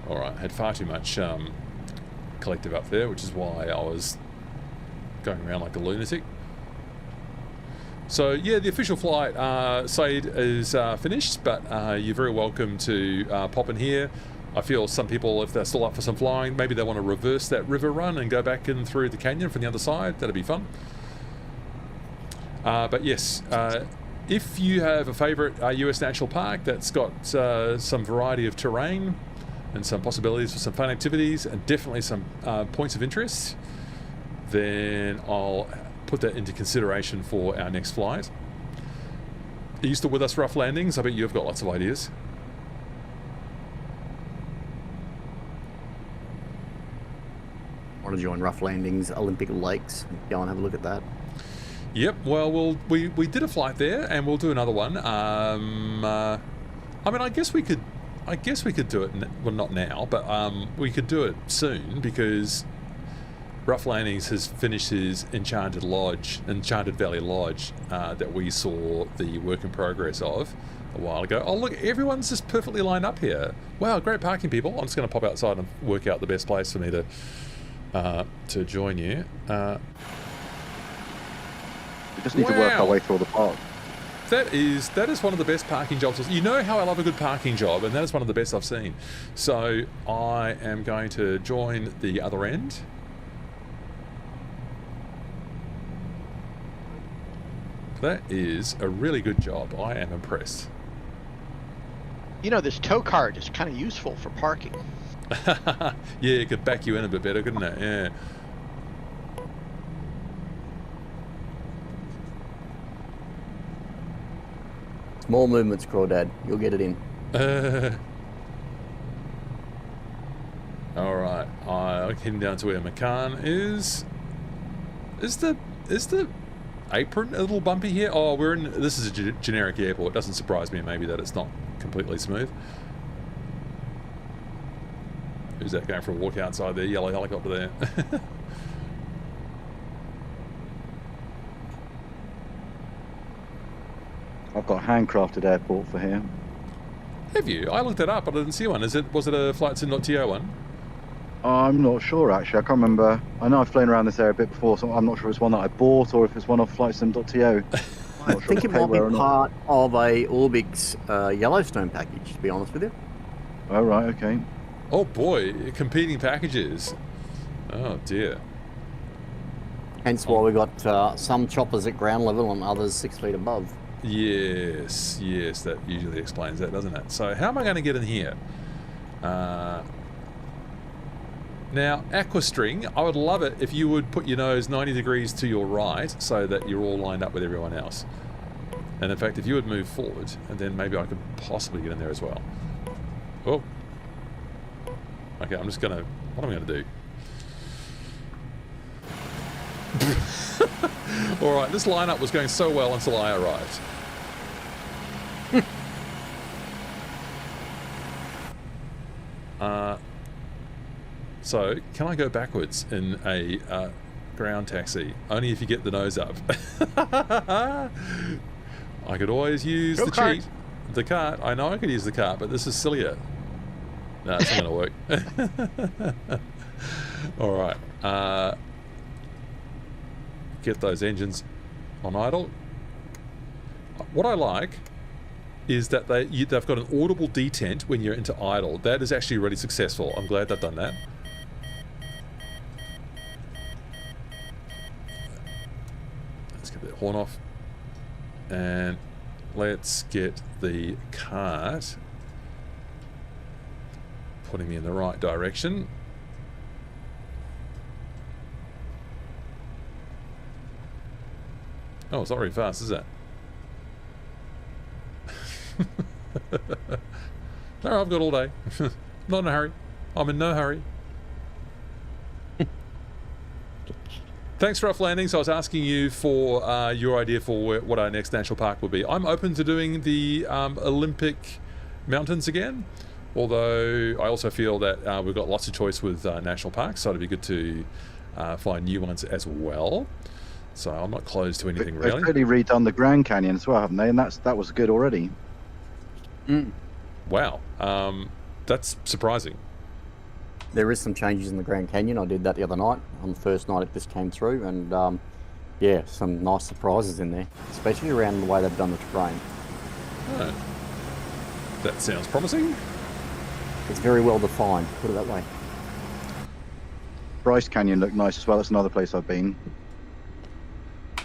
All right, had far too much collective up there, which is why I was going around like a lunatic. So yeah, the official flight, Said, is finished, but you're very welcome to pop in here. I feel some people, if they're still up for some flying, maybe they want to reverse that river run and go back in through the canyon from the other side. That'd be fun. But yes, if you have a favorite US national park that's got some variety of terrain and some possibilities for some fun activities and definitely some points of interest, then I'll put that into consideration for our next flight. Are you still with us, Rough Landings? I bet you've got lots of ideas. Want to join Rough Landings Olympic Lakes? Go and have a look at that. Yep. Well, we did a flight there, and we'll do another one. I mean, I guess we could do it. Well, not now, but we could do it soon because Rough Landings has finished his Enchanted Valley Lodge that we saw the work in progress of a while ago. Oh look, everyone's just perfectly lined up here. Wow, great parking, people. I'm just going to pop outside and work out the best place for me to join you. We just need to work our way through the park. That is one of the best parking jobs. You know how I love a good parking job, and that is one of the best I've seen. So I am going to join the other end. That is a really good job. I am impressed. You know, this tow card is kind of useful for parking. Yeah, it could back you in a bit better, couldn't it? Yeah. Small movements, Crawdad. You'll get it in. All right. I'm heading down to where McCann is. Is the apron a little bumpy here? Oh, this is a generic airport. It doesn't surprise me maybe that it's not completely smooth. Who's that going for a walk outside there? Yellow helicopter there. I've got a handcrafted airport for here. Have you? I looked it up, but I didn't see one. Was it a flightsim.to one? I'm not sure actually. I can't remember. I know I've flown around this area a bit before, so I'm not sure if it's one that I bought or if it's one off flightsim.to. I think it might be part of a Orbix Yellowstone package, to be honest with you. Oh right, okay. Oh boy, competing packages. Oh dear. Hence why we got some choppers at ground level and others 6 feet above. Yes, that usually explains that, doesn't it? So how am I going to get in here? Now, Aquastring, I would love it if you would put your nose 90 degrees to your right so that you're all lined up with everyone else. And in fact, if you would move forward, and then maybe I could possibly get in there as well. Oh. Okay, I'm just going to... What am I going to do? Alright, this lineup was going so well until I arrived. So, can I go backwards in a ground taxi? Only if you get the nose up. I could always use the cheat. The cart. I know I could use the cart, but this is sillier. No, it's not going to work. Alright. Get those engines on idle. What I like is that they've got an audible detent when you're into idle. That is actually really successful. I'm glad they've done that. Let's get that horn off. And let's get the cart putting me in the right direction. Oh, it's not very fast, is it? No, I've got all day. Not in a hurry. I'm in no hurry. Thanks for Rough Landings. I was asking you for your idea for what our next national park would be. I'm open to doing the Olympic Mountains again, although I also feel that we've got lots of choice with national parks, so it'd be good to find new ones as well. So I'm not closed to anything really. They've really redone the Grand Canyon as well, haven't they? And that was good already. Wow, that's surprising. There is some changes in the Grand Canyon. I did that the other night, on the first night it just came through, and yeah, some nice surprises in there, especially around the way they've done the terrain. Oh. That sounds promising. It's very well defined, put it that way. Bryce Canyon looked nice as well. That's another place I've been.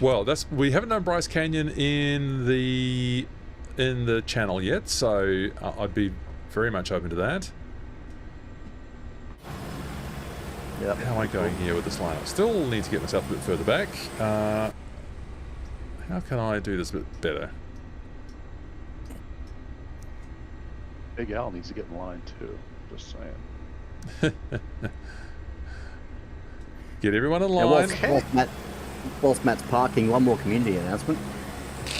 Well, we haven't done Bryce Canyon in the channel yet, so I'd be very much open to that. Yep. How am I going here with this lineup? Still need to get myself a bit further back. How can I do this a bit better? Big Al needs to get in line too. Just saying. Get everyone in line. Whilst Matt's parking, one more community announcement.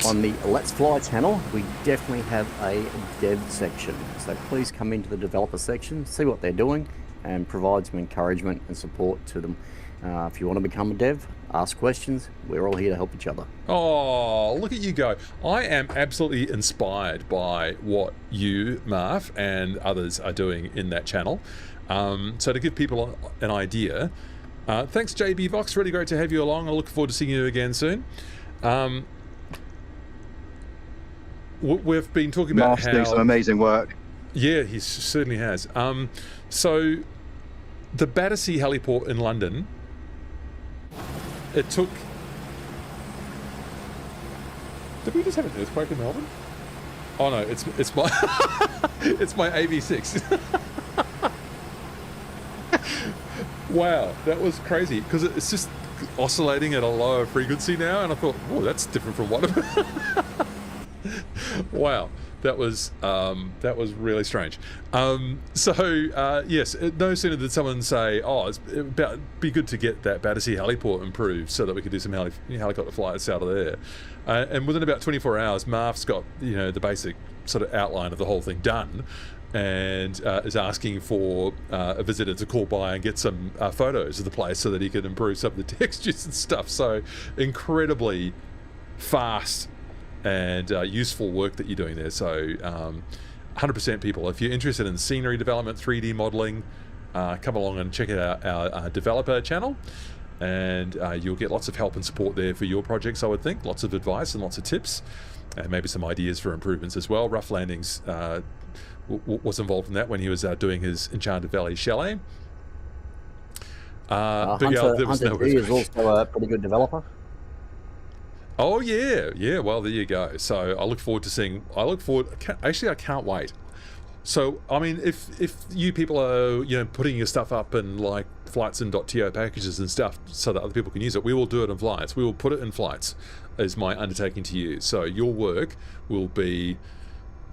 On the Let's Fly channel, we definitely have a dev section. So please come into the developer section, see what they're doing, and provide some encouragement and support to them. If you want to become a dev, ask questions. We're all here to help each other. Oh, look at you go. I am absolutely inspired by what you, Marv, and others are doing in that channel. So to give people an idea, thanks JB Vox, really great to have you along. I look forward to seeing you again soon. We've been talking about Marv's doing some amazing work. Yeah, he certainly has. So the Battersea heliport in London, it took... Did we just have an earthquake in Melbourne? Oh no, it's my it's my AV6. Wow, that was crazy because it's just oscillating at a lower frequency now, and I thought, oh, that's different from what. Wow, that was really strange. Yes, no sooner did someone say, oh, it'd be good to get that Battersea heliport improved so that we could do some helicopter flights out of there. And within about 24 hours, Marv's got the basic sort of outline of the whole thing done, and is asking for a visitor to call by and get some photos of the place so that he can improve some of the textures and stuff. So incredibly fast and useful work that you're doing there. So 100% people, if you're interested in scenery development, 3D modeling, come along and check out our developer channel, and you'll get lots of help and support there for your projects, I would think. Lots of advice and lots of tips, and maybe some ideas for improvements as well. Rough Landings was involved in that when he was doing his Enchanted Valley chalet. Hunter G is also a pretty good developer. Oh yeah, yeah. Well, there you go. So I look forward to seeing. Actually, I can't wait. So I mean, if you people are putting your stuff up in like flightsim.to packages and stuff, so that other people can use it, we will do it in flights. We will put it in flights. Is my undertaking to you. So your work will be,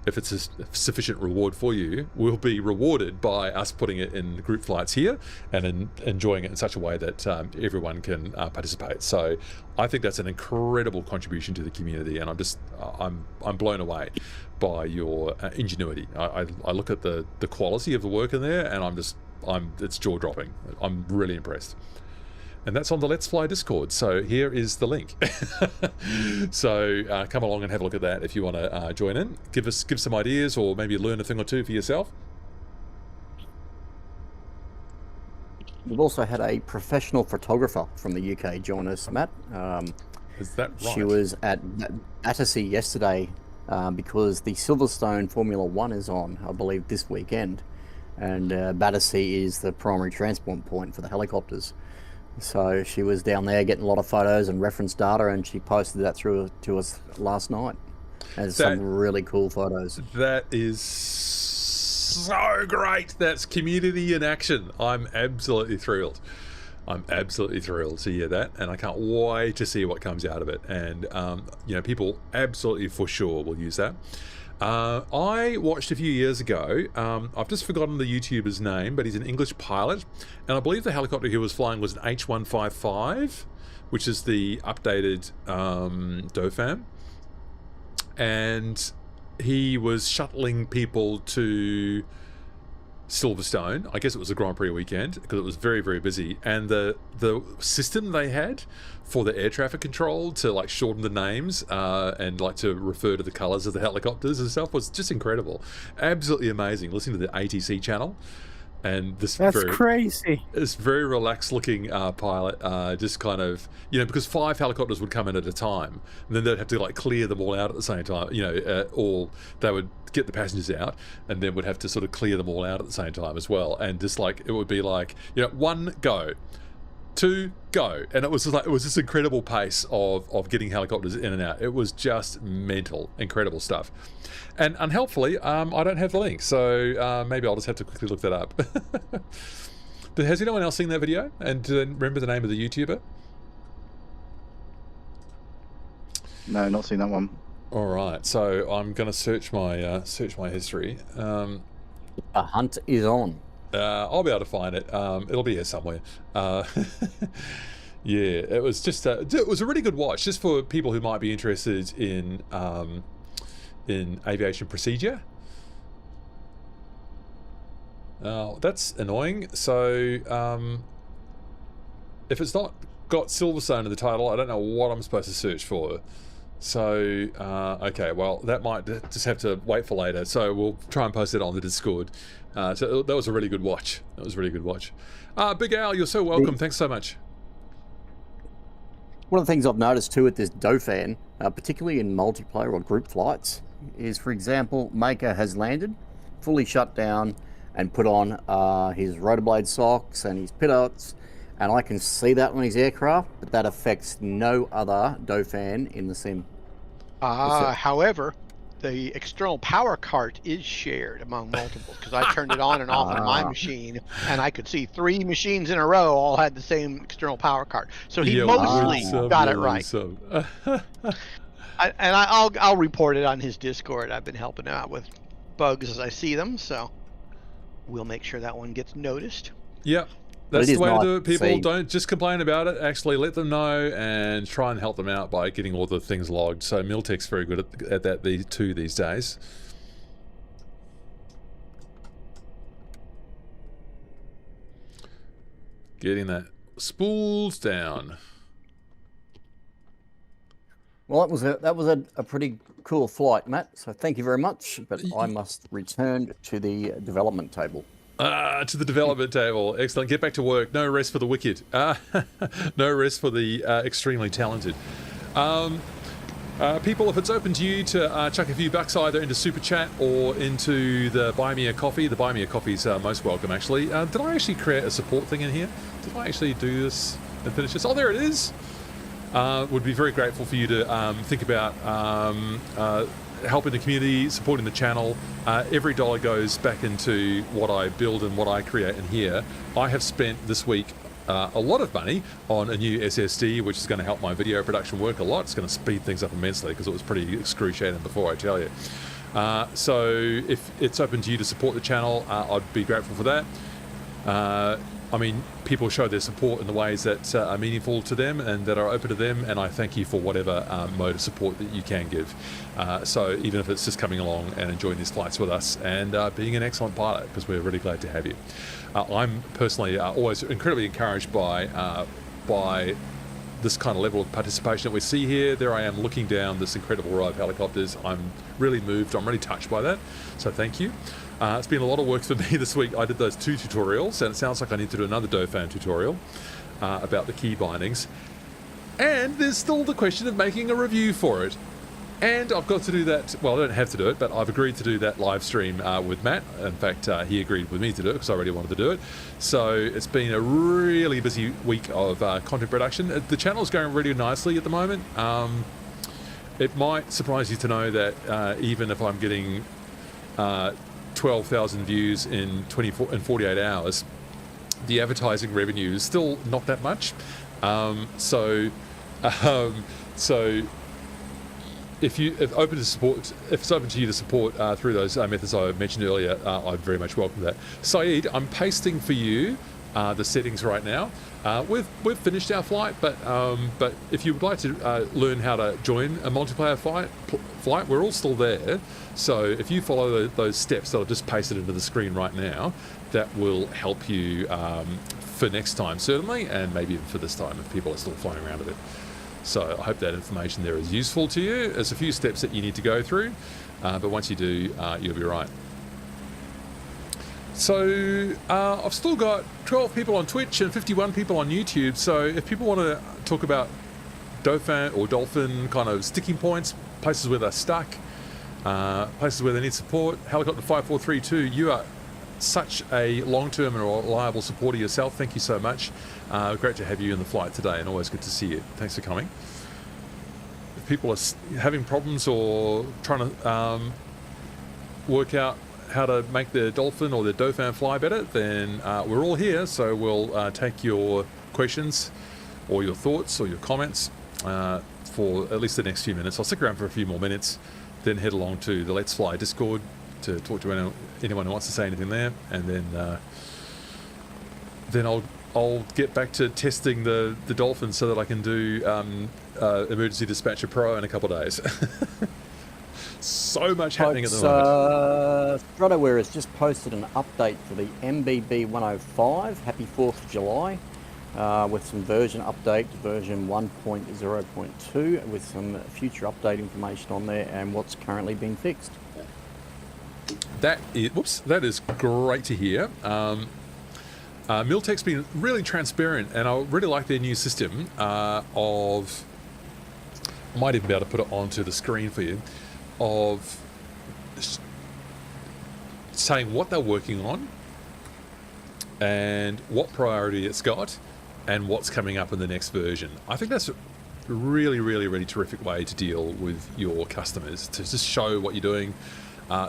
if it's a sufficient reward for you, will be rewarded by us putting it in group flights here and enjoying it in such a way that everyone can participate. So I think that's an incredible contribution to the community, and I'm blown away by your ingenuity. I look at the quality of the work in there, and it's jaw dropping. I'm really impressed. And that's on the Let's Fly Discord. So here is the link. So come along and have a look at that if you want to join in. Give some ideas, or maybe learn a thing or two for yourself. We've also had a professional photographer from the UK join us, Matt. Is that right? She was at Battersea yesterday because the Silverstone Formula 1 is on, I believe, this weekend. And Battersea is the primary transport point for the helicopters. So she was down there getting a lot of photos and reference data, and she posted that through to us last night. There's some really cool photos. That is so great. That's community in action. I'm absolutely thrilled. I'm absolutely thrilled to hear that, and I can't wait to see what comes out of it. And people absolutely for sure will use that. I watched a few years ago, I've just forgotten the YouTuber's name, but he's an English pilot, and I believe the helicopter he was flying was an H155, which is the updated Dauphin, and he was shuttling people to Silverstone. I guess it was a Grand Prix weekend because it was very, very busy, and the system they had for the air traffic control to like shorten the names and like to refer to the colors of the helicopters and stuff was just incredible. Absolutely amazing. Listening to the ATC channel, and that's crazy. This very relaxed looking pilot, just kind of, because 5 helicopters would come in at a time, and then they'd have to like clear them all out at the same time, or they would get the passengers out and then would have to sort of clear them all out at the same time as well. And just like, it would be like, 1 go, 2 go, and it was this incredible pace of getting helicopters in and out. It was just mental, incredible stuff. And unhelpfully, I don't have the link, so maybe I'll just have to quickly look that up. But has anyone else seen that video and remember the name of the YouTuber? No, not seen that one. All right, so I'm going to search my history. A hunt is on. I'll be able to find it. It'll be here somewhere. Yeah, it was just it was a really good watch, just for people who might be interested in aviation procedure. That's annoying. So if it's not got Silverstone in the title, I don't know what I'm supposed to search for. So okay, well, that might just have to wait for later. So we'll try and post it on the Discord. So that was a really good watch. That was a really good watch. Big Al, you're so welcome. Thanks so much. One of the things I've noticed too with this Dauphin, particularly in multiplayer or group flights, is, for example, Maker has landed, fully shut down, and put on his rotor blade socks and his pivots, and I can see that on his aircraft, but that affects no other Dauphin in the sim. However, the external power cart is shared among multiple, because I turned it on and off on my machine, and I could see 3 machines in a row all had the same external power cart. So he mostly got it right. I'll report it on his Discord. I've been helping out with bugs as I see them, so we'll make sure that one gets noticed. Yep. That's the way to do it, people. Don't just complain about it. Actually, let them know and try and help them out by getting all the things logged. So Miltech's very good at that too these days. Getting that spools down. Well, that was a pretty cool flight, Matt. So thank you very much. But I must return to the development table. To the development table. Excellent. Get back to work. No rest for the wicked. No rest for the extremely talented. People, if it's open to you to chuck a few bucks either into Super Chat or into the Buy Me a Coffee, the Buy Me a Coffee's most welcome, actually. Did I actually create a support thing in here? Did I actually do this and finish this? Oh, there it is. would be very grateful for you to think about helping the community, supporting the channel. Every dollar goes back into what I build and what I create in here. I have spent this week a lot of money on a new SSD, which is going to help my video production work a lot. It's going to speed things up immensely because it was pretty excruciating before, I tell you. So if it's open to you to support the channel, I'd be grateful for that. I mean, people show their support in the ways that are meaningful to them and that are open to them, and I thank you for whatever mode of support that you can give. So even if it's just coming along and enjoying these flights with us and being an excellent pilot, because we're really glad to have you. I'm personally always incredibly encouraged by this kind of level of participation that we see here. There I am looking down this incredible row of helicopters. I'm really moved. I'm really touched by that. So thank you. It's been a lot of work for me this week. I did those 2 tutorials, and it sounds like I need to do another Dauphin tutorial about the key bindings. And there's still the question of making a review for it. And I've got to do that. Well, I don't have to do it, but I've agreed to do that live stream with Matt. In fact, he agreed with me to do it because I already wanted to do it. So it's been a really busy week of content production. The channel is going really nicely at the moment. It might surprise you to know that even if I'm getting 12,000 views in 48 hours, the advertising revenue is still not that much. So if it's open to you to support through those methods I mentioned earlier, I'd very much welcome that. Saeed, I'm pasting for you the settings right now. We've finished our flight, but if you would like to learn how to join a multiplayer flight, we're all still there. So if you follow those steps that I've just pasted into the screen right now, that will help you for next time certainly, and maybe even for this time if people are still flying around a bit. So I hope that information there is useful to you. There's a few steps that you need to go through, but once you do, you'll be right. So I've still got 12 people on Twitch and 51 people on YouTube. So if people want to talk about Dauphin or Dolphin kind of sticking points, places where they're stuck, places where they need support, Helicopter 5432, you are such a long-term and reliable supporter yourself. Thank you so much. Great to have you in the flight today, and always good to see you. Thanks for coming. If people are having problems or trying to work out how to make their Dolphin or their Dauphin fly better, then we're all here, so we'll take your questions or your thoughts or your comments for at least the next few minutes. I'll stick around for a few more minutes, then head along to the Let's Fly Discord to talk to anyone who wants to say anything there, and then I'll get back to testing the Dolphin so that I can do Emergency Dispatcher Pro in a couple of days. So much happening at the moment. Stratoware has just posted an update for the MBB 105. Happy 4th of July. With some version update, version 1.0.2, with some future update information on there and what's currently being fixed. That is great to hear. Miltech's been really transparent, and I really like their new system of, I might even be able to put it onto the screen for you, of saying what they're working on and what priority it's got and what's coming up in the next version. I think that's a really, really, really terrific way to deal with your customers, to just show what you're doing.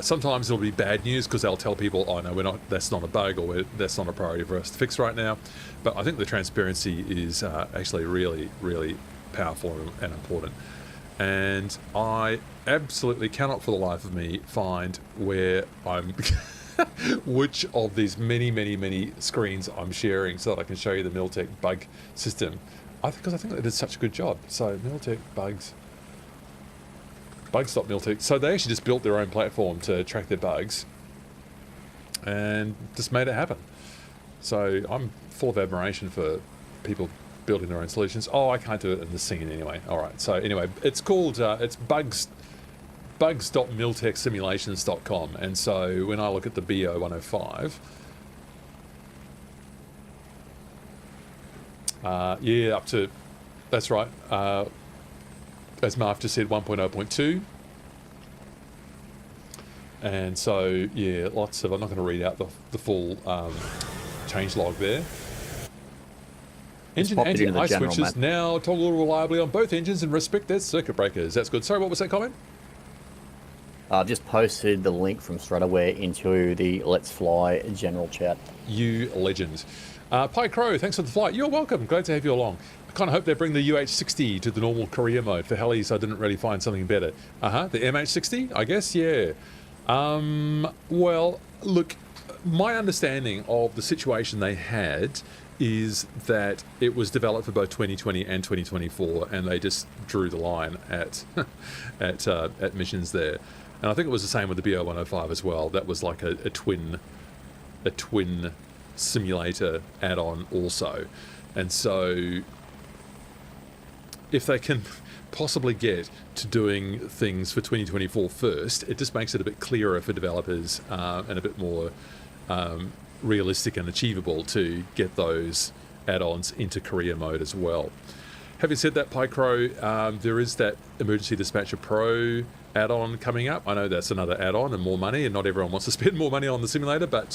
Sometimes it'll be bad news because they'll tell people, oh no, that's not a bug, or that's not a priority for us to fix right now. But I think the transparency is actually really, really powerful and important. And I absolutely cannot for the life of me find where I'm which of these many, many, many screens I'm sharing so that I can show you the Miltech bug system. Because I think they did such a good job. So Miltech bugs.miltech. So they actually just built their own platform to track their bugs and just made it happen. So I'm full of admiration for people building their own solutions. Oh, I can't do it in this scene anyway. All right. So anyway, it's called it's bugs.miltechsimulations.com. And so when I look at the BO105, yeah, up to, that's right. As Marv just said, 1.0.2. And so, yeah, lots of, I'm not going to read out the full change log there. Engine popped it into the anti-ice general switches map. now toggle reliably on both engines and respect their circuit breakers. That's good. Sorry, what was that comment? I've just posted the link from Strutaware into the Let's Fly general chat. You legend. Pi Crow, thanks for the flight. You're welcome. Glad to have you along. I kind of hope they bring the UH-60 to the normal career mode. For helis, I didn't really find something better. The MH-60, I guess, yeah. Well, look, my understanding of the situation they had is that it was developed for both 2020 and 2024, and they just drew the line at at missions there. And I think it was the same with the BO105 as well. That was like a twin simulator add-on also. And so if they can possibly get to doing things for 2024 first, it just makes it a bit clearer for developers and a bit more realistic and achievable to get those add-ons into career mode as well. Having said that, Pycro, there is that Emergency Dispatcher Pro add-on coming up. I know that's another add-on and more money, and not everyone wants to spend more money on the simulator, but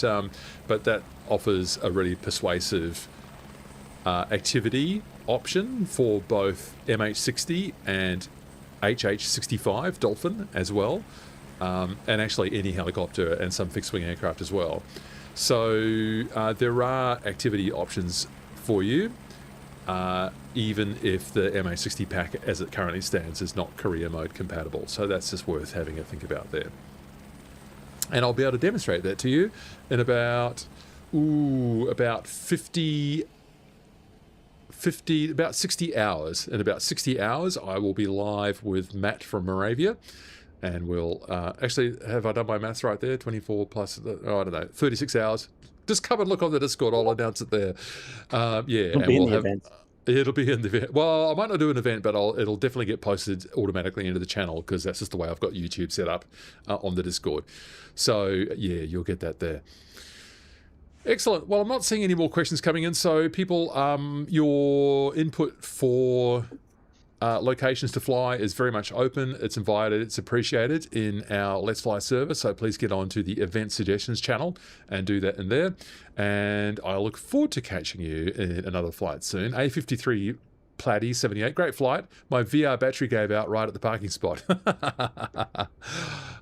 that offers a really persuasive activity option for both MH60 and HH65 Dolphin as well, and actually any helicopter and some fixed-wing aircraft as well. So there are activity options for you, even if the MH60 pack as it currently stands is not career mode compatible. So that's just worth having a think about there. And I'll be able to demonstrate that to you in about 60 hours. In about 60 hours, I will be live with Matt from Moravia. And we'll actually, have I done my maths right there? 24 plus, I don't know, 36 hours. Just come and look on the Discord. I'll announce it there. It'll be in the event. It'll be in the event. Well, I might not do an event, but it'll definitely get posted automatically into the channel because that's just the way I've got YouTube set up on the Discord. So, yeah, you'll get that there. Excellent. Well, I'm not seeing any more questions coming in. So, people, your input for locations to fly is very much open. It's invited. It's appreciated in our Let's Fly server. So please get on to the event suggestions channel and do that in there. And I look forward to catching you in another flight soon. A53 Platy 78, great flight. My VR battery gave out right at the parking spot.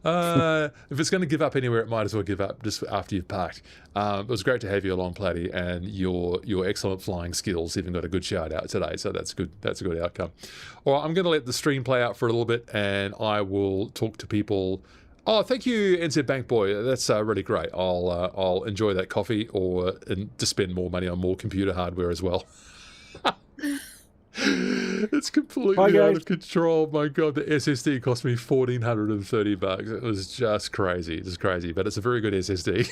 If it's going to give up anywhere, it might as well give up just after you've parked. It was great to have you along, Platy, and your excellent flying skills even got a good shout out today, so that's good. That's a good outcome. All right, I'm going to let the stream play out for a little bit, and I will talk to people. Oh, thank you, NZ Bank Boy. That's really great. I'll enjoy that coffee, and to spend more money on more computer hardware as well. It's completely out of control. My God, the SSD cost me $1,430. It was just crazy. Just crazy, but it's a very good SSD.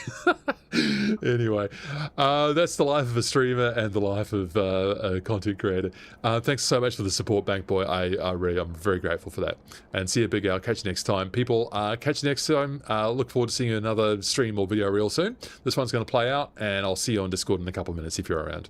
Anyway, that's the life of a streamer and the life of a content creator. Thanks so much for the support, Bank Boy. I'm very grateful for that. And see you, Big Al. Catch you next time. People, catch you next time. Look forward to seeing you in another stream or video real soon. This one's going to play out, and I'll see you on Discord in a couple of minutes if you're around.